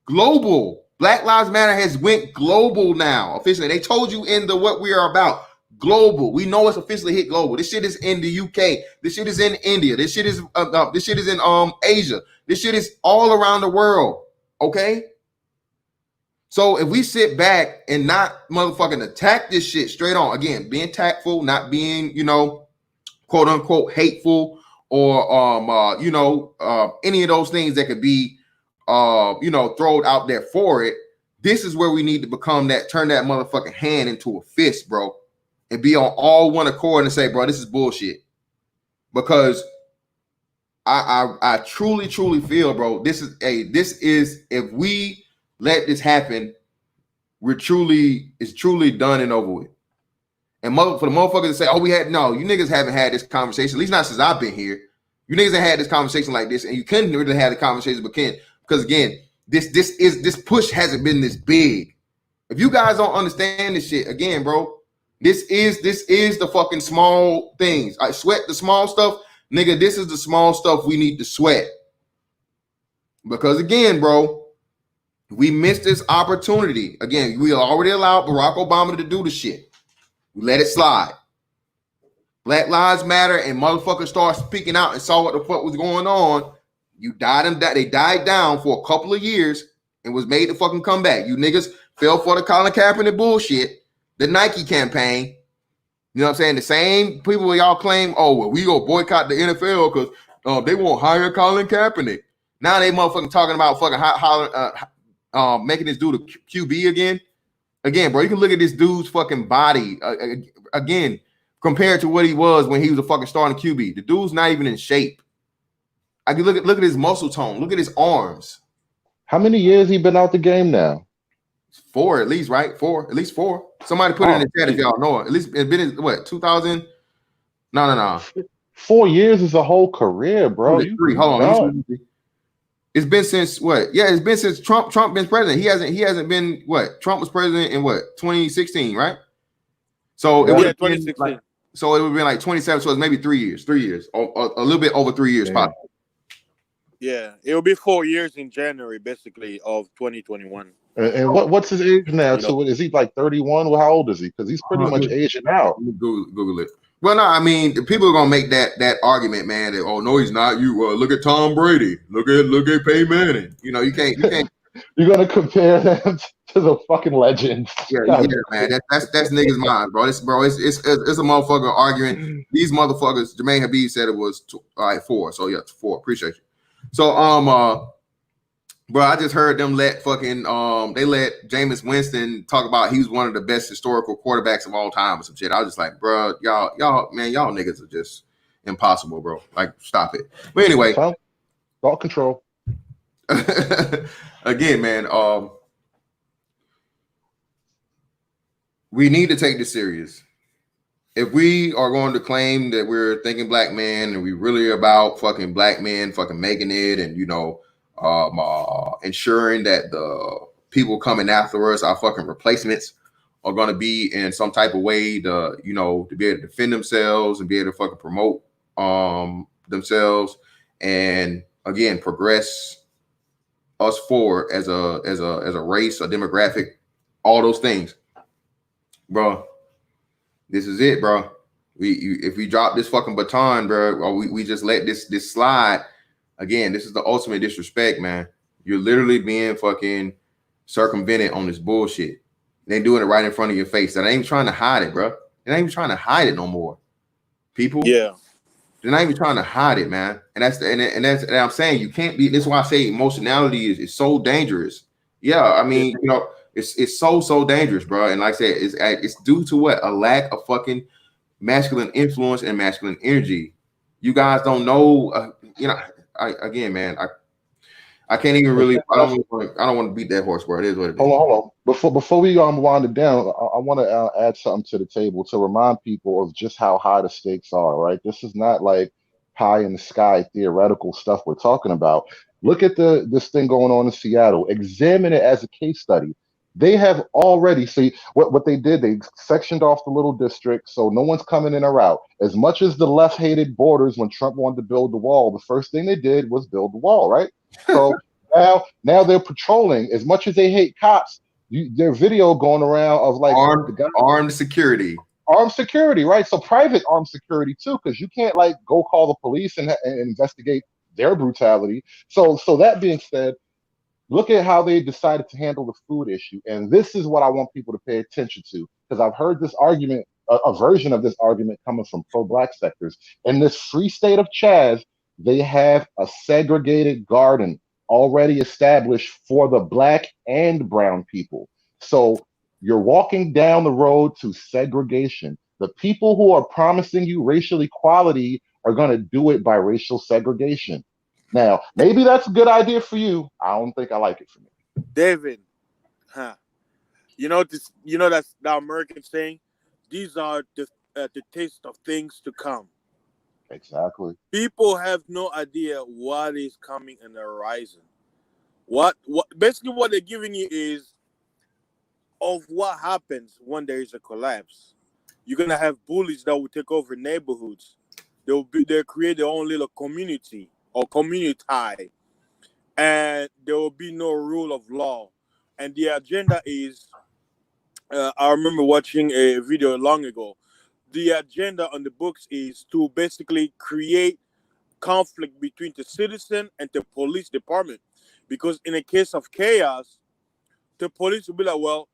Global. Black Lives Matter has went global now, officially. They told you in the What We Are About. Global. We know it's officially hit global. This shit is in the UK. This shit is in India. This shit is in Asia. This shit is all around the world. Okay? So if we sit back and not motherfucking attack this shit straight on, again, being tactful, not being, quote unquote hateful, or any of those things that could be thrown out there for it, this is where we need to become that, turn that motherfucking hand into a fist, bro, and be on all one accord and say, bro, this is bullshit. Because I truly feel, bro, this is if we let this happen, it's truly done and over with. And for the motherfuckers to say, oh, you niggas haven't had this conversation, at least not since I've been here. You niggas ain't had this conversation like this, and you couldn't really have the conversation because again, this push hasn't been this big. If you guys don't understand this shit, again, bro, this is the fucking small things. I sweat the small stuff, nigga. This is the small stuff we need to sweat. Because again, bro, we missed this opportunity. Again, we already allowed Barack Obama to do the shit. We let it slide. Black Lives Matter and motherfuckers started speaking out and saw what the fuck was going on. They died down for a couple of years and was made to fucking come back. You niggas fell for the Colin Kaepernick bullshit, the Nike campaign. You know what I'm saying? The same people y'all claim, oh, well, we go boycott the NFL because they won't hire Colin Kaepernick. Now they motherfucking talking about fucking making this dude a QB again. Again, bro, you can look at this dude's fucking body again compared to what he was when he was a fucking starting QB. The dude's not even in shape. I can look at his muscle tone. Look at his arms. How many years he been out the game now? 4 at least, right? 4, at least 4. Somebody put it in the chat if y'all know it. At least it's been in what, 2000? No. 4 years is a whole career, bro. 3. Hold on. It's been since what? Yeah, it's been since Trump been president. He hasn't been what? Trump was president in what? 2016, right? So it would have 2016. Like, so it would have been like 27. So it's maybe 3 years. 3 years. A little bit over 3 years, possibly. Yeah, it will be 4 years in January, basically, of 2021. And what's his age now? So is he like 31? Well, how old is he? Because he's pretty much aging out. Google it. Well, no, I mean, people are gonna make that argument, man. That no, he's not. You look at Tom Brady. Look at Peyton Manning. You can't. You're gonna compare them to the fucking legends. Yeah, man. That's niggas' mind, bro. It's a motherfucker arguing. These motherfuckers. Jermaine Habib said it was 4. So yeah, 4. Appreciate you. So bro, I just heard them let Jameis Winston talk about he was one of the best historical quarterbacks of all time or some shit. I was just like, bro, y'all niggas are just impossible, bro. Like, stop it. But anyway, thought control. Again, man, we need to take this serious. If we are going to claim that we're thinking black man and we really about fucking black men fucking making it and ensuring that the people coming after us, our fucking replacements, are going to be in some type of way to be able to defend themselves and be able to fucking promote themselves and again progress us forward as a race, a demographic, all those things, bro. This is it, bro. If we drop this fucking baton, bro, or we just let this slide. Again, this is the ultimate disrespect, man. You're literally being fucking circumvented on this bullshit. They doing it right in front of your face. They're not even trying to hide it, bro. They're not even trying to hide it no more. People, yeah, they're not even trying to hide it, man. And I'm saying you can't be. This is why I say emotionality is so dangerous. Yeah, I mean, it's so dangerous, bro. And like I said, it's due to what? A lack of fucking masculine influence and masculine energy. You guys don't know, again, man, I can't even really. I don't want to beat that horse, bro. It is what it is. Hold on. Before we wind it down, I want to add something to the table to remind people of just how high the stakes are. Right, this is not like pie in the sky theoretical stuff we're talking about. Look at this thing going on in Seattle. Examine it as a case study. They have already see what they did. They sectioned off the little district, so no one's coming in or out. As much as the left hated borders when Trump wanted to build the wall, the first thing they did was build the wall, right? So now they're patrolling. As much as they hate cops, their video going around of like armed security. Armed security, right? So private armed security too, because you can't like go call the police and investigate their brutality. So that being said, look at how they decided to handle the food issue. And this is what I want people to pay attention to, because I've heard this argument, a version of this argument coming from pro-Black sectors. In this free state of Chaz, they have a segregated garden already established for the Black and brown people. So you're walking down the road to segregation. The people who are promising you racial equality are going to do it by racial segregation. Now, maybe that's a good idea for you. I don't think I like it for me. David, you know this. You know that's the American saying. These are the taste of things to come. Exactly. People have no idea what is coming in the horizon. What basically what they're giving you is of what happens when there is a collapse. You're gonna have bullies that will take over neighborhoods. They'll create their own little community or community, and there will be no rule of law. And the agenda is, I remember watching a video long ago. The agenda on the books is to basically create conflict between the citizen and the police department. Because in a case of chaos, the police will be like, well,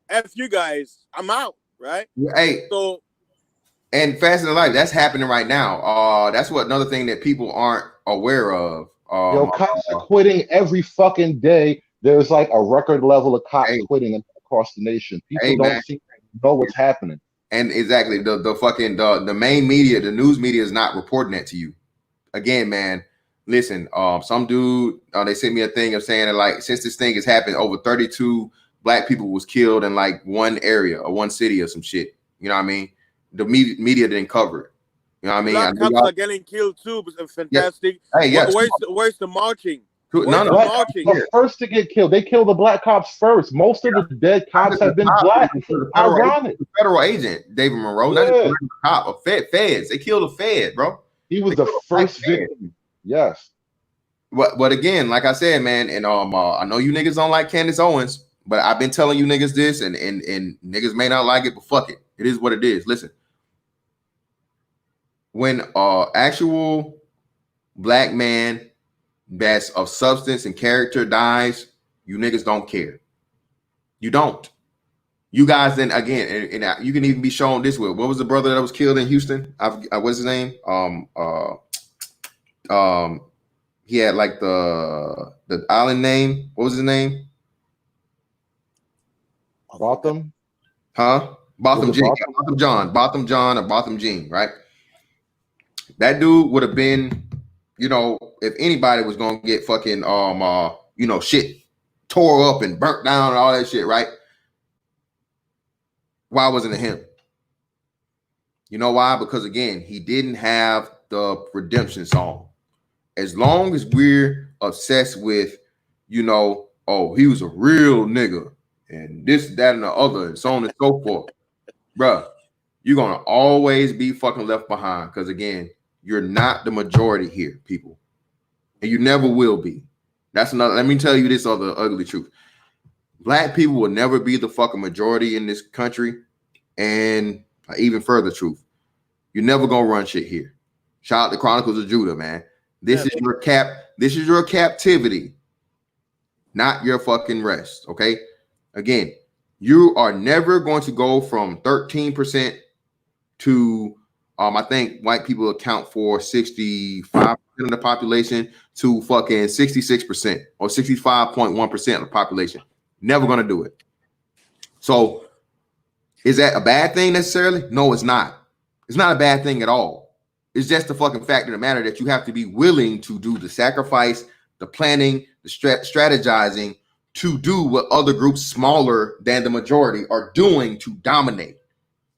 F you guys, I'm out, right? Hey, so and faster than life, that's happening right now. That's what another thing that people aren't aware of. Cops are quitting every fucking day. There's like a record level of cops quitting across the nation. People don't seem to know what's happening. And exactly, the main media, the news media is not reporting that to you. Again, man, listen, some dude, they sent me a thing of saying that like since this thing has happened, over 32 Black people was killed in like one area or one city or some shit. You know what I mean? The media didn't cover it. You know what I mean? Black cops are getting killed too. It's fantastic. Yeah. Hey, yes. Where's the marching? The first to get killed. They killed the Black cops first. Most of the dead cops have been Black. Ironic. Federal agent, David Monroe, not just a cop, a feds. They killed a fed, bro. He was the first victim. Yes. But again, like I said, man, and I know you niggas don't like Candace Owens, but I've been telling you niggas this, and niggas may not like it, but fuck it. It is what it is. Listen. When actual Black man that's of substance and character dies, you niggas don't care. You don't. You guys then again, and you can even be shown this way. What was the brother that was killed in Houston? What's his name? He had like the island name. What was his name? Botham? Huh? Botham Jean. Botham John. Botham John or Botham Jean, right? That dude would have been, you know, if anybody was gonna get fucking shit tore up and burnt down and all that shit, right? Why wasn't it him? You know why? Because again, he didn't have the redemption song. As long as we're obsessed with, you know, oh, he was a real nigga and this, that, and the other, and so on and so forth, bruh, you're gonna always be fucking left behind. Because again, you're not the majority here, people, and you never will be. That's another. Let me tell you this other ugly truth: Black people will never be the fucking majority in this country, and even further truth, you're never gonna run shit here. Shout out to Chronicles of Judah, man. This is your cap. This is your captivity, not your fucking rest. Okay. Again, you are never going to go from 13% to I think white people account for 65% of the population to fucking 66% or 65.1% of the population. Never gonna do it. So is that a bad thing necessarily? No, it's not. It's not a bad thing at all. It's just the fucking fact of the matter that you have to be willing to do the sacrifice, the planning, the strategizing to do what other groups smaller than the majority are doing to dominate.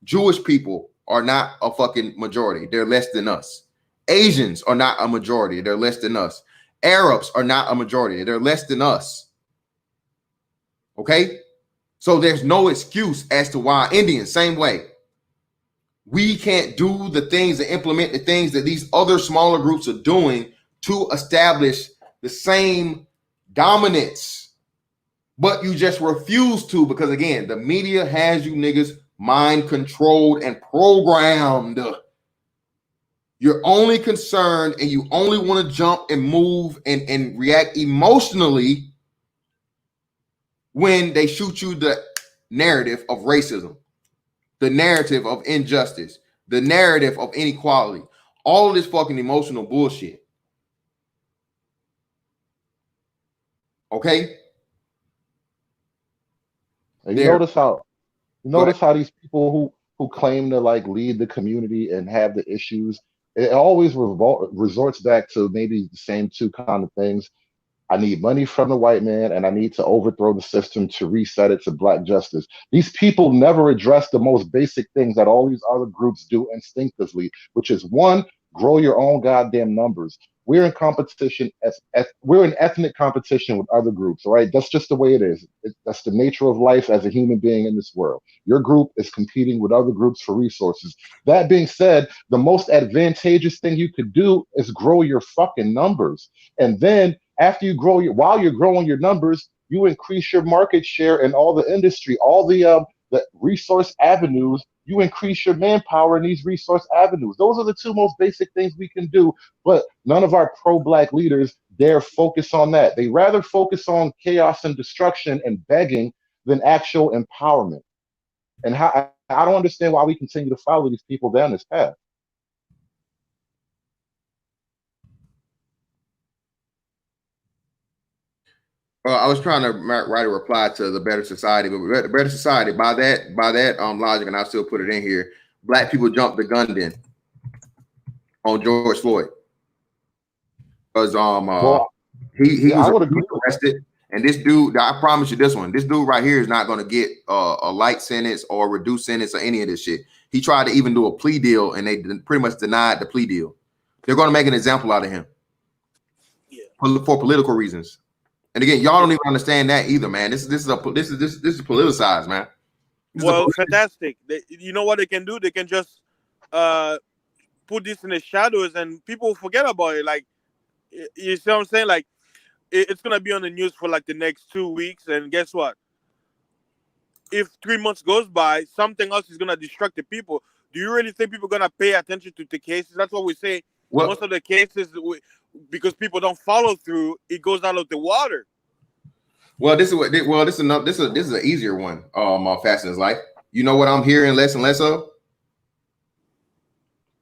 Jewish people are not a fucking majority. They're less than us. Asians are not a majority. They're less than us. Arabs are not a majority. They're less than us. Okay? So there's no excuse as to why Indians, same way. We can't do the things and implement the things that these other smaller groups are doing to establish the same dominance. But you just refuse to because, again, the media has you niggas mind controlled and programmed. You're only concerned and you only want to jump and move and react emotionally when they shoot you the narrative of racism, the narrative of injustice, the narrative of inequality, all of this fucking emotional bullshit. Okay? And you notice how these people who claim to like lead the community and have the issues, it always resorts back to maybe the same two kind of things. I need money from the white man, and I need to overthrow the system to reset it to black justice. These people never address the most basic things that all these other groups do instinctively, which is one, grow your own goddamn numbers. We're in competition we're in ethnic competition with other groups, all right? That's just the way it is. That's the nature of life as a human being in this world. Your group is competing with other groups for resources. That being said, the most advantageous thing you could do is grow your fucking numbers. And then after you grow while you're growing your numbers, you increase your market share in all the industry, all the resource avenues. You increase your manpower in these resource avenues. Those are the two most basic things we can do. But none of our pro-black leaders dare focus on that. They rather focus on chaos and destruction and begging than actual empowerment. And how I don't understand why we continue to follow these people down this path. I was trying to write a reply to the Better Society, but the Better Society, by that logic, and I still put it in here, black people jumped the gun then on George Floyd. Because he was arrested, and this dude, I promise you this one, this dude right here is not going to get a light sentence or reduced sentence or any of this shit. He tried to even do a plea deal, and they pretty much denied the plea deal. They're going to make an example out of him for political reasons. And again, y'all don't even understand that either, man. This is politicized, man. Fantastic. You know what they can do? They can just put this in the shadows, and people forget about it. Like, you see what I'm saying? Like, it's gonna be on the news for like the next 2 weeks, and guess what? If 3 months goes by, something else is gonna distract the people. Do you really think people are gonna pay attention to the cases? That's what we say. Well, most of the cases, because people don't follow through, it goes out of the water. Well, this is an easier one. Fasten's Life. You know what I'm hearing less and less of?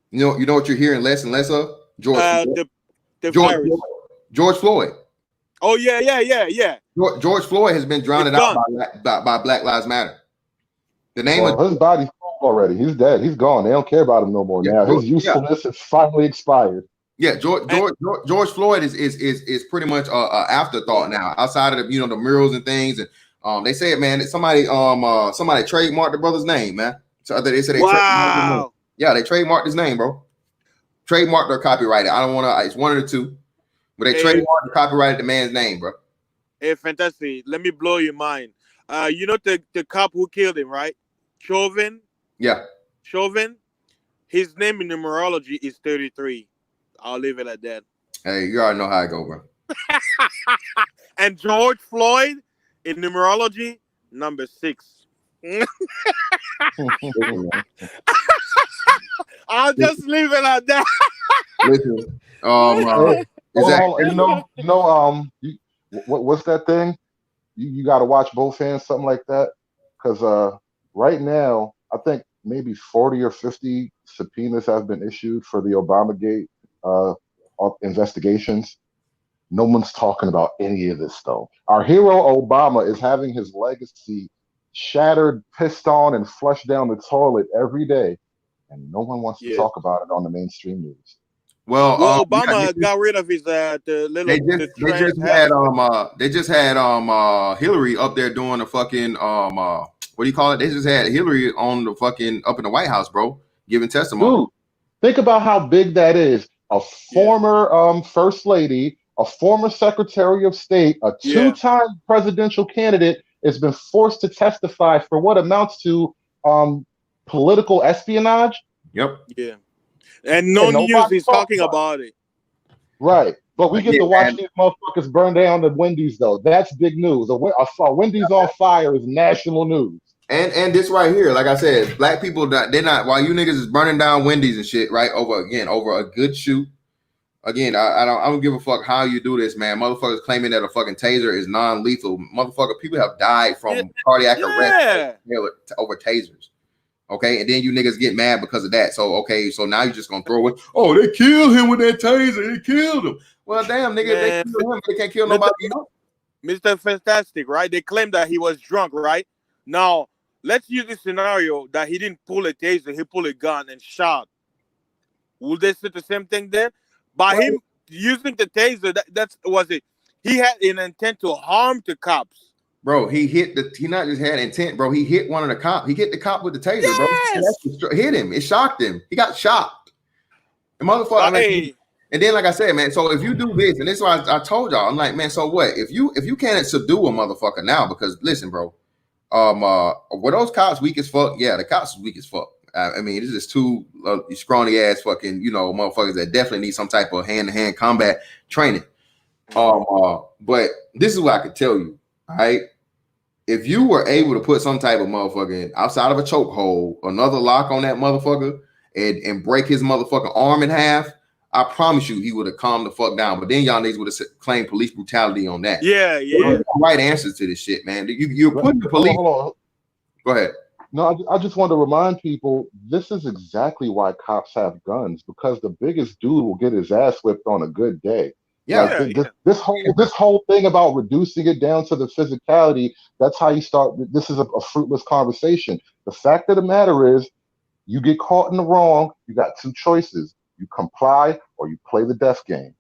You know what you're hearing less and less of? George Floyd. Oh yeah. George Floyd has been drowned out by Black Lives Matter. The name of his body's already. He's dead. He's gone. They don't care about him no more now. His usefulness has finally expired. Yeah, George Floyd is pretty much a afterthought now. Outside of the murals and things, and they said, man, that somebody trademarked the brother's name, man. So they said wow. They trademarked his name, bro. Trademarked or copyrighted. I don't want to. It's one of the two, but they trademarked or copyrighted the man's name, bro. Hey, fantastic! Let me blow your mind. You know the cop who killed him, right? Chauvin. Yeah. Chauvin. His name in numerology is 33. I'll leave it at that. Hey, you already know how I go, bro. And George Floyd in numerology, number 6. I'll just leave it at that. Listen, what's that thing? You got to watch both hands, something like that. Because right now, I think maybe 40 or 50 subpoenas have been issued for the Obamagate investigations. No one's talking about any of this, though. Our hero Obama is having his legacy shattered, pissed on, and flushed down the toilet every day and no one wants to Yeah. talk about it on the mainstream news. Well, Obama got rid of his the little they just had Hillary up there doing the fucking what do you call it? They just had Hillary on the fucking up in the White House, bro, giving testimony. Dude, think about how big that is. A former first lady, a former secretary of state, a two-time presidential candidate has been forced to testify for what amounts to political espionage. Yep. Yeah. And no news is talking about it. Right. But we get to watch these motherfuckers burn down the Wendy's, though. That's big news. A Wendy's on fire is national news. And this right here, like I said, black people, they're not, while you niggas is burning down Wendy's and shit, right? Over a good shoot. Again, I don't give a fuck how you do this, man. Motherfuckers claiming that a fucking taser is non-lethal. Motherfucker, people have died from cardiac arrest over tasers. Okay, and then you niggas get mad because of that. So so now you're just gonna throw it. Oh, they killed him with that taser. They killed him. Well, damn, nigga, they killed him. They can't kill nobody else. Mr. Fantastic, right? They claim that he was drunk, right? Now, let's use this scenario that he didn't pull a taser, he pulled a gun and shot. Will they say the same thing then? By him using the taser, that's was it. He had an intent to harm the cops. Bro, he not just had intent, bro. He hit one of the cops. He hit the cop with the taser, bro. Hit him. It shocked him. He got shocked. The motherfucker. And then, like I said, man, so if you do this, and this is why I told y'all, I'm like, man, so what? If you can't subdue a motherfucker now, because listen, bro, were those cops weak as fuck? Yeah, the cops is weak as fuck. I mean, it's just two scrawny ass fucking, motherfuckers that definitely need some type of hand-to-hand combat training. But this is what I could tell you, all right? If you were able to put some type of motherfucker outside of a chokehold, another lock on that motherfucker, and break his motherfucking arm in half, I promise you he would have calmed the fuck down. But then y'all niggas would have claimed police brutality on that. Yeah. There's no right answers to this shit, man. You're putting the police. Hold on. Go ahead. No, I just want to remind people this is exactly why cops have guns, because the biggest dude will get his ass whipped on a good day. Yeah, this whole thing about reducing it down to the physicality, that's how you start. This is a fruitless conversation. The fact of the matter is, you get caught in the wrong, you got two choices. You comply or you play the death game.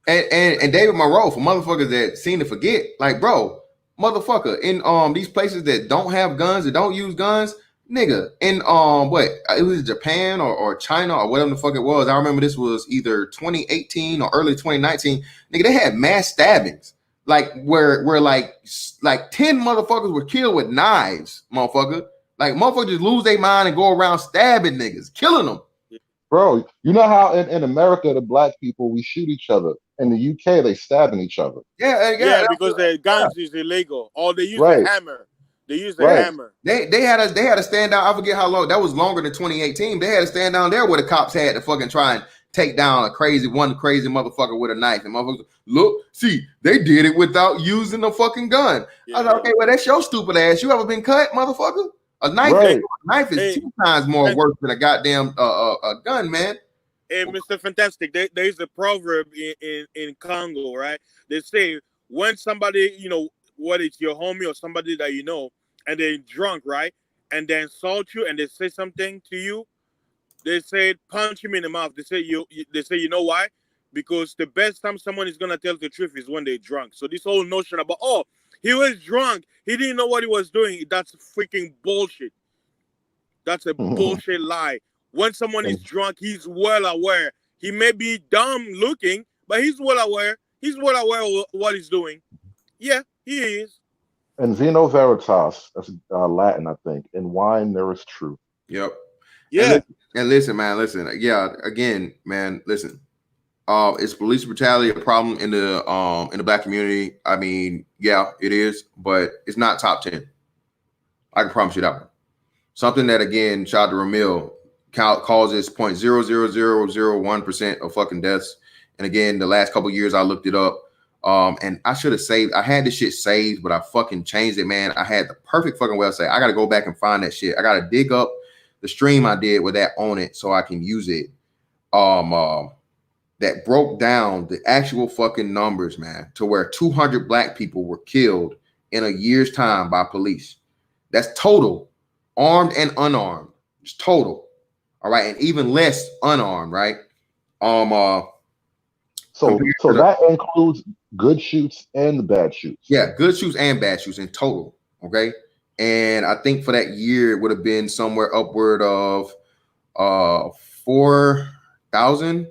And David Monroe, for motherfuckers that seem to forget, like, bro, motherfucker, in these places that don't have guns, that don't use guns, nigga, in what, it was Japan or China or whatever the fuck it was. I remember this was either 2018 or early 2019. Nigga, they had mass stabbings, like where like 10 motherfuckers were killed with knives, motherfucker. Like motherfuckers just lose their mind and go around stabbing niggas, killing them. Bro, you know how in America, the black people, we shoot each other. In the UK, they stabbing each other. Yeah, because the guns is illegal. Or they use a hammer. They use the hammer. They had to stand down. I forget how long. That was longer than 2018. They had to stand down there where the cops had to fucking try and take down one crazy motherfucker with a knife. And motherfuckers, look, see, they did it without using a fucking gun. I was like, okay, well, that's your stupid ass. You ever been cut, motherfucker? A knife is 2 times more worse than a goddamn a gun, man. Hey, Mr. Fantastic, there's a proverb in Congo, right? They say when somebody, what it's your homie or somebody that you know, and they're drunk, right? And they insult you and they say something to you, they say punch him in the mouth. They say you know why? Because the best time someone is gonna tell the truth is when they're drunk. So this whole notion about he was drunk, he didn't know what he was doing, that's freaking bullshit. That's a bullshit lie. When someone is drunk, he's well aware. He may be dumb looking, but he's well aware. He's well aware of what he's doing. Yeah, he is. And Vino Veritas, that's Latin, I think. In wine, there is truth. Yep. Yeah. And listen, man, listen. Yeah, again, man, listen. Is police brutality a problem in the black community? I mean, yeah, it is, but it's not top 10. I can promise you that one. Something that, again, shout out to Ramil, causes 0.00001% of fucking deaths. And again, the last couple of years I looked it up. And I should have I had this shit saved, but I fucking changed it, man. I had the perfect fucking website. I got to go back and find that shit. I got to dig up the stream I did with that on it so I can use it. That broke down the actual fucking numbers, man, to where 200 black people were killed in a year's time by police. That's total, armed and unarmed. It's total. All right, and even less unarmed, right? So compared so to the, that includes good shoots and bad shoots. yeah, good shoots and bad shoots in total. Okay, and I think for that year it would have been somewhere upward of 4,000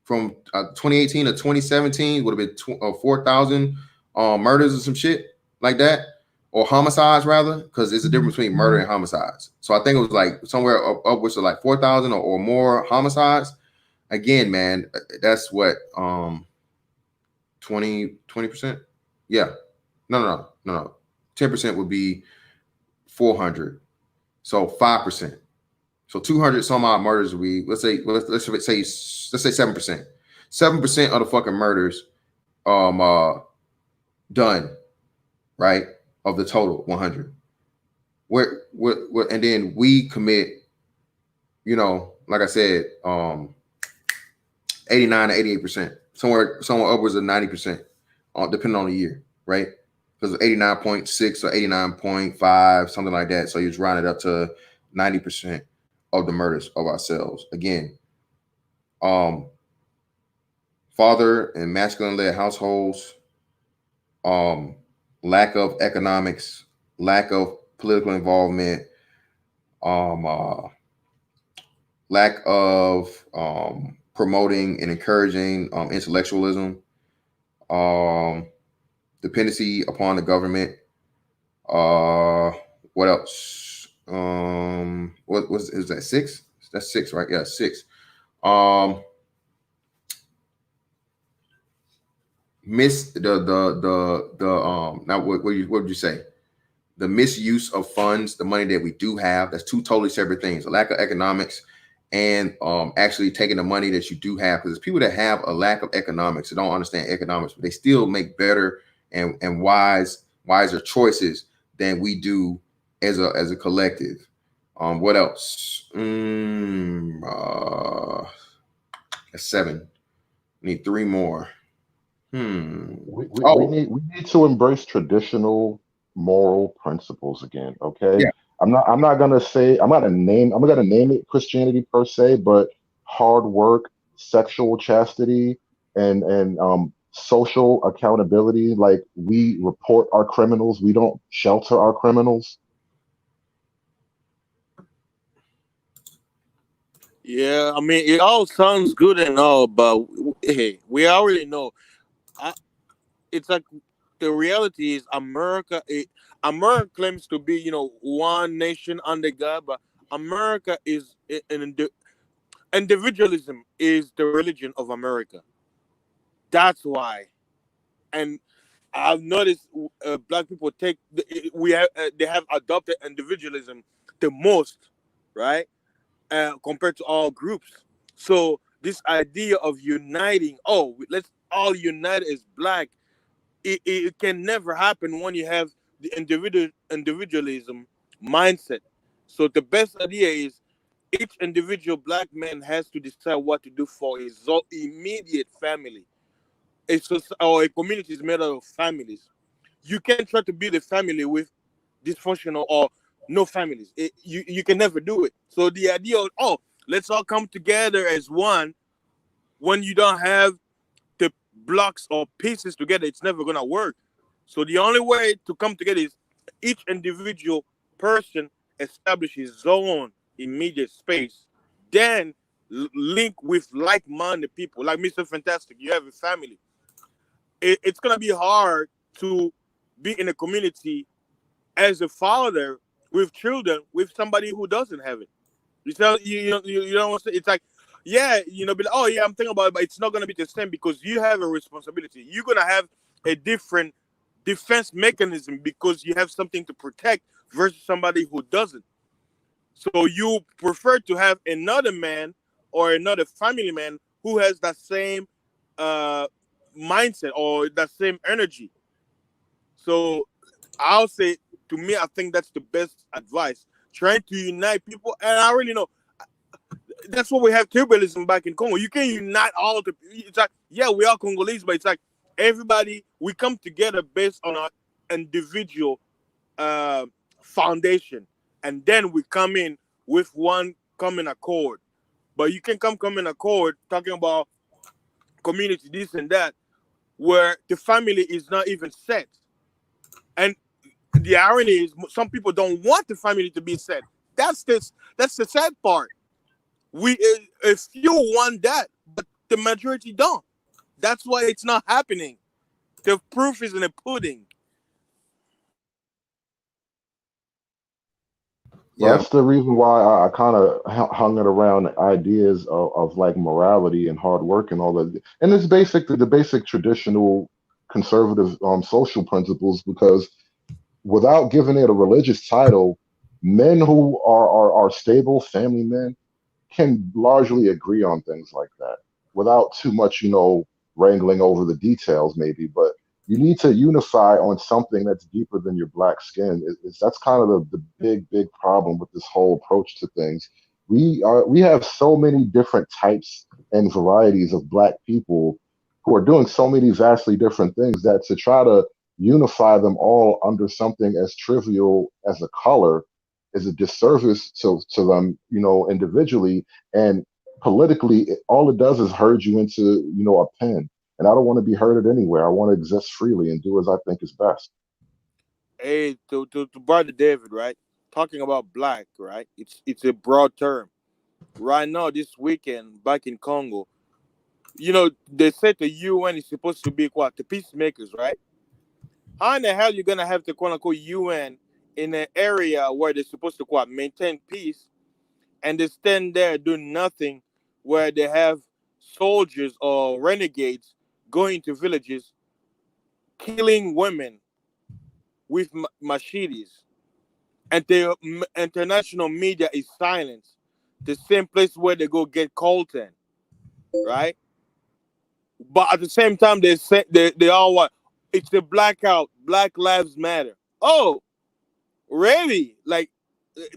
from 2018 to 2017 would have been 4,000 murders or some shit like that, or homicides rather, because there's a difference between murder and homicides. So I think it was like somewhere upwards of like 4,000 or more homicides. Again, man, that's what 20%. Yeah, no. 10% would be 400. So 5%. So 200 some odd murders we let's say 7%. 7% of the fucking murders done, right? Of the total 100. What and then we commit, you know, like I said, 89 to 88%, somewhere upwards of 90%, depending on the year, right? Because 89.6 or 89.5, something like that. So you just round it up to 90% of the murders of ourselves. Again, father and masculine-led households, lack of economics, lack of political involvement, lack of promoting and encouraging intellectualism, dependency upon the government. What else? What is that? 6? That's 6, right? Yeah, 6. Miss now what would you say? The misuse of funds, the money that we do have. That's two totally separate things. A lack of economics and actually taking the money that you do have, because there's people that have a lack of economics that don't understand economics, but they still make better and wiser choices than we do as a collective. What else? That's 7. Need 3 more. We need to embrace traditional moral principles again. Okay. Yeah. I'm not gonna name it Christianity per se, but hard work, sexual chastity, and social accountability. Like, we report our criminals, we don't shelter our criminals. Yeah, I mean, it all sounds good and all, but hey, we already know. It's like the reality is America. America claims to be, one nation under God, but America is individualism is the religion of America. That's why, and I've noticed black people they have adopted individualism the most, right? Compared to all groups. So this idea of uniting, let's all unite as black, it can never happen when you have the individualism mindset. So the best idea is each individual black man has to decide what to do for his immediate family. A community is made out of families. You can't try to build a family with dysfunctional or no families. You can never do it. So the idea of, let's all come together as one, when you don't have the blocks or pieces together, it's never going to work. So the only way to come together is each individual person establish his own immediate space, then link with like-minded people. Like Mr. Fantastic, you have a family. It's going to be hard to be in a community as a father with children with somebody who doesn't have it. You don't want to say, it's like, yeah, but oh yeah, I'm thinking about it, but it's not going to be the same because you have a responsibility. You're going to have a different defense mechanism because you have something to protect versus somebody who doesn't. So you prefer to have another man or another family man who has that same mindset or that same energy. So I'll say, to me, I think that's the best advice. Trying to unite people, and I really know that's what we have tribalism back in Congo. You can't unite all the. It's like, yeah, we are Congolese, but it's like everybody, we come together based on our individual foundation, and then we come in with one common accord. but you can come in accord talking about community, this and that, where the family is not even set. And the irony is, some people don't want the family to be set. That's the sad part. A few want that, but the majority don't. That's why it's not happening. The proof is in the pudding. Yeah. That's the reason why I kind of hung it around ideas of like morality and hard work and all that. And it's the basic traditional conservative social principles, because without giving it a religious title, men who are stable family men can largely agree on things like that without too much, wrangling over the details, maybe. But you need to unify on something that's deeper than your black skin. That's kind of the big problem with this whole approach to things. We have so many different types and varieties of black people who are doing so many vastly different things, that to try to unify them all under something as trivial as a color is a disservice to them, individually, and politically. All it does is herd you into, a pen. And I don't want to be herded anywhere. I want to exist freely and do as I think is best. Hey, to brother David, right? Talking about black, right? It's a broad term. Right now, this weekend, back in Congo, they said the UN is supposed to be what? The peacemakers, right? How in the hell you gonna have the quote unquote UN in an area where they're supposed to what, maintain peace, and they stand there doing nothing, where they have soldiers or renegades going to villages, killing women with machetes, and the international media is silent. The same place where they go get coltan, right? But at the same time, they say they all what? It's the blackout. Black Lives Matter. Oh, really? Like,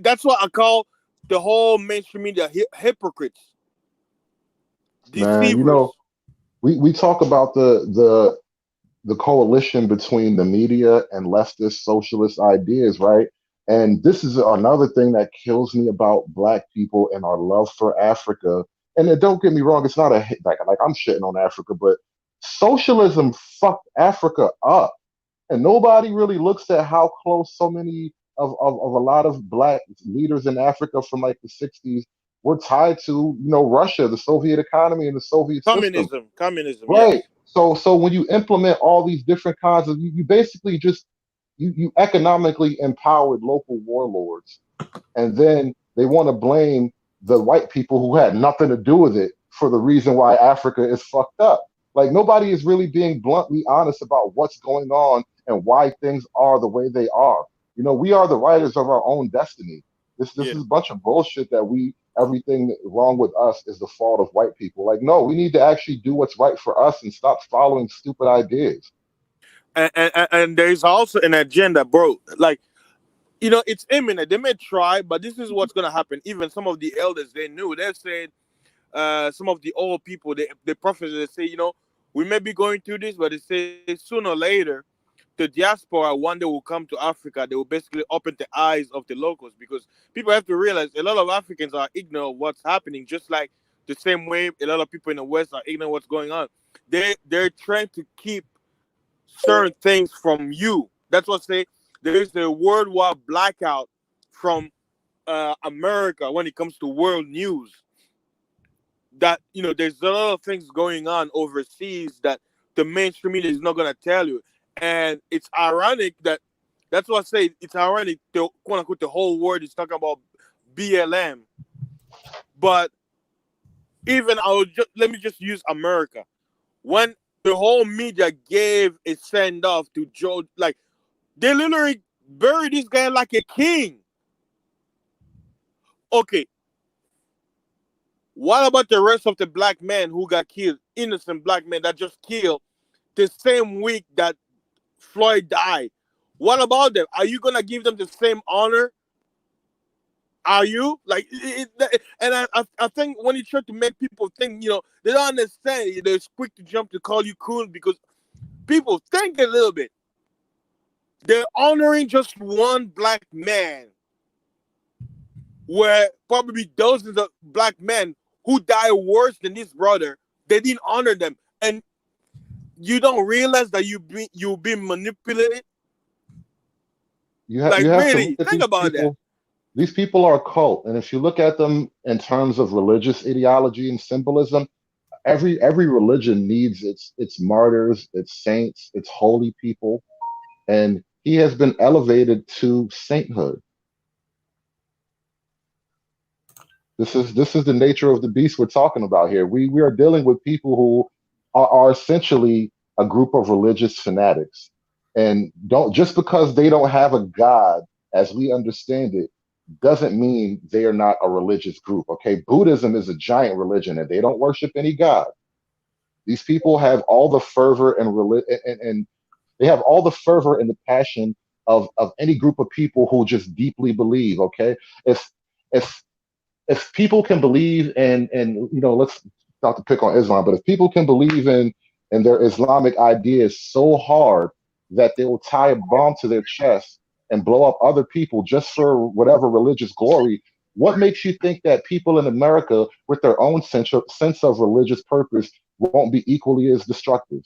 that's what I call the whole mainstream media hypocrites, Man, deceivers. we talk about the coalition between the media and leftist socialist ideas, right? And this is another thing that kills me about black people and our love for Africa. And don't get me wrong, it's not like I'm shitting on Africa, but socialism fucked Africa up. And nobody really looks at how close so many of a lot of black leaders in Africa from like the 60s were tied to, Russia, the Soviet economy and the Soviet system. Communism, Right. yes. So when you implement all these different kinds of, you basically just you economically empowered local warlords, and then they want to blame the white people who had nothing to do with it for the reason why Africa is fucked up. Like, nobody is really being bluntly honest about what's going on and why things are the way they are. We are the writers of our own destiny. This Yeah. is a bunch of bullshit that everything wrong with us is the fault of white people. Like, no, we need to actually do what's right for us and stop following stupid ideas. And there's also an agenda, bro. Like, it's imminent. They may try, but this is what's gonna happen. Even some of the elders, they knew. They said, some of the old people, the prophets, they say, we may be going through this, but they say sooner or later, the diaspora one day will come to Africa. They will basically open the eyes of the locals, because people have to realize a lot of Africans are ignorant of what's happening, just like the same way a lot of people in the West are ignorant of what's going on. They're trying to keep certain things from you. That's what I say. There is a worldwide blackout from America when it comes to world news. That there's a lot of things going on overseas that the mainstream media is not going to tell you. And it's ironic that's what I say. It's ironic, the quote unquote the whole world is talking about BLM, but even let me just use America. When the whole media gave a send off to Joe, like, they literally buried this guy like a king. Okay, what about the rest of the black men who got killed? Innocent black men that just killed the same week that Floyd died. What about them? Are you gonna give them the same honor? Are you like? And I think when you try to make people think, they don't understand. They're quick to jump to call you cool, because people think a little bit. They're honoring just one black man, where probably dozens of black men who died worse than this brother. They didn't honor them, and you don't realize that you've been manipulated. You have Like, to really, look at think these about that. people. These people are a cult, and if you look at them in terms of religious ideology and symbolism, every religion needs its martyrs, its saints, its holy people, and he has been elevated to sainthood. This is the nature of the beast we're talking about here. We are dealing with people who are essentially a group of religious fanatics, and don't just because they don't have a God as we understand it doesn't mean they are not a religious group. Okay, Buddhism is a giant religion, and they don't worship any God. These people have all the fervor and they have all the fervor and the passion of any group of people who just deeply believe. Okay, if if if people can believe in let's not to pick on Islam, but if people can believe in their Islamic ideas so hard that they will tie a bomb to their chest and blow up other people just for whatever religious glory, what makes you think that people in America with their own sense of religious purpose won't be equally as destructive?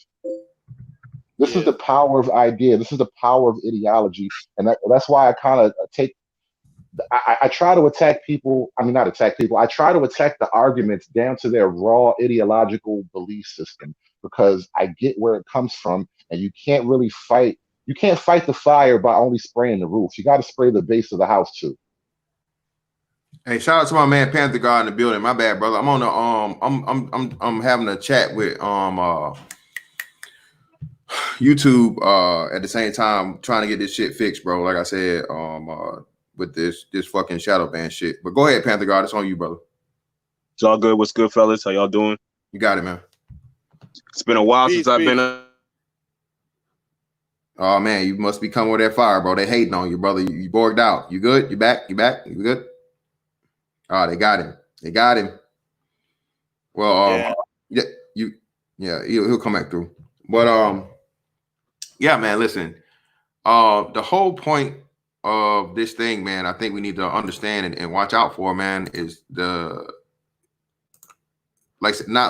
This is the power of idea. This is the power of ideology, and that's why I kind of I try to attack people. I mean, not attack people. I try to attack the arguments down to their raw ideological belief system because I get where it comes from, and you can't really fight. You can't fight the fire by only spraying the roof. You got to spray the base of the house too. Hey, shout out to my man Panther God in the building. My bad, brother. I'm on the I'm having a chat with YouTube at the same time trying to get this shit fixed, bro. Like I said, with this fucking shadow ban shit. But go ahead, Panther God. It's on you, brother. It's all good. What's good, fellas? How y'all doing? You got it, man. It's been a while since I've been. Oh man, you must be coming with that fire, bro. They hating on you, brother. You borged out. You good? You back? You back? You good? Oh, they got him. They got him. Well, he'll come back through. But yeah, man. Listen, the whole point of this thing, man, I think we need to understand and watch out for, man, is not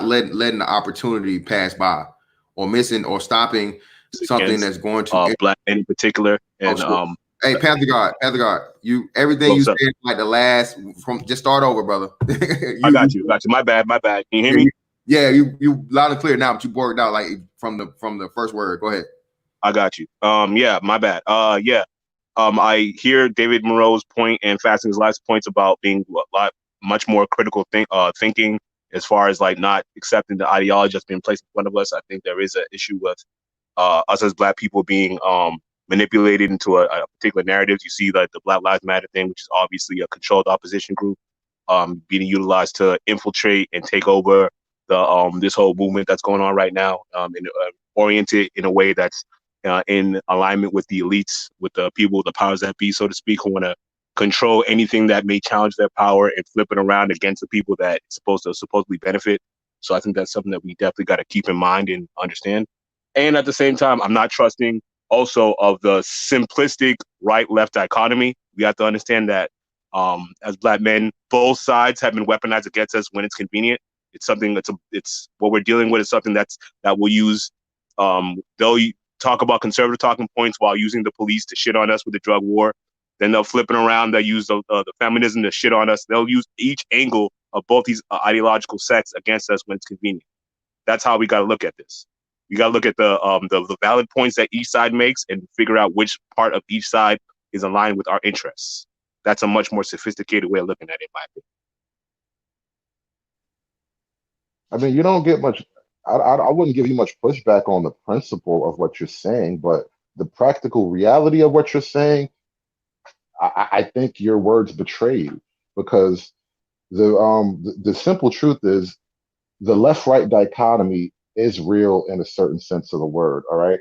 letting the opportunity pass by, or missing or stopping something that's going to Black men in particular. And hey, Panther God, you everything you said like the last from just start over, brother. I got you. My bad. Can you hear me? Yeah, you loud and clear now, but you borked out like from the first word. Go ahead. I got you. Yeah, my bad. I hear David Moreau's point and Fasting's last points about being much more critical thinking as far as like not accepting the ideology that's being placed in front of us. I think there is an issue with us as Black people being manipulated into a particular narrative. You see like the Black Lives Matter thing, which is obviously a controlled opposition group being utilized to infiltrate and take over the this whole movement that's going on right now, and oriented in a way that's in alignment with the elites, with the people, the powers that be, so to speak, who want to control anything that may challenge their power and flip it around against the people that it's supposed to supposedly benefit. So I think that's something that we definitely got to keep in mind and understand. And at the same time, I'm not trusting also of the simplistic right-left dichotomy. We have to understand that as Black men, both sides have been weaponized against us when it's convenient. It's something it's what we're dealing with is something that will use, they'll talk about conservative talking points while using the police to shit on us with the drug war. Then they'll flip it around. They'll use the feminism to shit on us. They'll use each angle of both these ideological sects against us when it's convenient. That's how we got to look at this. You got to look at the valid points that each side makes and figure out which part of each side is aligned with our interests. That's a much more sophisticated way of looking at it, in my opinion. I mean, you don't get much. I wouldn't give you much pushback on the principle of what you're saying, but the practical reality of what you're saying, I think your words betray you, because the simple truth is the left-right dichotomy is real in a certain sense of the word. All right,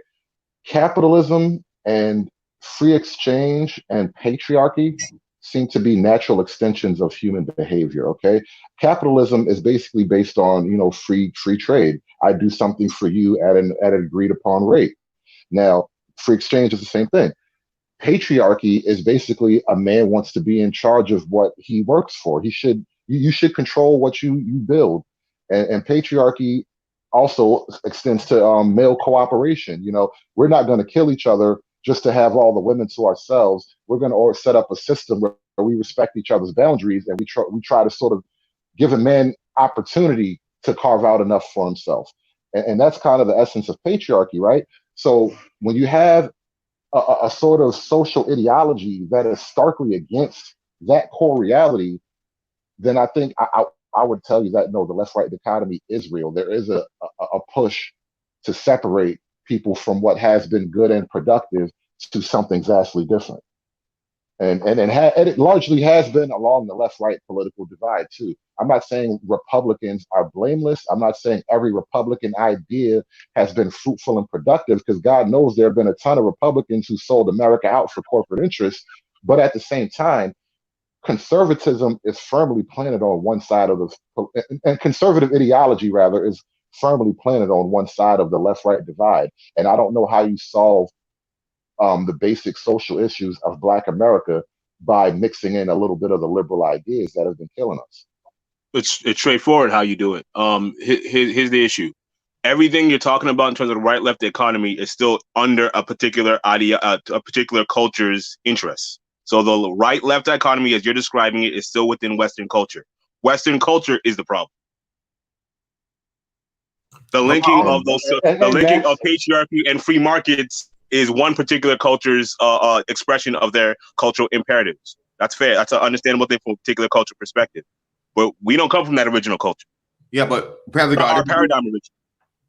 capitalism and free exchange and patriarchy seem to be natural extensions of human behavior. Okay, capitalism is basically based on free trade. I do something for you at an agreed upon rate. Now, free exchange is the same thing. Patriarchy is basically a man wants to be in charge of what he works for. He should You should control what you build, and patriarchy also extends to male cooperation. You know, we're not going to kill each other just to have all the women to ourselves. We're going to set up a system where we respect each other's boundaries, and we try to sort of give a man opportunity to carve out enough for himself. And that's kind of the essence of patriarchy, right? So when you have a sort of social ideology that is starkly against that core reality, then I think I would tell you that no, the left-right dichotomy is real. There is a push to separate people from what has been good and productive to something vastly different. And it largely has been along the left-right political divide too. I'm not saying Republicans are blameless. I'm not saying every Republican idea has been fruitful and productive, because God knows there have been a ton of Republicans who sold America out for corporate interests. But at the same time, conservatism is firmly planted on one side of and conservative ideology rather is firmly planted on one side of the left-right divide. And I don't know how you solve the basic social issues of Black America by mixing in a little bit of the liberal ideas that have been killing us. It's straightforward how you do it. Here's the issue. Everything you're talking about in terms of the right-left economy is still under a particular a particular culture's interests. So the right-left economy, as you're describing it, is still within Western culture. Western culture is the problem. The linking of those, the linking of patriarchy and free markets is one particular culture's expression of their cultural imperatives. That's fair. That's an understandable thing from a particular culture perspective. But we don't come from that original culture. Yeah, but Panther God, our paradigm original.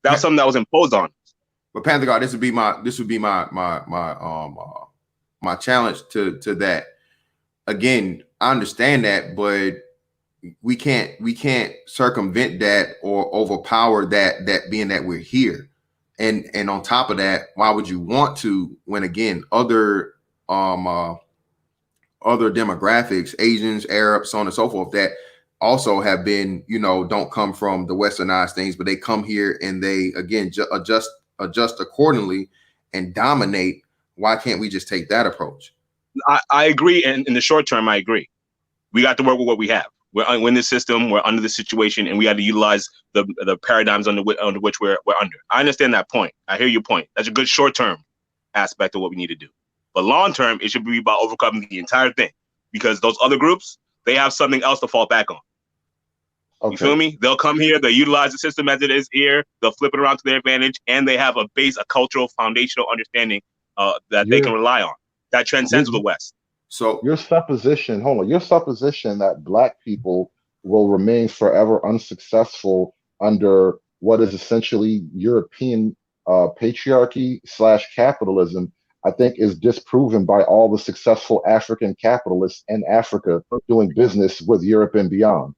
That was something that was imposed on us. But Panther God, this would be my challenge to that. Again, I understand that, but we can't circumvent that or overpower that being that we're here. And on top of that, why would you want to, when again other demographics, Asians, Arabs, so on and so forth, that also have been, don't come from the westernized things, but they come here and they again adjust accordingly and dominate. Why can't we just take that approach? I agree, and in the short term, I agree. We got to work with what we have. We're in this system. We're under the situation, and we got to utilize the paradigms under which we're under. I understand that point. I hear your point. That's a good short-term aspect of what we need to do. But long-term, it should be about overcoming the entire thing, because those other groups, they have something else to fall back on. Okay. You feel me? They'll come here. They'll utilize the system as it is here. They'll flip it around to their advantage, and they have a cultural, foundational understanding that they can rely on that transcends the West. So your supposition that Black people will remain forever unsuccessful under what is essentially European patriarchy / capitalism, I think is disproven by all the successful African capitalists in Africa doing business with Europe and beyond.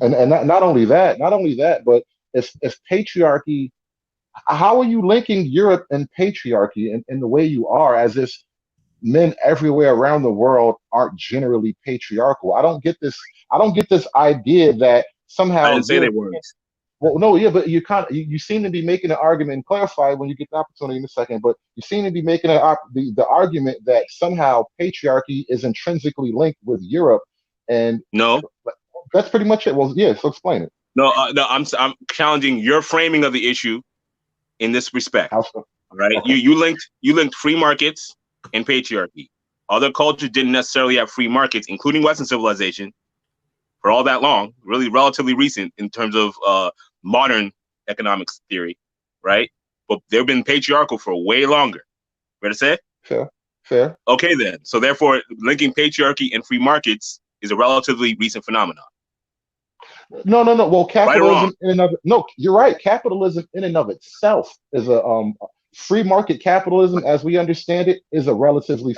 And not only that, but if patriarchy, how are you linking Europe and patriarchy in the way you are, as if men everywhere around the world aren't generally patriarchal? I don't get this idea that somehow I didn't say they weren't. Well, no, yeah, but you seem to be making an argument, and clarify when you get the opportunity in a second, but you seem to be making the argument that somehow patriarchy is intrinsically linked with Europe, and no, that's pretty much it. Well, yeah, so explain it. No, I'm challenging your framing of the issue in this respect. How so? Right? Okay. You linked free markets and patriarchy. Other cultures didn't necessarily have free markets, including Western civilization, for all that long. Really, relatively recent in terms of modern economics theory, right? But they've been patriarchal for way longer. Ready to say? Fair. Okay, then. So therefore, linking patriarchy and free markets is a relatively recent phenomenon. No. Well, capitalism you're right. Capitalism in and of itself is a free market capitalism, as we understand it, is a relatively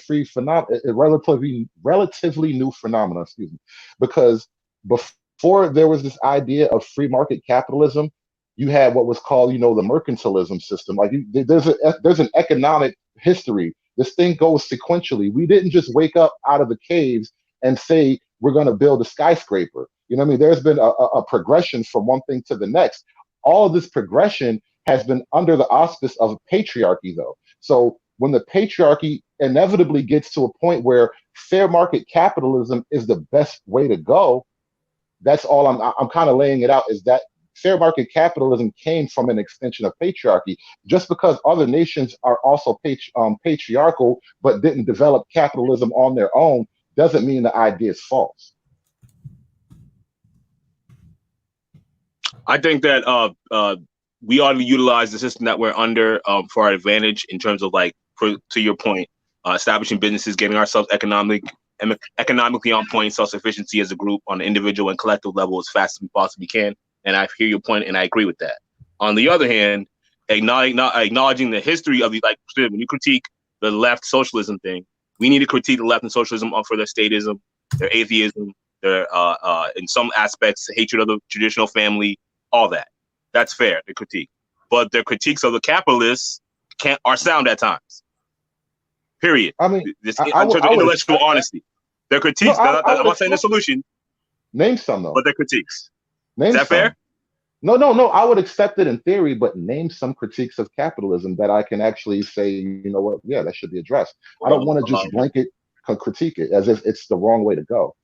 relatively new phenomenon. Excuse me, because before there was this idea of free market capitalism, you had what was called, the mercantilism system. Like there's an economic history. This thing goes sequentially. We didn't just wake up out of the caves and say we're going to build a skyscraper. You know what I mean? There's been a progression from one thing to the next. All of this progression has been under the auspice of patriarchy, though. So when the patriarchy inevitably gets to a point where fair market capitalism is the best way to go, that's all I'm kind of laying it out, is that fair market capitalism came from an extension of patriarchy. Just because other nations are also patriarchal but didn't develop capitalism on their own doesn't mean the idea is false. I think that we ought to utilize the system that we're under for our advantage in terms of, like, to your point, establishing businesses, getting ourselves economically on point, self-sufficiency as a group on an individual and collective level as fast as we possibly can. And I hear your point, and I agree with that. On the other hand, acknowledging the history of the, like, when you critique the left socialism thing, we need to critique the left and socialism for their statism, their atheism, their in some aspects hatred of the traditional family, all that. That's fair to critique, but their critiques of the capitalists are sound at times. Period. I mean, in terms of intellectual honesty, their critiques. No, I'm not saying the solution. Name some though. But their critiques. Name Is that some. fair? No. I would accept it in theory, but name some critiques of capitalism that I can actually say, you know what, yeah, that should be addressed. I don't want to just blanket critique it as if it's the wrong way to go.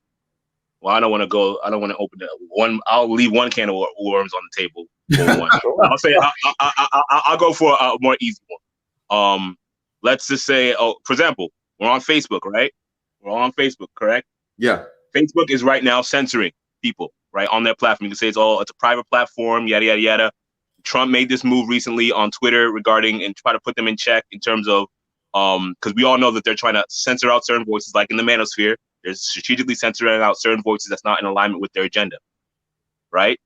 Well, I don't want to open that one. I'll leave one can of worms on the table for one. Sure. I'll say I'll go for a more easy one. Let's just say, for example, we're on Facebook, right? We're all on Facebook, correct? Yeah. Facebook is right now censoring people, right, on their platform. You can say it's a private platform, yada, yada, yada. Trump made this move recently on Twitter regarding and try to put them in check in terms of, because we all know that they're trying to censor out certain voices, like in the manosphere. They're strategically censoring out certain voices that's not in alignment with their agenda, right?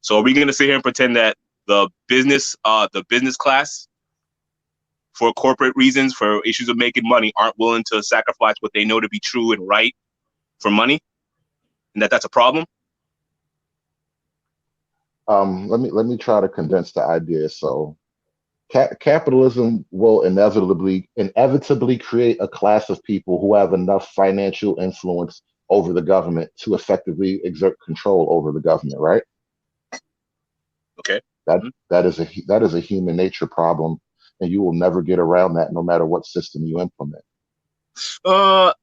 So are we going to sit here and pretend that the business class, for corporate reasons, for issues of making money, aren't willing to sacrifice what they know to be true and right for money, and that's a problem? Let me try to condense the idea. So, capitalism will inevitably create a class of people who have enough financial influence over the government to effectively exert control over the government, right? Okay. That is a human nature problem, and you will never get around that, no matter what system you implement. I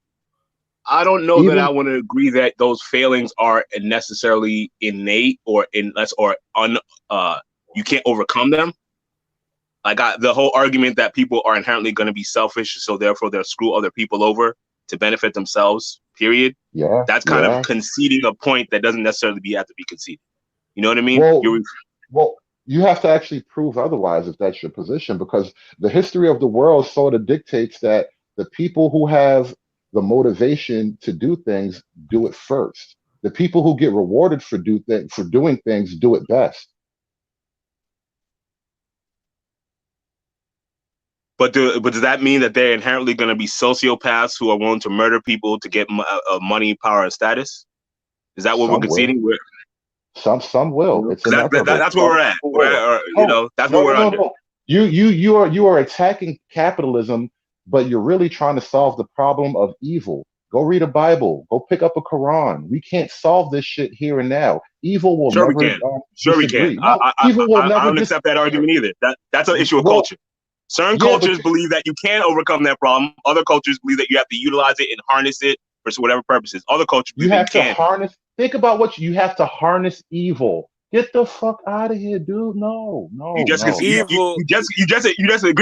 don't know that I want to agree that those failings are necessarily innate or you can't overcome them. Like the whole argument that people are inherently going to be selfish, so therefore they'll screw other people over to benefit themselves, period. Yeah. That's kind of conceding a point that doesn't necessarily have to be conceded. You know what I mean? Well, you have to actually prove otherwise if that's your position, because the history of the world sort of dictates that the people who have the motivation to do things do it first. The people who get rewarded for doing things do it best. But does that mean that they're inherently going to be sociopaths who are willing to murder people to get money, power, and status? Is that what we're conceding? Some will. It's that's where we're at. That's what we're under. You are attacking capitalism, but you're really trying to solve the problem of evil. Go read a Bible. Go pick up a Quran. We can't solve this shit here and now. Evil will never. We can. I don't accept that argument either. That's an issue of culture. Certain cultures believe that you can overcome that problem. Other cultures believe that you have to utilize it and harness it for whatever purposes. Other cultures believe you have to harness. Think about what you have to harness evil. Get the fuck out of here, dude. No. You just agree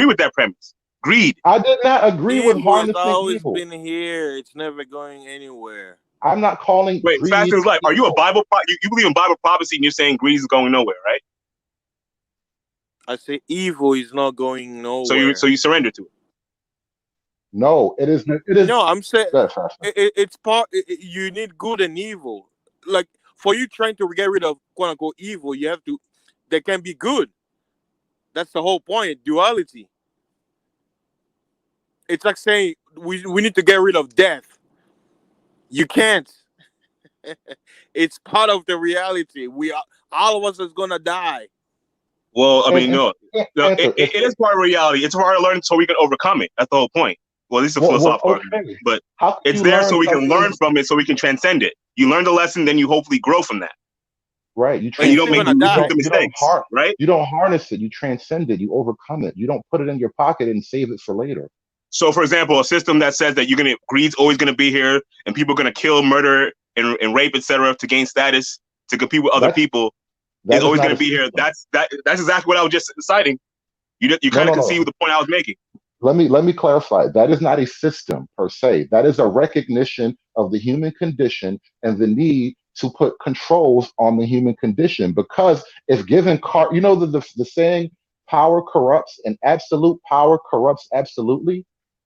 with that premise. Greed. I did not agree with harnessing always evil. Been here. It's never going anywhere. I'm not calling. Wait, Fastest Life. Are you a Bible? You believe in Bible prophecy, and you're saying greed is going nowhere, right? I say evil is not going nowhere. So you surrender to it. No, it is. No, I'm saying it's part. You need good and evil. Like for you trying to get rid of quote unquote evil, you have to. There can be good. That's the whole point. Duality. It's like saying we need to get rid of death. You can't. It's part of the reality. All of us is gonna die. Well, I mean, it is part of reality. It's part of learning so we can overcome it. That's the whole point. Well, at least a philosophical argument. But it's there so we can learn from it, so we can transcend it. You learn the lesson, then you hopefully grow from that. Right. You don't make the mistakes, right? You don't harness it. You transcend it. You overcome it. You don't put it in your pocket and save it for later. So, for example, a system that says that greed's always gonna be here, and people are gonna kill, murder, and rape, etc., to gain status, to compete with other people, is always gonna be here. That's exactly what I was just citing. You kind of can see the point I was making. Let me clarify. That is not a system per se. That is a recognition of the human condition and the need to put controls on the human condition. Because if given the saying, power corrupts and absolute power corrupts absolutely.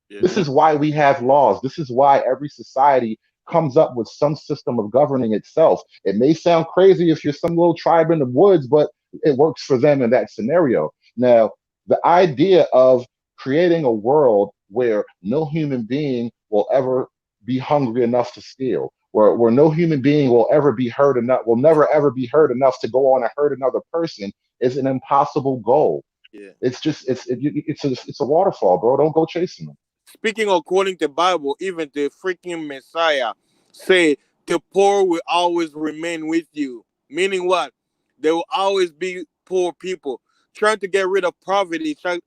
Yeah. This is why we have laws. This is why every society comes up with some system of governing itself. It may sound crazy if you're some little tribe in the woods, but it works for them in that scenario. Now, the idea of creating a world where no human being will ever be hungry enough to steal, where no human being will ever be hurt enough, will never ever be hurt enough to go on and hurt another person, is an impossible goal. Yeah. It's a waterfall, bro. Don't go chasing them. Speaking according to the Bible, even the freaking Messiah say the poor will always remain with you. Meaning what? There will always be poor people. Trying to get rid of poverty, it's like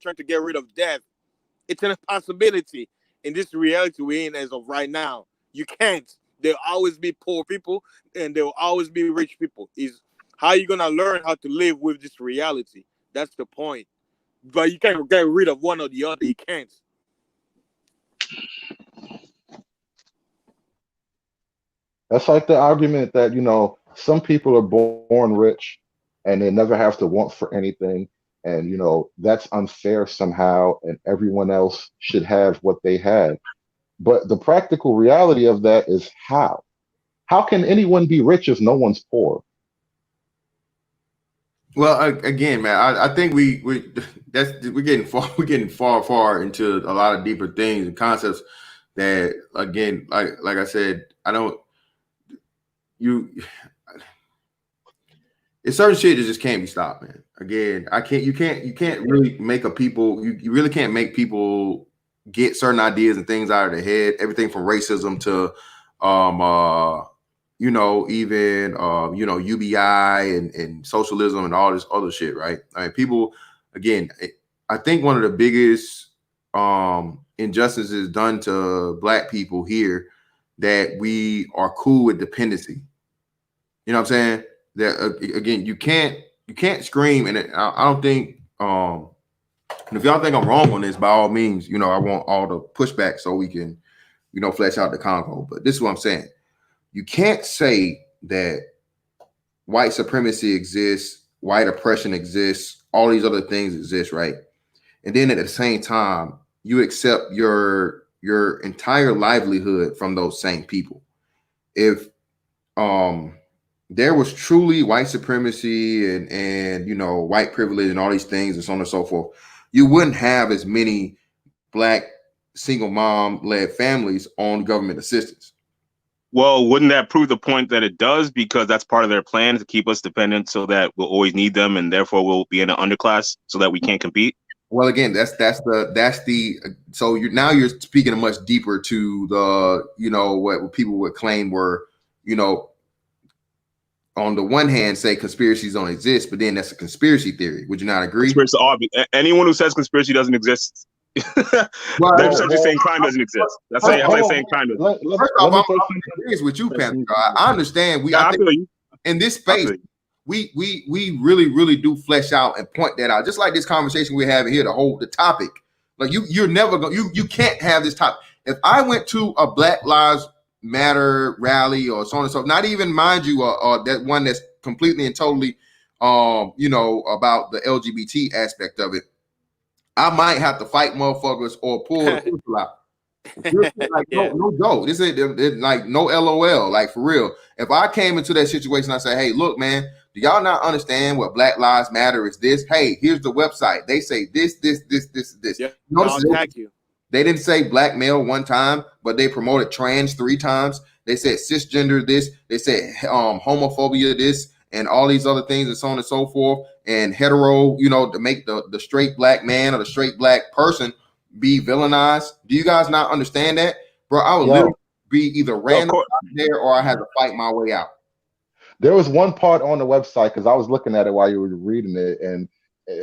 trying to get rid of death. It's an impossibility in this reality we're in as of right now. You can't. There'll always be poor people and there will always be rich people. Is how you gonna learn how to live with this reality. That's the point. But you can't get rid of one or the other. You can't. That's like the argument that, some people are born rich and they never have to want for anything. And, that's unfair somehow. And everyone else should have what they had. But the practical reality of that is how? How can anyone be rich if no one's poor? Well, again, man, I think we're getting far into a lot of deeper things and concepts that, again, like I said, it's certain shit that just can't be stopped, man. Again, you can't really make you really can't make people get certain ideas and things out of their head. Everything from racism to UBI and socialism and all this other shit, right? I mean, people, again, I think one of the biggest injustices done to Black people here, that we are cool with dependency. You know what I'm saying? That again, you can't scream, and I don't think. And if y'all think I'm wrong on this, by all means, I want all the pushback so we can, flesh out the convo. But this is what I'm saying. You can't say that white supremacy exists, white oppression exists, all these other things exist, right? And then at the same time, you accept your entire livelihood from those same people. If there was truly white supremacy and white privilege and all these things and so on and so forth, you wouldn't have as many Black single mom led families on government assistance. Well, wouldn't that prove the point that it does? Because that's part of their plan, to keep us dependent so that we'll always need them, and therefore we'll be in an underclass so that we can't compete. Well, again, so you're speaking much deeper to the, what people would claim were, on the one hand say conspiracies don't exist, but then that's a conspiracy theory. Would you not agree? Anyone who says conspiracy doesn't exist, they're essentially saying crime doesn't exist. That's like saying crime doesn't exist. First off, I'm agreeing with you, Panther. I understand. I think in this space, we really, really do flesh out and point that out. Just like this conversation we're having here, the topic. Like you're never going. You can't have this topic. If I went to a Black Lives Matter rally or so on and so, not even, mind you, that one that's completely and totally, about the LGBT aspect of it, I might have to fight motherfuckers or pull the people out. Like, no joke. This ain't like no LOL. Like, for real. If I came into that situation, I say, hey, look, man, do y'all not understand what Black Lives Matter is? This? Hey, here's the website. They say this. Yeah, I'll attack you. They didn't say black male one time, but they promoted trans 3 times. They said cisgender this. They said homophobia this, and all these other things and so on and so forth. And hetero, to make the straight Black man or the straight Black person be villainized. Do you guys not understand that? Bro, I would literally be either random there or I had to fight my way out. There was one part on the website, because I was looking at it while you were reading it, and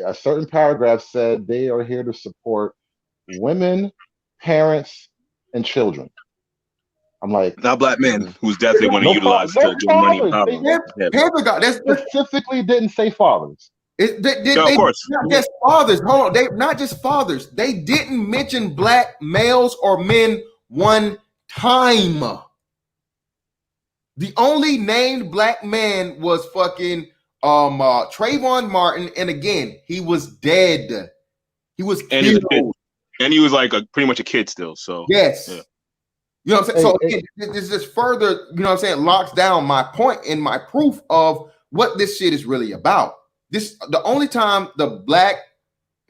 a certain paragraph said they are here to support women, parents, and children. I'm like, not black men who's definitely want to utilize to do money and power. Panther got that's specifically didn't say fathers. They of course. not just fathers. Hold on, they not just fathers. They didn't mention black males or men one time. The only named black man was fucking Trayvon Martin, and again, he was dead. He was killed. And he was like pretty much a kid still. So yes. Yeah. You know what I'm saying? So again, this just further, you know what I'm saying, locks down my point and my proof of what this shit is really about. The only time the black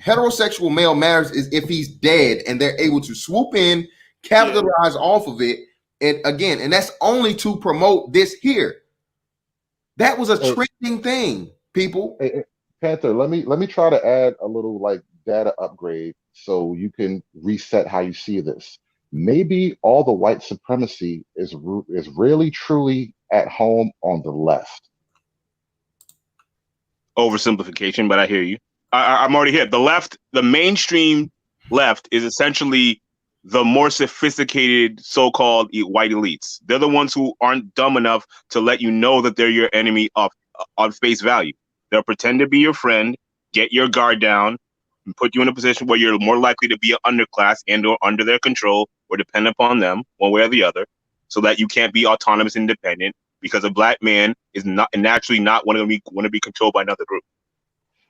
heterosexual male matters is if he's dead and they're able to swoop in, capitalize off of it, and that's only to promote this here. That was a trending thing, people. Hey, Panther, let me try to add a little like data upgrade so you can reset how you see this. Maybe all the white supremacy is really truly at home on the left. Oversimplification, but I hear you. I'm already here. The left, the mainstream left, is essentially the more sophisticated so-called white elites. They're the ones who aren't dumb enough to let you know that they're your enemy on face value. They'll pretend to be your friend, get your guard down, and put you in a position where you're more likely to be an underclass and or under their control or depend upon them one way or the other, so that you can't be autonomous and independent, because a black man is not naturally not want to be controlled by another group.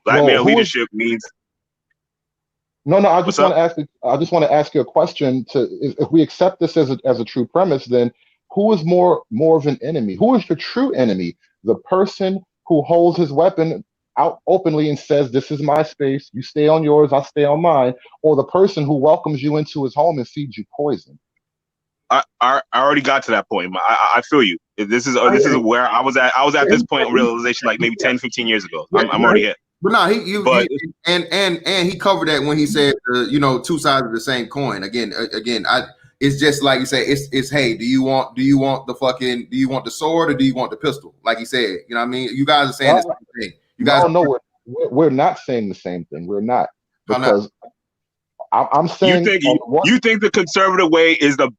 Black male leadership means. No, I just want to ask. I just want to ask you a question. If we accept this as a true premise, then who is more of an enemy? Who is the true enemy? The person who holds his weapon out openly and says, "This is my space. You stay on yours. I'll stay on mine," or the person who welcomes you into his home and feeds you poison? I already got to that point. I feel you. This is where I was at. I was at this point of realization like maybe 10, 15 years ago. I'm already at. But no, he covered that when he said, two sides of the same coin. Again, it's just like you say. It's hey, do you want the sword or do you want the pistol? Like he said, you know what I mean. You guys are saying the same thing. You guys, we're not saying the same thing. We're not, because I'm saying you think the conservative way is an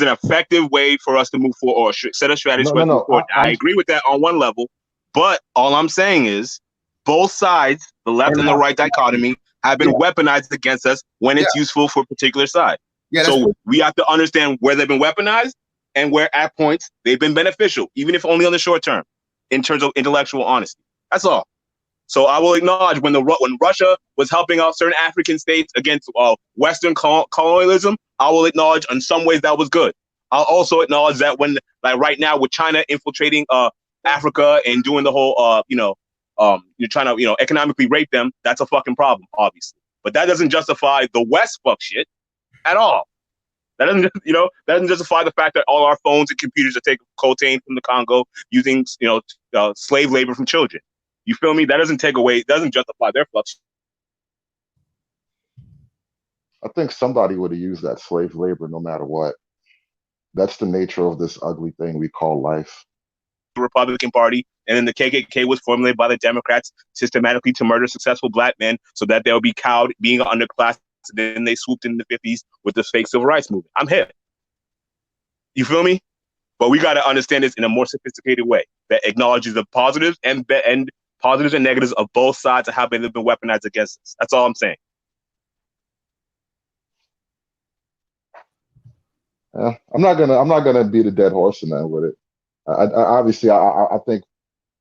effective way for us to move forward or set a strategy for us to move forward. I agree with that on one level, but all I'm saying is both sides, the left and the right dichotomy, have been weaponized against us when it's useful for a particular side. Yeah, so we have to understand where they've been weaponized and where at points they've been beneficial, even if only on the short term, in terms of intellectual honesty. That's all. So I will acknowledge when Russia was helping out certain African states against Western colonialism, I will acknowledge in some ways that was good. I'll also acknowledge that when, like right now with China infiltrating Africa and doing the whole, you're trying to, economically rape them, that's a fucking problem, obviously. But that doesn't justify the West fuck shit at all. That doesn't justify the fact that all our phones and computers are taking cocaine from the Congo using, slave labor from children. You feel me? That doesn't justify their fuck shit. I think somebody would have used that slave labor no matter what. That's the nature of this ugly thing we call life. The Republican Party, and then the KKK was formulated by the Democrats systematically to murder successful black men so that they would be cowed being an underclass. And then they swooped in the 50s with the fake civil rights movement. I'm here. You feel me? But we got to understand this in a more sophisticated way that acknowledges the positives and positives and negatives of both sides and how they've been weaponized against us. That's all I'm saying. I'm not gonna beat a dead horse in that with it. I think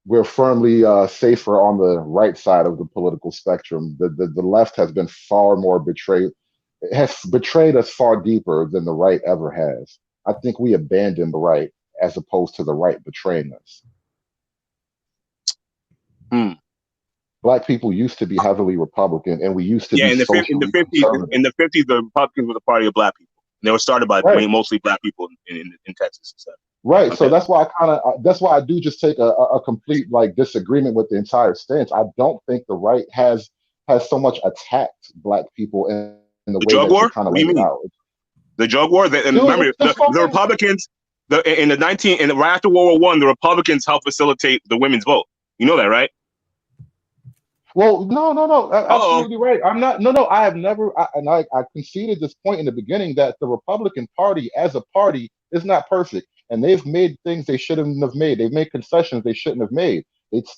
we're firmly safer on the right side of the political spectrum. The left has been far more betrayed. It has betrayed us far deeper than the right ever has. I think we abandoned the right as opposed to the right betraying us. Black people used to be heavily Republican, and we used to be in the 50s. In the 50s, the Republicans were the party of black people. They were started by mostly black people in Texas. So. Right. Okay. So that's why I do just take a complete disagreement with the entire stance. I don't think the right has so much attacked black people in the way drug war? Kind of laid it out. The drug war. Remember, the Republicans. Right after World War I, the Republicans helped facilitate the women's vote. You know that, right? Well, no. Uh-oh. Absolutely right. I'm not. No. I have never. I conceded this point in the beginning that the Republican Party, as a party, is not perfect, and they've made things they shouldn't have made. They've made concessions they shouldn't have made.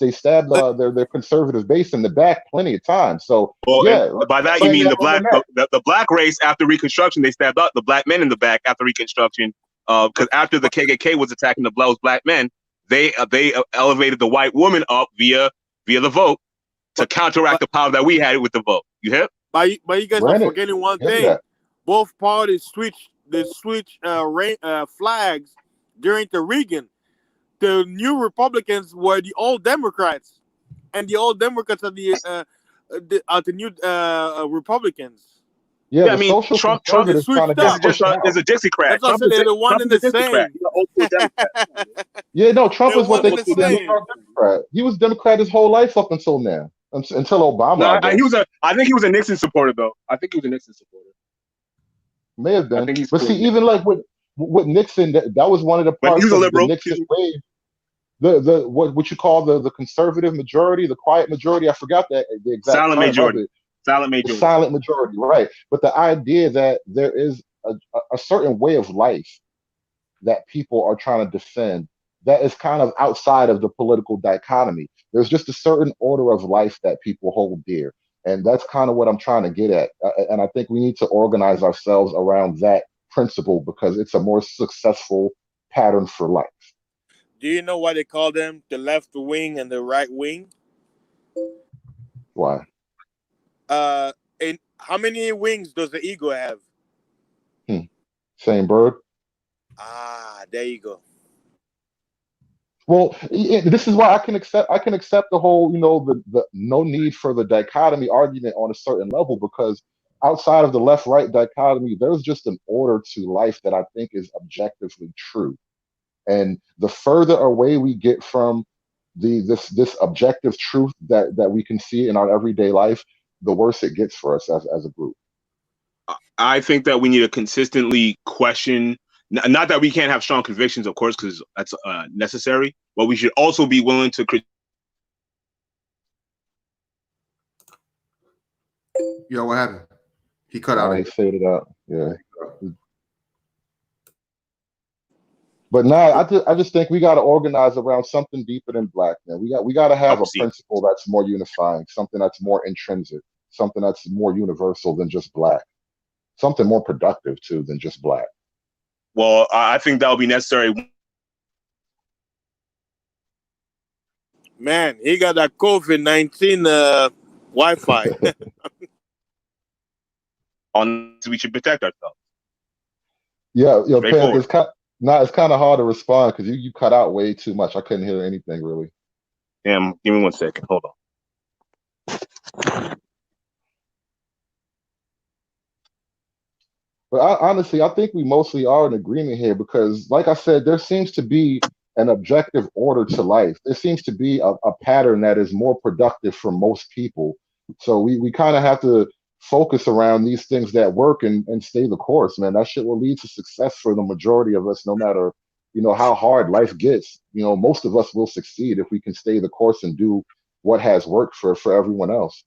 They stabbed their conservative base in the back plenty of times. So Well, and yeah, by that you blame mean that the on black that. the black race after Reconstruction. They stabbed out the black men in the back after Reconstruction. Because after the KKK was attacking those black men, they elevated the white woman up via the vote to counteract the power that we had with the vote. You hear? But you guys are Granted, forgetting one hear thing. that. Both parties switch flags during the Reagan. The new Republicans were the old Democrats, and the old Democrats are the new Republicans. Yeah, Yeah, I the mean social Trump They conservatives kind switched of get is up. just pushed is out. a Dixiecrat. That's what I Trump said. They're the Trump one and is the a Dixiecrat. same. He's an old school Democrat. Yeah, no, Trump They're is what one they and the call the same. underdog Democrat. He was Democrat his whole life up until now, until Obama, No, I guess. I think he was a Nixon supporter though. I think he was a Nixon supporter. May have I been. think he's But see, even like with Nixon, that was one of the but he parts was a of the liberal. Nixon wave. The what you call the conservative majority, the quiet majority. I forgot the exact Silent term of majority. it. Silent The majority. silent majority, right? But the idea that there is a certain way of life that people are trying to defend that is kind of outside of the political dichotomy. There's just a certain order of life that people hold dear. And that's kind of what I'm trying to get at. And I think we need to organize ourselves around that principle because it's a more successful pattern for life. Do you know why they call them the left wing and the right wing? Why? And how many wings does the eagle have? Same bird. Ah, there you go. Well, this is why I can accept the whole, the no need for the dichotomy argument on a certain level because outside of the left-right dichotomy, there's just an order to life that I think is objectively true. And the further away we get from this objective truth that we can see in our everyday life, the worse it gets for us as a group. I think that we need to consistently question. Not that we can't have strong convictions, of course, because that's necessary. But we should also be willing to. Yo, what happened? He cut out. He faded out. Yeah. But now I just think we got to organize around something deeper than black. Man, we got to have a principle that's more unifying, something that's more intrinsic, something that's more universal than just black, something more productive too than just black. Well, I think that'll be necessary. Man, he got that COVID-19 Wi-Fi. We should protect ourselves. Yeah, Pam, it's kind of hard to respond because you cut out way too much. I couldn't hear anything really. Damn, give me 1 second. Hold on. But honestly, I think we mostly are in agreement here because, like I said, there seems to be an objective order to life. There seems to be a pattern that is more productive for most people. So we kind of have to focus around these things that work and stay the course, man. That shit will lead to success for the majority of us, no matter, how hard life gets. Most of us will succeed if we can stay the course and do what has worked for everyone else.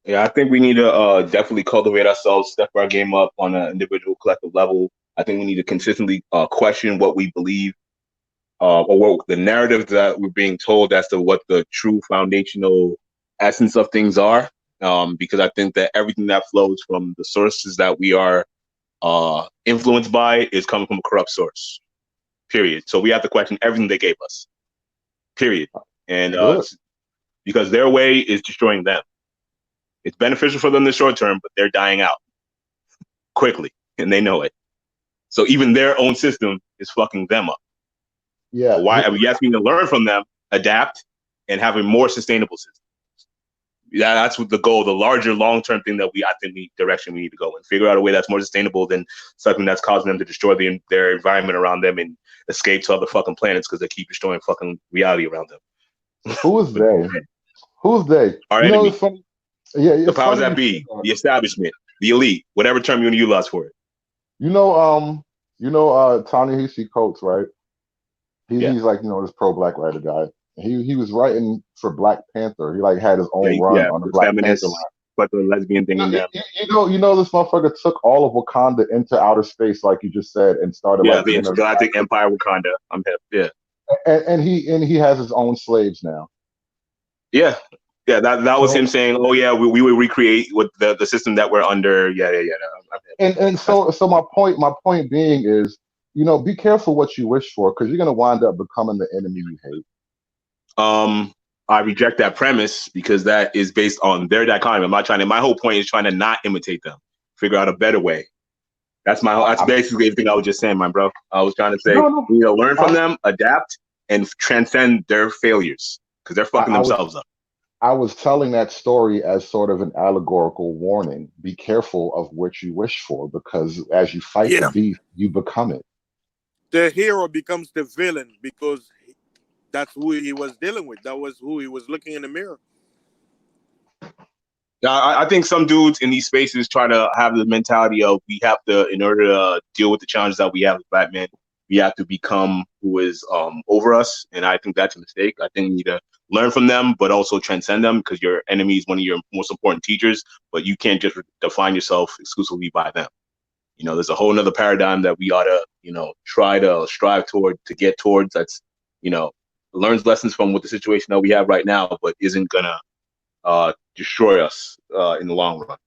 Yeah, I think we need to definitely cultivate ourselves, step our game up on an individual, collective level. I think we need to consistently question what we believe or what the narrative that we're being told as to what the true foundational essence of things are. Because I think that everything that flows from the sources that we are influenced by is coming from a corrupt source, period. So we have to question everything they gave us, period. And because their way is destroying them. It's beneficial for them in the short term, but they're dying out quickly, and they know it. So even their own system is fucking them up. Yeah. So why? Yes, we need to learn from them, adapt, and have a more sustainable system. That's what the goal, the larger long-term thing that direction we need to go and figure out a way that's more sustainable than something that's causing them to destroy their environment around them and escape to other fucking planets because they keep destroying fucking reality around them. Who is they? Who's they? Our enemy. It's funny. Yeah, the powers that be, the establishment, the elite, whatever term you want to utilize for it. Ta-Nehisi Coates, right? He's like, this pro-black writer guy. He was writing for Black Panther. He like had his Yeah, own run on the the Black Panther feminists, line. but the lesbian thing in them. You know, this motherfucker took all of Wakanda into outer space, like you just said, and started Yeah, like the genocide. Intergalactic Empire Wakanda. I'm hip. Yeah. And he has his own slaves now. Yeah. Yeah, that was So him saying, "Oh yeah, we will recreate with the system that we're under." Yeah. and so my point being is, you know, be careful what you wish for, because you're gonna wind up becoming the enemy you hate. I reject that premise because that is based on their dichotomy. I'm not trying to. My whole point is trying to not imitate them, figure out a better way. That's basically everything I was just saying, my bro. I was trying to say we need to learn from them, adapt, and transcend their failures because they're fucking themselves up. I was telling that story as sort of an allegorical warning. Be careful of what you wish for, because as you fight the beast, you become it. The hero becomes the villain because that's who he was dealing with. That was who he was looking in the mirror. I think some dudes in these spaces try to have the mentality of we have to, in order to deal with the challenges that we have as Black men, we have to become who is over us. And I think that's a mistake. I think we need to learn from them, but also transcend them, because your enemy is one of your most important teachers, but you can't just define yourself exclusively by them. You know, there's a whole nother paradigm that we ought to, you know, try to strive toward, to get towards, that's, you know, learns lessons from what the situation that we have right now, but isn't gonna destroy us in the long run.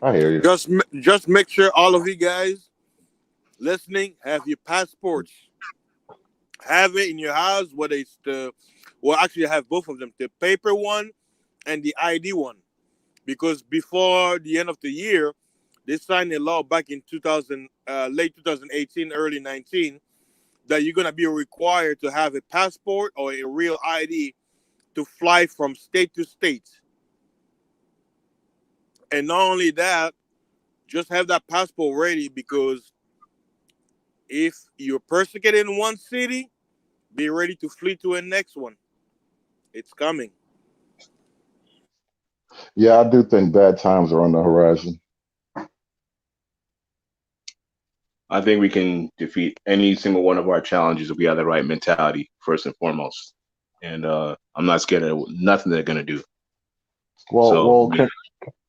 I hear you. Just make sure all of you guys listening have your passports. Have it in your house, whether it's actually have both of them, the paper one and the ID one, because before the end of the year, they signed a law back in late 2018, early 19, that you're gonna be required to have a passport or a real ID to fly from state to state. And not only that, just have that passport ready, because if you're persecuted in one city, be ready to flee to a next one. It's coming. Yeah, I do think bad times are on the horizon. I think we can defeat any single one of our challenges if we have the right mentality, first and foremost. And I'm not scared of nothing they're gonna do. Well, Panther,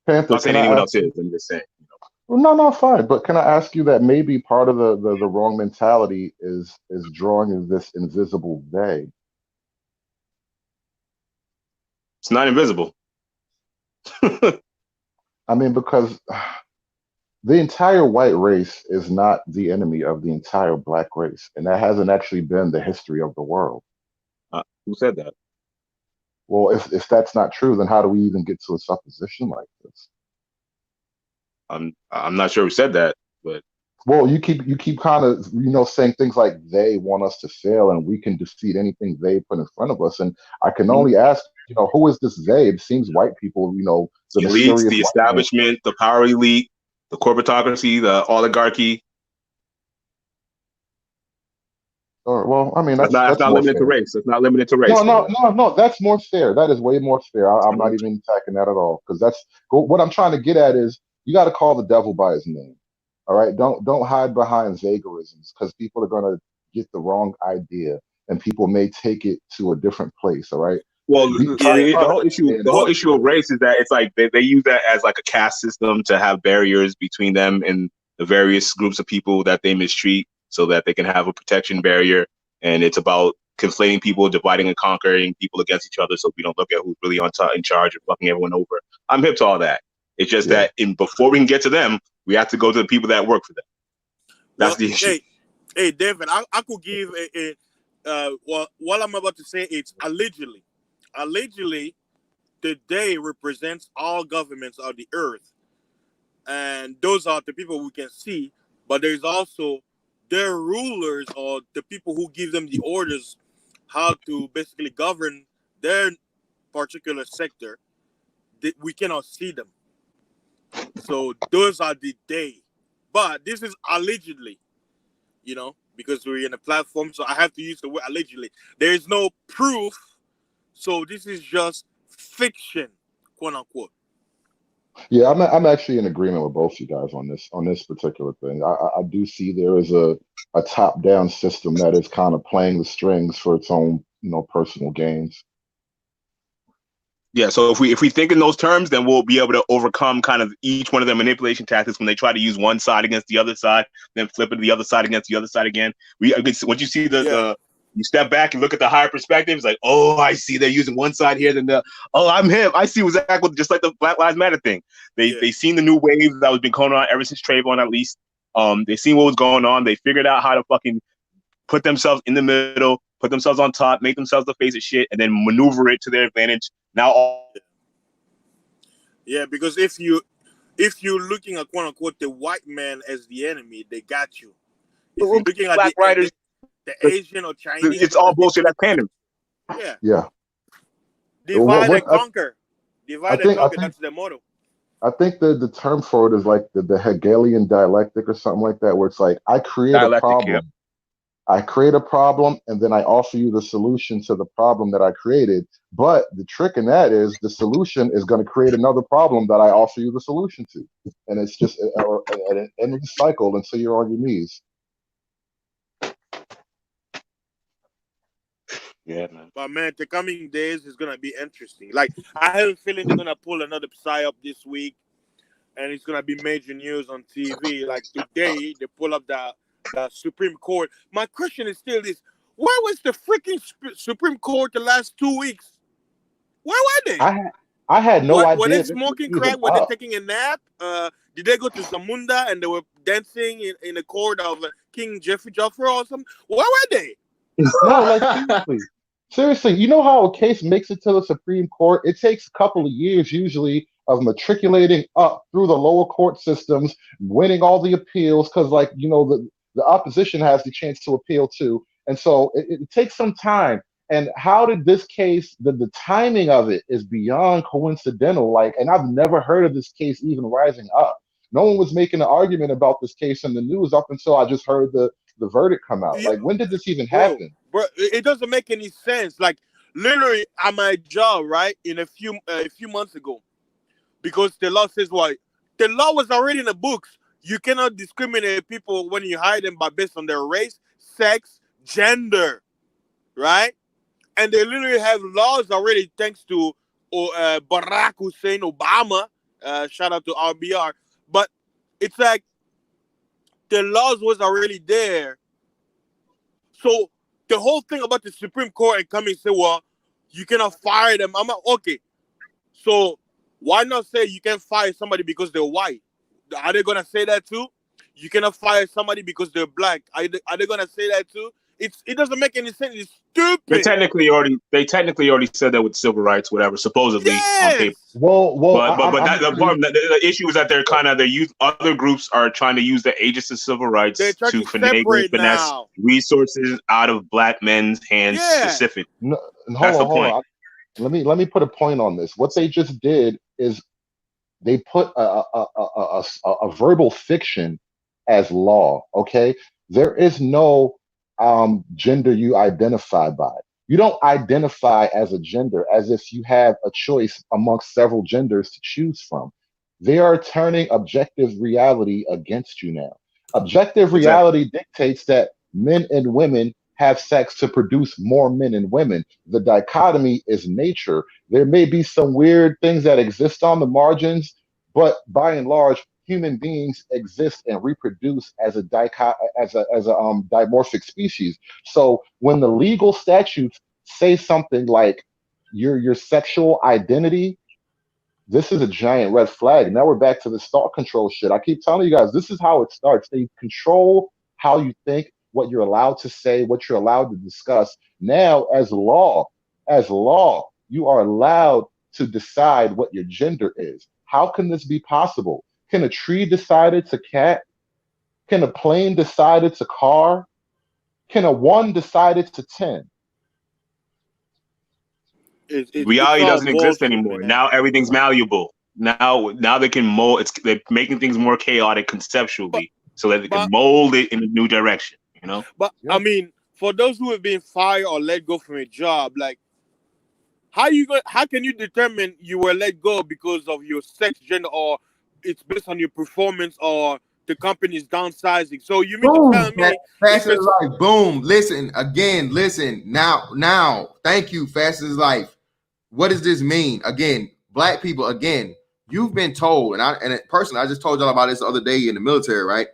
I'm not saying anyone else is. I'm just saying. You know. No, fine. But can I ask you that maybe part of the wrong mentality is drawing this invisible they? It's not invisible. I mean, because the entire white race is not the enemy of the entire Black race, and that hasn't actually been the history of the world. Who said that? Well, if that's not true, then how do we even get to a supposition like this? I'm not sure who said that, but well, you keep kind of, you know, saying things like they want us to fail and we can defeat anything they put in front of us, and I can only ask, you know, who is this they? It seems white people, you know, the elites, the establishment, the power elite, the corporatocracy, the oligarchy. Well, I mean, that's not limited to race. It's not limited to race. No. That's more fair. That is way more fair. I'm not even attacking that at all, because that's what I'm trying to get at is you got to call the devil by his name. All right, don't hide behind vagarisms, because people are gonna get the wrong idea and people may take it to a different place. All right. Well, the whole issue of race is that it's like they use that as like a caste system to have barriers between them and the various groups of people that they mistreat, so that they can have a protection barrier. And it's about conflating people, dividing and conquering people against each other, so we don't look at who's really in charge of fucking everyone over. I'm hip to all that. It's just that before we can get to them, we have to go to the people that work for them. That's the issue. Hey, David, I could give what I'm about to say, it's allegedly. Allegedly, the day represents all governments of the earth. And those are the people we can see, but there's also their rulers, or the people who give them the orders how to basically govern their particular sector. We cannot see them. So those are the day. But this is allegedly, you know, because we're in a platform, so I have to use the word allegedly. There is no proof, so this is just fiction, quote unquote. Yeah, I'm actually in agreement with both you guys on this particular thing. I do see there is a top-down system that is kind of playing the strings for its own, personal gains. Yeah, so if we think in those terms, then we'll be able to overcome kind of each one of their manipulation tactics when they try to use one side against the other side, then flip it to the other side against the other side again. Once you see you step back and look at the higher perspective, it's like, oh, I see they're using one side here, then I'm him. I see what's exactly just like the Black Lives Matter thing. They seen the new wave that was been going on ever since Trayvon, at least. They seen what was going on. They figured out how to fucking put themselves in the middle, put themselves on top, make themselves the face of shit, and then maneuver it to their advantage. Now, because if you're looking at quote unquote the white man as the enemy, they got you. If you're looking at Black writers, the Asian or Chinese, it's all bullshit. That's pandering. Yeah. Divide and conquer. Divide and conquer. That's the motto. I think the term for it is like the Hegelian dialectic or something like that, where it's like I create a problem. Yeah. I create a problem, and then I offer you the solution to the problem that I created. But the trick in that is the solution is going to create another problem that I offer you the solution to. And it's just an endless cycle until you're on your knees. Yeah, man. But man, the coming days is going to be interesting. Like, I have a feeling they're going to pull another psyop this week, and it's going to be major news on TV. Like today, they pull up the Supreme Court. My question is still this: where was the freaking Supreme Court the last 2 weeks? Where were they? I had no idea. Were they smoking crack? Were they taking a nap? Did they go to Zamunda and they were dancing in the court of King Jeffrey Joffer or something? Where were they? No, like seriously, you know how a case makes it to the Supreme Court? It takes a couple of years usually of matriculating up through the lower court systems, winning all the appeals, because the opposition has the chance to appeal too. And so it takes some time. And how did this case, the timing of it is beyond coincidental. And I've never heard of this case even rising up. No one was making an argument about this case in the news up until I just heard the verdict come out. Yeah. Like, when did this even happen? Bro, it doesn't make any sense. Like, literally at my job, right, in a few months ago, because the law says what? The law was already in the books. You cannot discriminate people when you hire them based on their race, sex, gender, right? And they literally have laws already, thanks to Barack Hussein Obama. Shout out to RBR. But it's like the laws was already there. So the whole thing about the Supreme Court and coming and say, well, you cannot fire them. I'm like, okay. So why not say you can fire somebody because they're white? Are they gonna say that too? You cannot fire somebody because they're black. Are they gonna say that too? It doesn't make any sense. It's stupid. They technically already said that with civil rights, whatever, supposedly on paper. Well, the issue is that other groups are trying to use the aegis of civil rights to finagle, finesse resources out of black men's hands specifically. No, That's the point. Let me put a point on this. What they just did is they put a verbal fiction as law. Okay, there is no gender you identify by. You don't identify as a gender as if you have a choice amongst several genders to choose from. They are turning objective reality against you now. Objective reality dictates that men and women have sex to produce more men and women. The dichotomy is nature. There may be some weird things that exist on the margins, but by and large, human beings exist and reproduce as a dimorphic species. So when the legal statutes say something like your sexual identity, this is a giant red flag. Now we're back to the thought control shit. I keep telling you guys, this is how it starts. They control how you think, what you're allowed to say, what you're allowed to discuss. Now, as law, you are allowed to decide what your gender is. How can this be possible? Can a tree decide it's a cat? Can a plane decide it's a car? Can a 1 decide it's a 10? Reality doesn't exist anymore. Man. Now everything's malleable. Now they can mold. They're making things more chaotic conceptually, so that they can mold it in a new direction. You know. But I mean, for those who have been fired or let go from a job, like How can you determine you were let go because of your sex, gender, or it's based on your performance, or the company's downsizing? So you mean to tell Boom. me Fast if as it's life. Boom. Listen again. Listen now. Thank you. Fast as life. What does this mean? Again, black people. Again, you've been told, and personally, I just told y'all about this the other day in the military. Right?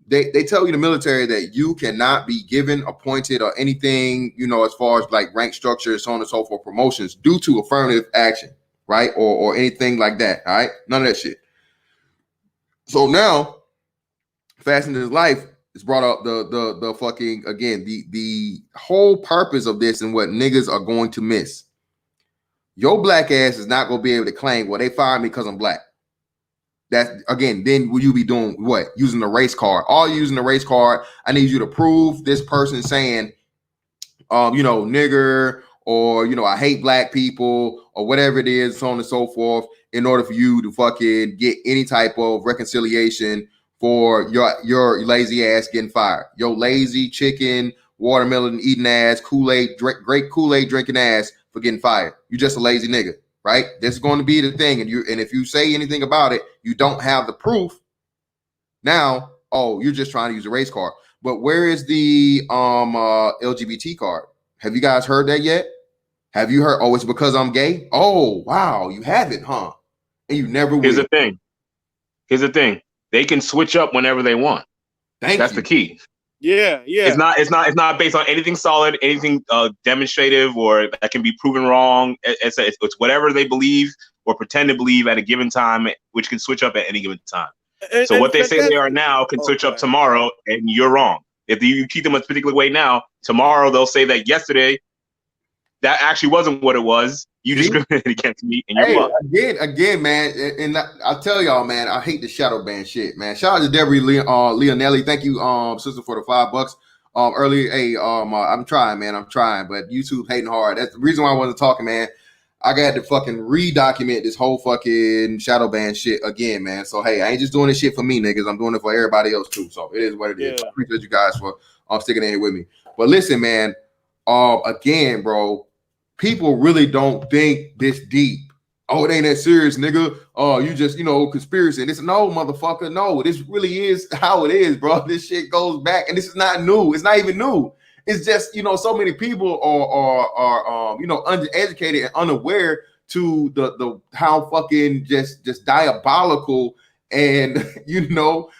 They tell you in the military that you cannot be given, appointed, or anything, you know, as far as like rank structure, so on and so forth, promotions due to affirmative action, right? Or anything like that. All right. None of that shit. So now, Fast in His Life is brought up the fucking again, the whole purpose of this and what niggas are going to miss. Your black ass is not gonna be able to claim, well, they fired me because I'm black. That again, then will you be doing what? Using the race card. All using the race card. I need you to prove this person saying, you know, nigger, or you know, I hate black people, or whatever it is, so on and so forth, in order for you to fucking get any type of reconciliation for your lazy ass getting fired. Your lazy chicken, watermelon eating ass, Kool-Aid, great Kool-Aid drinking ass for getting fired. You just a lazy nigga. Right? This is going to be the thing. And if you say anything about it, you don't have the proof. Now, oh, you're just trying to use a race card. But where is the LGBT card? Have you guys heard that yet? Have you heard, oh, it's because I'm gay? Oh, wow, you haven't, huh? And you never will. Here's the thing. They can switch up whenever they want. That's the key. Yeah. It's not based on anything solid, anything demonstrative, or that can be proven wrong. It's whatever they believe or pretend to believe at a given time, which can switch up at any given time. So what they say they are now can switch up tomorrow, and you're wrong. If you keep them a particular way now, tomorrow they'll say that yesterday that actually wasn't what it was. You discriminated against me, and you're fucked. Again, man, and I tell y'all, man, I hate the shadow ban shit, man. Shout out to Debbie Leonelli. Thank you, sister, for the $5. Earlier, hey, I'm trying, man. I'm trying, but YouTube hating hard. That's the reason why I wasn't talking, man. I got to fucking redocument this whole fucking shadow ban shit again, man. So hey, I ain't just doing this shit for me, niggas. I'm doing it for everybody else too. So it is what it is. I appreciate you guys for sticking in here with me. But listen, man, again, bro, people really don't think this deep. Oh, it ain't that serious, nigga. Oh, you just, you know, conspiracy. And this, no, motherfucker, no. This really is how it is, bro. This shit goes back, and this is not new. It's not even new. It's just, you know, so many people are you know, uneducated and unaware to the how fucking just diabolical and you know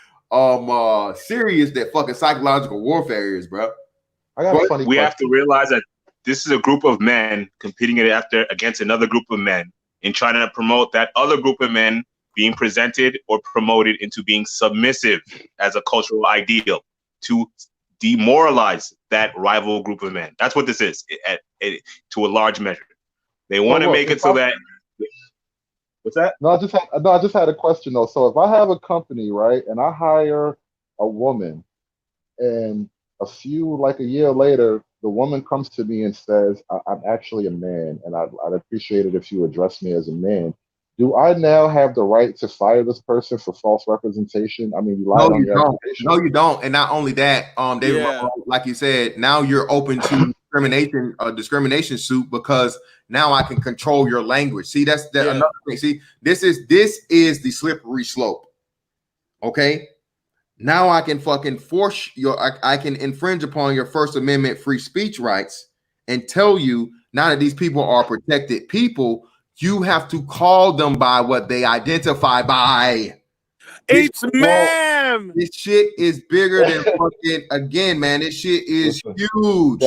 serious that fucking psychological warfare is, bro. I got a funny we question. have to realize that this is a group of men competing against another group of men and trying to promote that other group of men being presented or promoted into being submissive as a cultural ideal to demoralize that rival group of men. That's what this is to a large measure. They want to make it so that. What's that? No, I just had a question though. So if I have a company, right, and I hire a woman, and a year later, the woman comes to me and says, I'm actually a man, and I'd appreciate it if you address me as a man. Do I now have the right to fire this person for false representation? I mean, you lied on your application. No, you don't. And not only that, David, like you said, now you're open to discrimination suit because now I can control your language. See, that's another thing. See, this is the slippery slope. Okay. Now I can fucking force I can infringe upon your First Amendment free speech rights and tell you now that these people are protected people, you have to call them by what they identify by. It's ma'am. This shit is bigger than fucking, again, man. This shit is huge.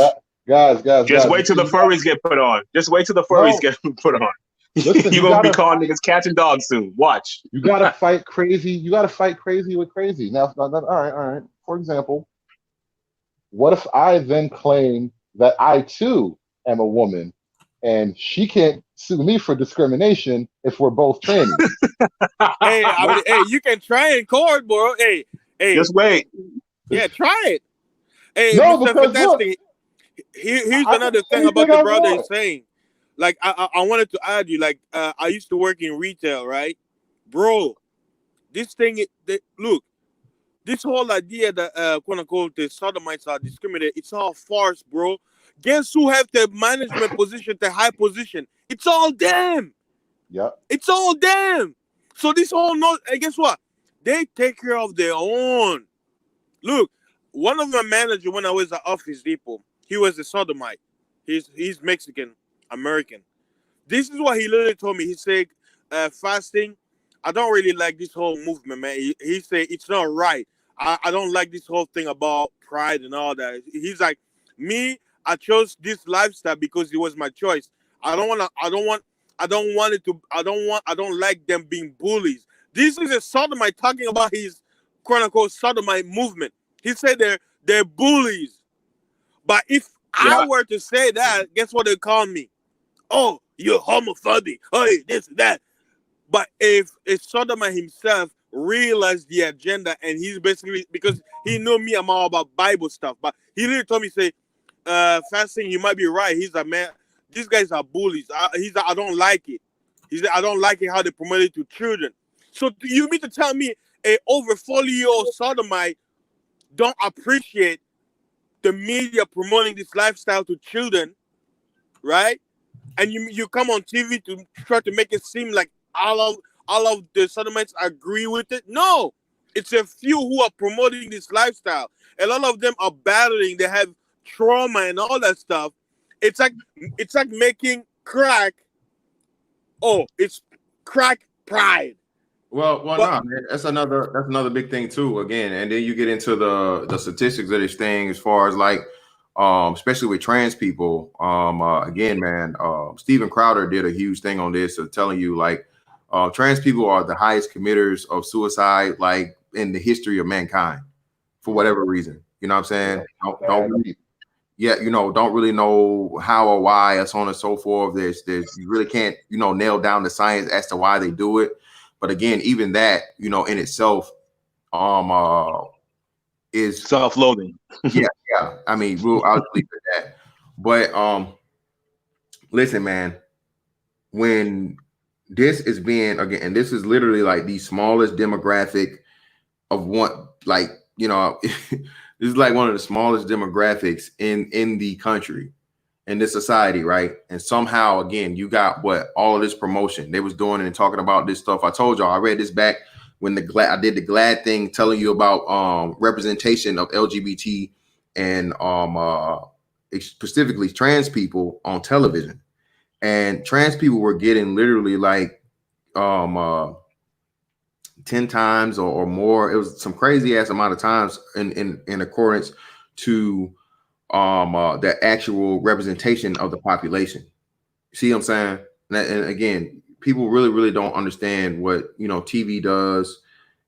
Guys. Just wait till the furries get put on. Just wait till the furries get put on. Listen, You're going to be calling niggas cats and dogs soon. Watch. You got to fight crazy. You got to fight crazy with crazy. Now, all right. For example, what if I then claim that I too am a woman and she can't sue me for discrimination if we're both trannies? Hey, you can try in court, bro. Hey. Just wait. Yeah, try it. Hey, no, Mr. because Fantastic. Look, here's another thing about the brother is saying. Like, I wanted to add you, like, I used to work in retail, right? Bro, this thing, look, this whole idea that, quote unquote, the sodomites are discriminated, it's all farce, bro. Guess who have the management position, the high position? It's all them. Yep. It's all them. So this whole and guess what? They take care of their own. Look, one of my managers when I was at Office Depot, he was a sodomite. He's Mexican American. This is what he literally told me. He said, fasting, I don't really like this whole movement, man. He said it's not right. I don't like this whole thing about pride and all that. He's like, me, I chose this lifestyle because it was my choice. I don't like them being bullies. This is a sodomite talking about his quote unquote sodomite movement. He said they're bullies. But if I were to say that, guess what they call me? Oh, you're homophobic. Oh, this and that. But if sodomite himself realized the agenda and he's basically, because he knew me, I'm all about Bible stuff. But he literally told me, say, fasting, you might be right. He's like, man, these guys are bullies. He's like, I don't like it. He's like, I don't like it how they promote it to children. So you mean to tell me a over 40-year-old sodomite don't appreciate the media promoting this lifestyle to children, right? And you come on TV to try to make it seem like all of the sodomites agree with it? No, it's a few who are promoting this lifestyle. A lot of them are battling. They have trauma and all that stuff. It's like making crack. Oh, it's crack pride. Well, no, man. That's another big thing too. Again, and then you get into the statistics of this thing as far as like, especially with trans people. Again, man, Steven Crowder did a huge thing on this of telling you like, trans people are the highest committers of suicide like in the history of mankind for whatever reason. You know what I'm saying? Don't really know how or why, and so on and so forth. There's you really can't, nail down the science as to why they do it. But again, even that, in itself, is self-loathing. yeah. I mean, I'll leave it at that. But listen, man, when this is being again, and this is literally like the smallest demographic of one, like, this is like one of the smallest demographics in the country, in this society, right? And somehow, again, you got all of this promotion they was doing and talking about this stuff. I told y'all, I read this back when I did the GLAAD thing, telling you about representation of LGBT and specifically trans people on television. And trans people were getting literally like 10 times or more. It was some crazy ass amount of times in accordance to the actual representation of the population. See what I'm saying? And again, people really, really don't understand what TV does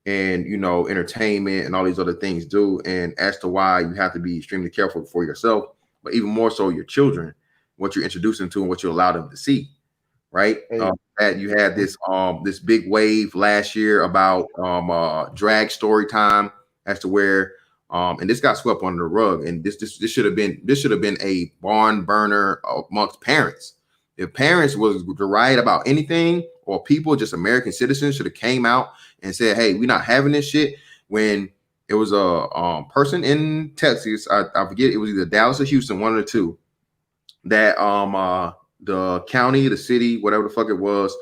and entertainment and all these other things do, and as to why you have to be extremely careful for yourself, but even more so your children, what you're introducing to and what you allow them to see, right? That you had this big wave last year about drag story time as to where and this got swept under the rug, and this should have been a barn burner amongst parents. If parents was to write about anything, or people, just American citizens, should have came out and said, hey, we're not having this shit. When it was a person in Texas, I forget, it was either Dallas or Houston, one of the two, that the county, the city, whatever the fuck it was,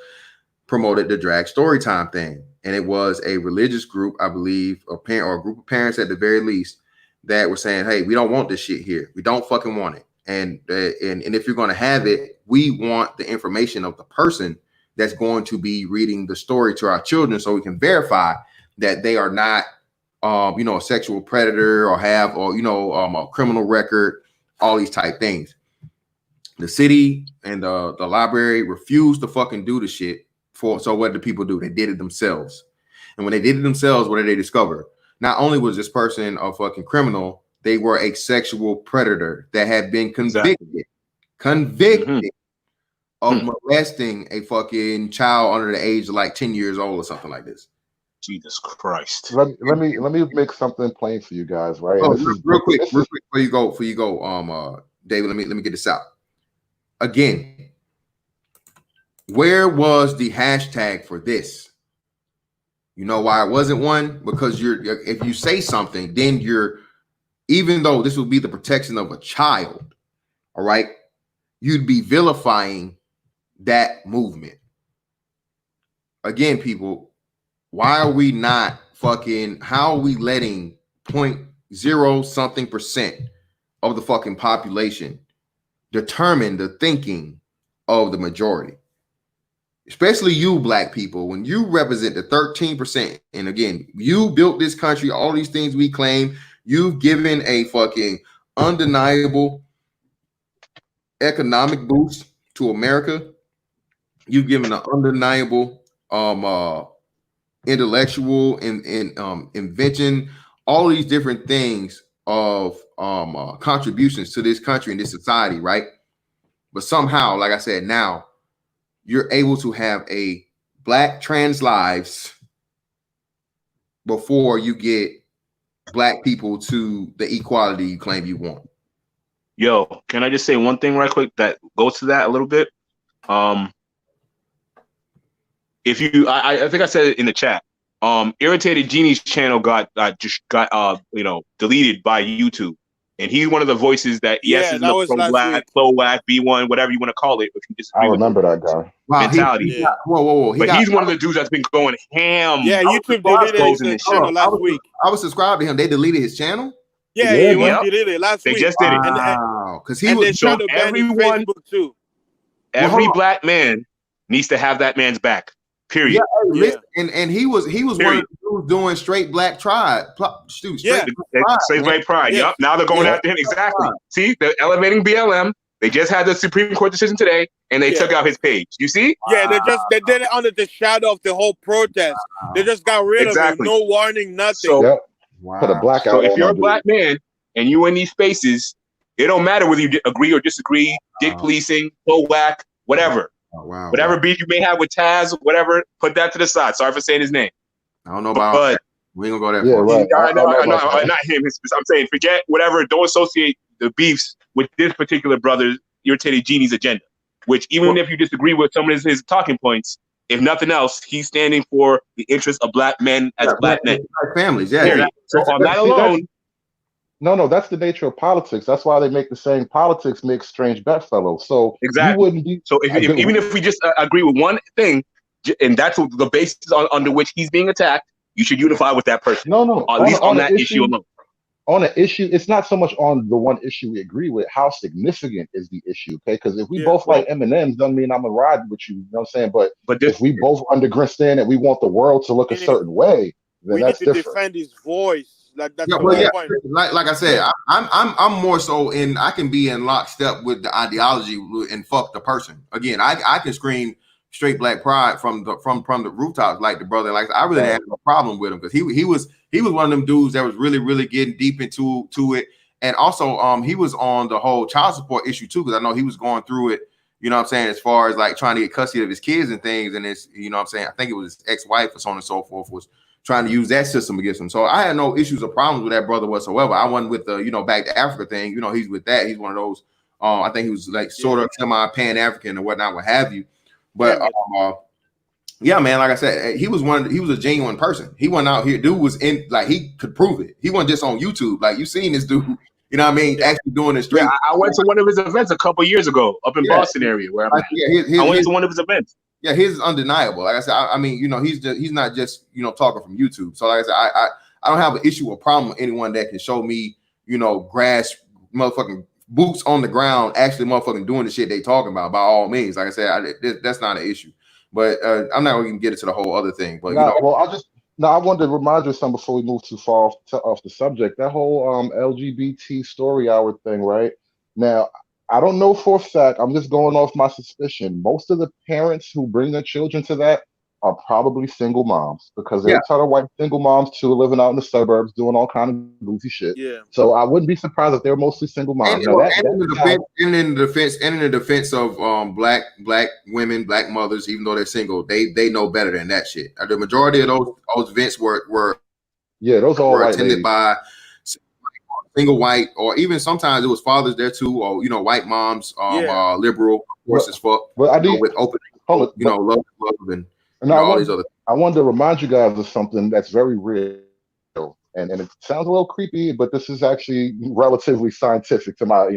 promoted the drag story time thing. And it was a religious group, I believe, a group of parents at the very least, that were saying, hey, we don't want this shit here. We don't fucking want it. And if you're going to have it, we want the information of the person that's going to be reading the story to our children, so we can verify that they are not, a sexual predator or have, a criminal record, all these type things. The city and the library refused to fucking do the shit. So what did the people do? They did it themselves. And when they did it themselves, what did they discover? Not only was this person a fucking criminal, they were a sexual predator that had been convicted of molesting a fucking child under the age of like 10 years old or something like this. Jesus Christ. Let me make something plain for you guys, right? Oh, real quick, before you go, David, let me get this out. Again, where was the hashtag for this? You know why it wasn't one? Because if you say something, then even though this will be the protection of a child, all right, you'd be vilifying that movement. Again, people, why are we not fucking, how are we letting 0.0 something percent of the fucking population determine the thinking of the majority? Especially you black people, when you represent the 13%, and again, you built this country, all these things we claim, you've given a fucking undeniable economic boost to America. You've given an undeniable intellectual and invention, all these different things of contributions to this country and this society, right? But somehow, like I said, now you're able to have a black trans lives before you get black people to the equality you claim you want. Yo, can I just say one thing right quick that goes to that a little bit? If you, I think I said it in the chat. Irritated Genie's channel got deleted by YouTube, and he's one of the voices that is in the pro-black, B1, whatever you want to call it. If you disagree, I remember that guy. Mentality. Whoa! He's one of the dudes that's been going ham. Yeah, YouTube deleted his channel last week. I was subscribed to him. They deleted his channel. Yeah, he deleted it last week. They just did it. Wow, because he and was they so everyone too. Every black man needs to have that man's back. Period. Yeah, and he was one of the dudes doing straight black pride. Straight black pride. Yep. Now they're going after him. Exactly. See, they're elevating BLM. They just had the Supreme Court decision today, and they took out his page. You see? Yeah, they did it under the shadow of the whole protest. They just got rid of it, no warning, nothing. So, put a black so if you're a black man and you in these spaces, it don't matter whether you agree or disagree, dick policing, pro-whack, whatever. Whatever beef you may have with Taz, whatever, put that to the side. Sorry for saying his name. I don't know about that. We ain't gonna go that far. Right. Not him. I'm saying forget whatever. Don't associate the beefs with this particular brother's Irritated Genie's agenda. Which even if you disagree with some of his talking points, if nothing else, he's standing for the interests of black men as black men, families. So on that alone. No, that's the nature of politics. That's why they make the saying politics makes strange bedfellows. So exactly. You wouldn't be, so even if we just agree with one thing, and that's the basis under which he's being attacked, you should unify with that person. No. At least on that issue alone. On an issue, it's not so much on the one issue we agree with. How significant is the issue? Okay, because if we both like M&Ms, doesn't mean I'm gonna ride with you. You know what I'm saying? But if we both understand that we want the world to look a certain way, then that's different. We need to defend his voice. Like that's like I said, I'm more so in. I can be in lockstep with the ideology and fuck the person. Again, I can scream straight black pride from the rooftops like the brother. Like I really had no problem with him because he was one of them dudes that was really getting deep into it. And also he was on the whole child support issue too, because I know he was going through it. You know what I'm saying? As far as like trying to get custody of his kids and things, and it's, you know what I'm saying? I think it was his ex-wife or so on and so forth was trying to use that system against him. So I had no issues or problems with that brother whatsoever. I wasn't with the, back to Africa thing. He's with that. He's one of those, I think he was like sort of semi-Pan-African or whatnot, what have you. But yeah, man, like I said, he was a genuine person. He went out here, dude was in, like he could prove it. He wasn't just on YouTube. Like you seen this dude, you know what I mean? Actually doing it straight. Yeah, I went to one of his events a couple years ago up in Boston area where I'm at. I went to one of his events. Yeah, his is undeniable. Like I said, I mean, he's not just, talking from YouTube. So like I said, I don't have an issue or problem with anyone that can show me, grass motherfucking boots on the ground, actually motherfucking doing the shit they talking about, by all means. Like I said, that's not an issue. But I'm not going to get into the whole other thing. But I wanted to remind you of something before we move too far off the subject. That whole LGBT story hour thing, right? Now, I don't know for a fact. I'm just going off my suspicion. Most of the parents who bring their children to that are probably single moms because they're trying to white single moms too, living out in the suburbs, doing all kind of goofy shit. Yeah. So I wouldn't be surprised if they're mostly single moms. In the defense of black women, black mothers, even though they're single, they know better than that shit. The majority of those events were those all attended by single white, or even sometimes it was fathers there too, or white moms, liberal, of course, as fuck. But I do with open, love and all these other. I wanted to remind you guys of something that's very real, and it sounds a little creepy, but this is actually relatively scientific to my,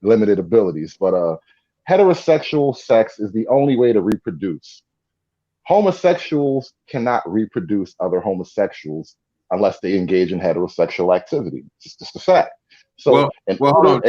limited abilities. But heterosexual sex is the only way to reproduce. Homosexuals cannot reproduce other homosexuals unless they engage in heterosexual activity. It's just a fact. So, Well, hold on.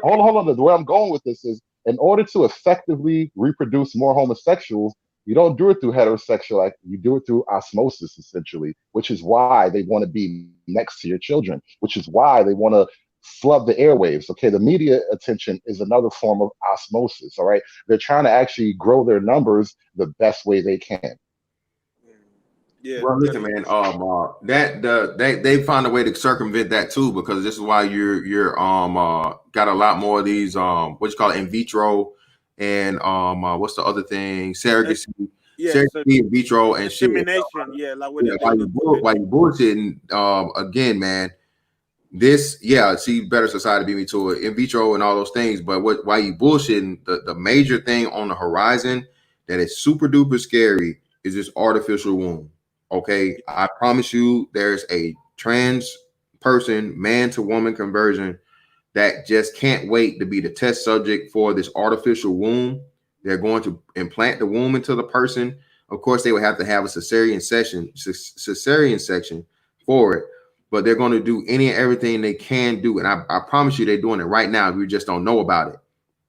hold on. Where I'm going with this is, in order to effectively reproduce more homosexuals, you don't do it through heterosexual. You do it through osmosis, essentially, which is why they want to be next to your children, which is why they want to flood the airwaves. Okay, the media attention is another form of osmosis. All right, they're trying to actually grow their numbers the best way they can. Yeah. Well, listen, man. They find a way to circumvent that too, because this is why you're got a lot more of these what you call it, in vitro, and what's the other thing, surrogacy, surrogacy, in vitro, and shit. Insemination, yeah, like what While you bullshitting, again, man. This, see, better society beat me to it, in vitro and all those things. But why you bullshitting? The major thing on the horizon that is super duper scary is this artificial womb. Okay, I promise you, there's a trans person, man to woman conversion, that just can't wait to be the test subject for this artificial womb. They're going to implant the womb into the person. Of course, they would have to have a cesarean section for it, but they're going to do any and everything they can do. And I promise you, they're doing it right now. We just don't know about it,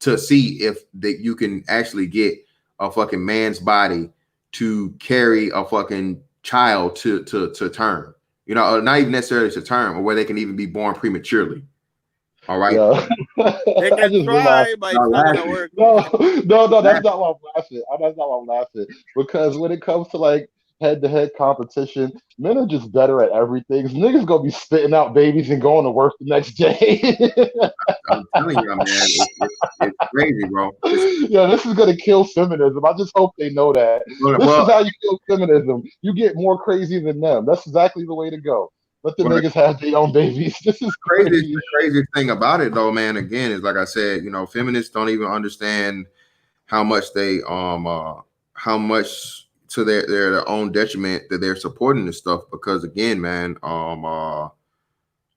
to see if you can actually get a fucking man's body to carry a fucking child to term, not even necessarily to term, or where they can even be born prematurely. All right. Yeah. They can try, but it's not gonna work. No, that's not why I'm laughing. That's not why I'm laughing. Because when it comes to like head-to-head competition, men are just better at everything. Niggas gonna be spitting out babies and going to work the next day. I'm telling you, man, it's crazy, bro. Yeah, this is gonna kill feminism. I just hope they know that. This is how you kill feminism. You get more crazy than them. That's exactly the way to go. Let the niggas have their own babies. This is crazy. The craziest thing about it, though, man, again, is like I said, feminists don't even understand how much they how much to their own detriment that they're supporting this stuff. Because again, man,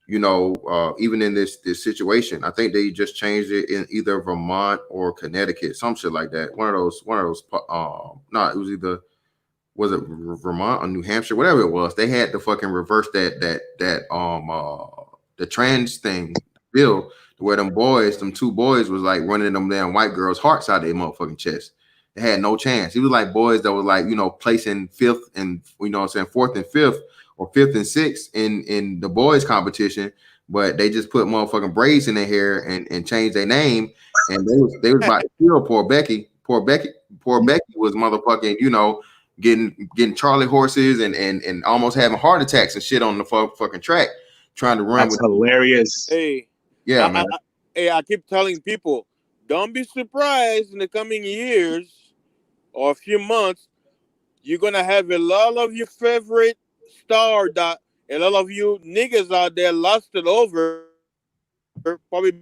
even in this situation, I think they just changed it in either Vermont or Connecticut, some shit like that. One of those. No, it was either. Was it Vermont or New Hampshire, whatever it was? They had to fucking reverse the trans thing bill, where them two boys was like running them damn white girls' hearts out of their motherfucking chest. They had no chance. It was like boys that was like, placing fifth and fourth and fifth, or fifth and sixth in the boys competition, but they just put motherfucking braids in their hair and changed their name, and they was about to kill poor Becky. Poor Becky was motherfucking, getting Charlie horses and almost having heart attacks and shit on the fucking track, trying to run. That's hilarious. Hey, yeah, man. I keep telling people, don't be surprised in the coming years or a few months, you're gonna have a lot of your favorite star that a lot of you niggas out there lost it over. Probably.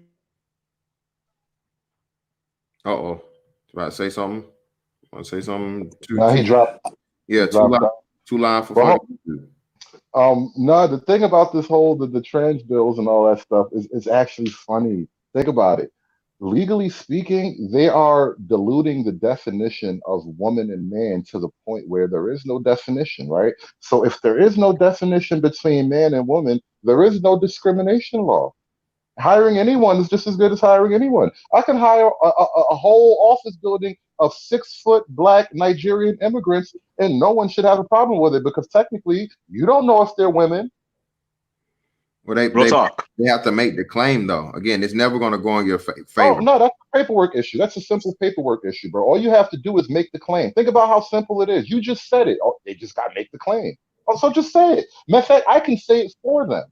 Uh-oh. About to say something? Want to say something? He dropped. Yeah, two line for no, the thing about this whole the trans bills and all that stuff is actually funny. Think about it. Legally speaking, they are diluting the definition of woman and man to the point where there is no definition, right? So if there is no definition between man and woman, there is no discrimination law. Hiring anyone is just as good as hiring anyone. I can hire a whole office building of 6-foot black Nigerian immigrants, and no one should have a problem with it, because technically you don't know if they're women. Well, they have to make the claim, though. Again, it's never going to go in your favor. Oh, no, that's a paperwork issue. That's a simple paperwork issue, bro. All you have to do is make the claim. Think about how simple it is. You just said it. Oh, they just got to make the claim. Oh, so just say it. Matter of fact, I can say it for them.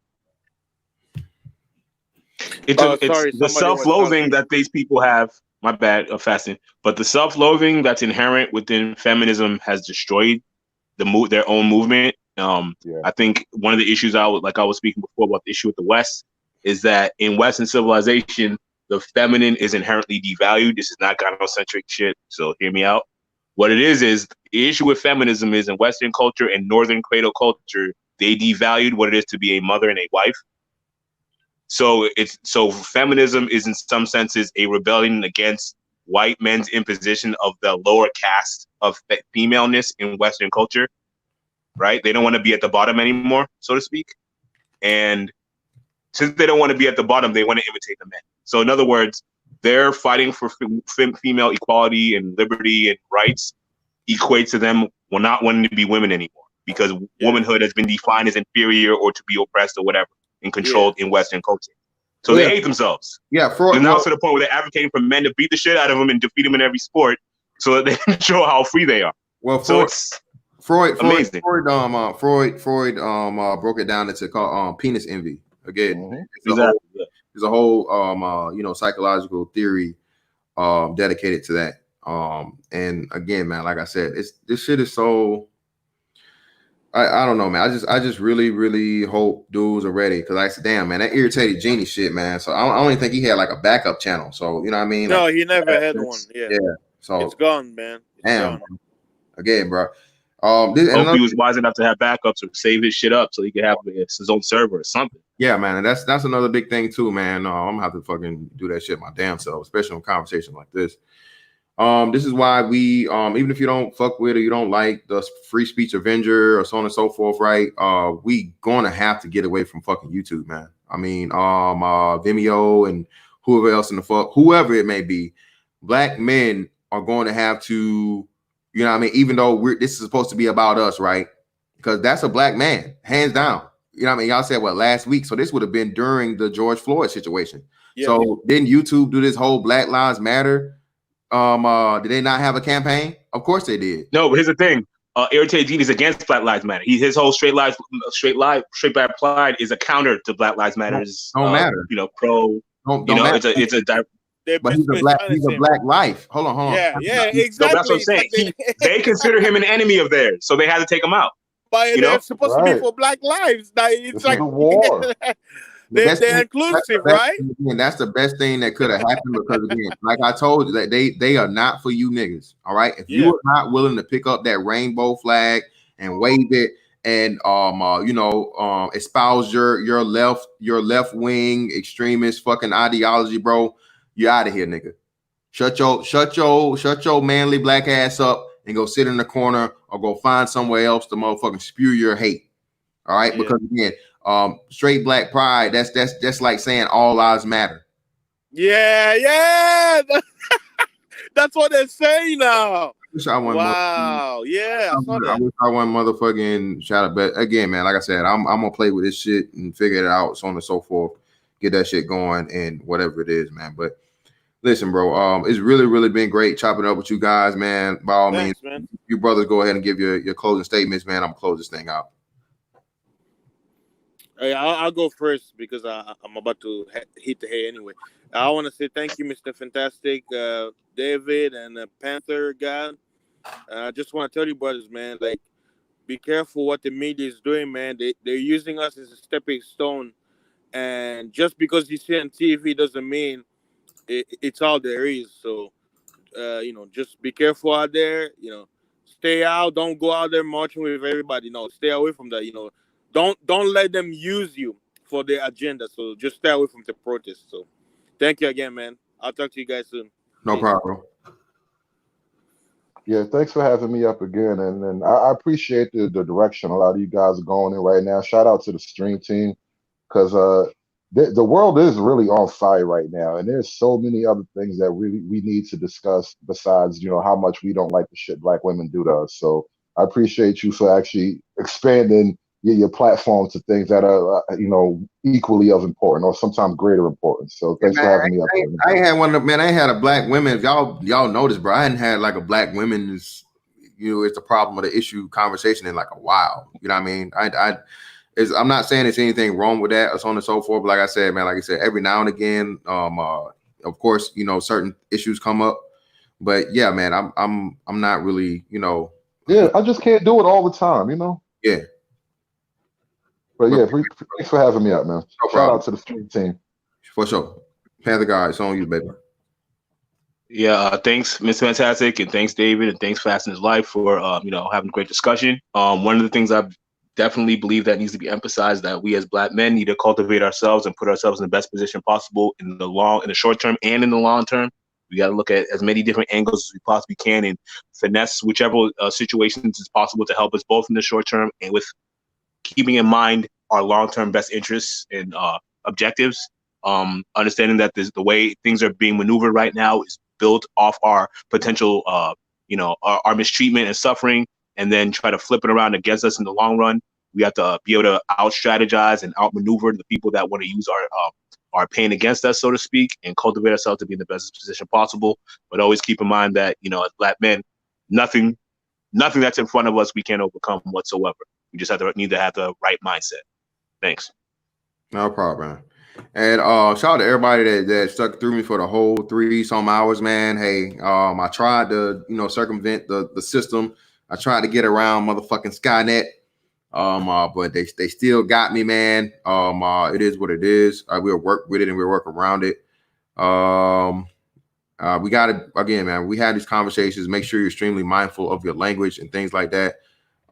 It's the self-loathing that these people have. My bad, Fasten. But the self-loathing that's inherent within feminism has destroyed their own movement. I think one of the issues I was speaking before about the issue with the West is that in Western civilization, the feminine is inherently devalued. This is not gynocentric shit, so hear me out. What it is the issue with feminism is in Western culture and Northern cradle culture, they devalued what it is to be a mother and a wife. So feminism is in some senses a rebellion against white men's imposition of the lower caste of femaleness in Western culture, right? They don't want to be at the bottom anymore, so to speak. And since they don't want to be at the bottom, they want to imitate the men. So in other words, they're fighting for female equality and liberty and rights equates to them not wanting to be women anymore, because womanhood has been defined as inferior or to be oppressed or whatever and controlled in Western culture. So they hate themselves. Yeah, Freud. And now to the point where they're advocating for men to beat the shit out of them and defeat them in every sport so that they can show how free they are. Well, so it's Freud amazing. Freud broke it down into called penis envy. Again, there's a whole psychological theory dedicated to that. And again, man, like I said, this shit is so. I don't know, man. I just really, really hope dudes are ready, because I said, damn, man, that irritated Genie shit, man. So I don't even think he had like a backup channel. So you know what I mean? No, like, he never had one. Yeah. So it's gone, man. Damn. Gone. Again, bro. Hope he was wise enough to have backups or save his shit up so he could have his own server or something. Yeah, man, and that's another big thing too, man. I'm gonna have to fucking do that shit my damn self, especially in conversations like this. This is why we, even if you don't fuck with or you don't like the free speech Avenger or so on and so forth, right? We gonna have to get away from fucking YouTube, man. I mean, Vimeo and whoever else in the fuck, whoever it may be, black men are going to have to, you know what I mean? Even though this is supposed to be about us, right? Because that's a black man, hands down. You know what I mean? Y'all said what last week? So this would have been during the George Floyd situation. Yeah. So didn't YouTube do this whole Black Lives Matter? Did they not have a campaign? Of course they did. No, but here's the thing. Irritated Genie is against Black Lives Matter. His whole straight Black Pride is a counter to Black Lives Matter's. Don't matter. Pro. Don't matter. It's a. But he's a black life. Hold on. Yeah, exactly. No, that's what I'm saying. They consider him an enemy of theirs, so they had to take him out. But it's supposed to be for Black lives. It's like a war. They're inclusive, right? And that's the best thing that could have happened, because again, like I told you, that they are not for you niggas. All right. If you are not willing to pick up that rainbow flag and wave it and espouse your left wing extremist fucking ideology, bro, you're out of here, nigga. Shut your manly black ass up and go sit in the corner or go find somewhere else to motherfucking spew your hate. All right, because again, straight black pride, that's like saying all lives matter. Yeah. That's what they're saying now. Wow. Yeah. I wish I won motherfucking shout out. But again, man, like I said, I'm gonna play with this shit and figure it out, so on and so forth. Get that shit going and whatever it is, man. But listen, bro, it's really, really been great chopping up with you guys, man. By all means, man. You brothers go ahead and give your closing statements, man. I'm gonna close this thing out. I'll go first because I'm about to hit the hay anyway. I want to say thank you, Mr. Fantastic, David, and Panther God. I just want to tell you, brothers, man, like, be careful what the media is doing, man. They're using us as a stepping stone. And just because you see on TV doesn't mean it's all there is. So, just be careful out there. Stay out. Don't go out there marching with everybody. No, stay away from that. Don't let them use you for their agenda. So just stay away from the protest. So thank you again, man. I'll talk to you guys soon. No problem. Yeah, thanks for having me up again. And I appreciate the direction a lot of you guys are going in right now. Shout out to the stream team, because the world is really on fire right now. And there's so many other things that we need to discuss besides, how much we don't like the shit black women do to us. So I appreciate you for actually expanding your platform to things that are, equally of important or sometimes greater importance. So thanks for having me up. I ain't had one of them, man. I ain't had a black women. If y'all noticed, bro, I hadn't had like a black women's, it's the problem of the issue conversation in like a while. You know what I mean? I'm not saying there's anything wrong with that or so on and so forth. But like I said, every now and again, of course, certain issues come up. But yeah, man, I'm not really, Yeah, I just can't do it all the time, Yeah. But yeah, thanks for having me up, man. No Shout out to the stream team. For sure. Panther guy, it's on you, baby. Yeah, thanks, Mr. Fantastic, and thanks, David, and thanks, Fast in His Life, for having a great discussion. One of the things I've definitely believe that needs to be emphasized, that we as Black men need to cultivate ourselves and put ourselves in the best position possible in the short term and in the long term. We got to look at as many different angles as we possibly can and finesse whichever situations is possible to help us both in the short term, and with keeping in mind our long-term best interests and objectives. Understanding that the way things are being maneuvered right now is built off our potential, our mistreatment and suffering, and then try to flip it around against us in the long run. We have to be able to out-strategize and outmaneuver the people that want to use our pain against us, so to speak, and cultivate ourselves to be in the best position possible. But always keep in mind that, as Black men, nothing that's in front of us we can't overcome whatsoever. We just need to have the right mindset. Thanks. No problem, man. And shout out to everybody that stuck through me for the whole 3-some hours, man. Hey, I tried to, circumvent the system. I tried to get around motherfucking Skynet. But they still got me, man. It is what it is. We'll work with it and we'll work around it. We got to, again, man, we had these conversations. Make sure you're extremely mindful of your language and things like that.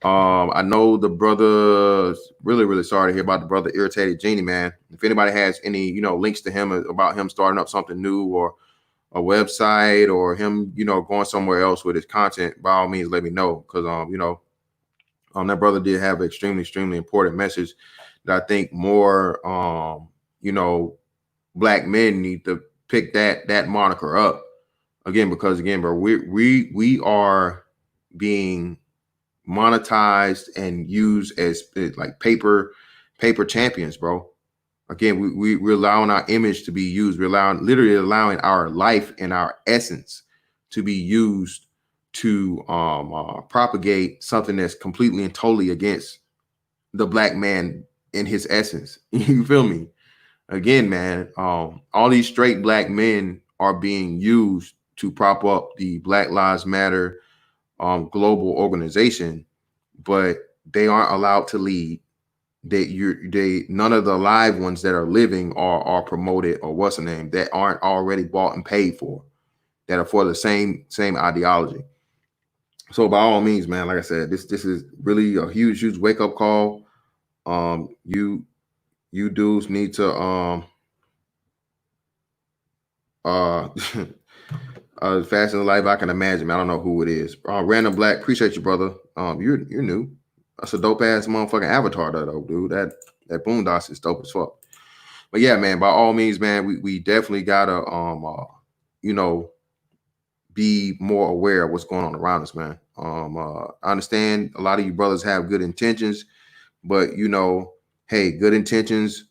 I know the brother, really, really sorry to hear about the brother Irritated Genie, man. If anybody has any, links to him about him starting up something new or a website or him, going somewhere else with his content, by all means, let me know. Because, that brother did have an extremely, extremely important message that I think more, Black men need to pick that moniker up again, because again, bro, we are being monetized and used as like paper champions, bro. Again, we're allowing our image to be used. We're literally allowing our life and our essence to be used to propagate something that's completely and totally against the Black man in his essence. You feel me? Again, man, all these straight Black men are being used to prop up the Black Lives Matter global organization, but they aren't allowed to lead. None of the live ones that are living are promoted, or what's the name, that aren't already bought and paid for, that are for the same ideology. So by all means, man, like I said, this is really a huge wake up call. You dudes need to fasten the life I can imagine. I don't know who it is. Random Black, appreciate you, brother. You're new. That's a dope ass motherfucking avatar, though, dude. That Boondocks is dope as fuck. But yeah, man, by all means, man, we definitely gotta be more aware of what's going on around us, man. I understand a lot of you brothers have good intentions, but hey, good intentions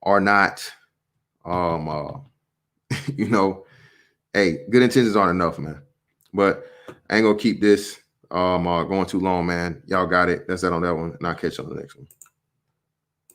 are not hey, good intentions aren't enough, man. But I ain't gonna keep this going too long, man. Y'all got it. That's that on that one, and I'll catch you on the next one.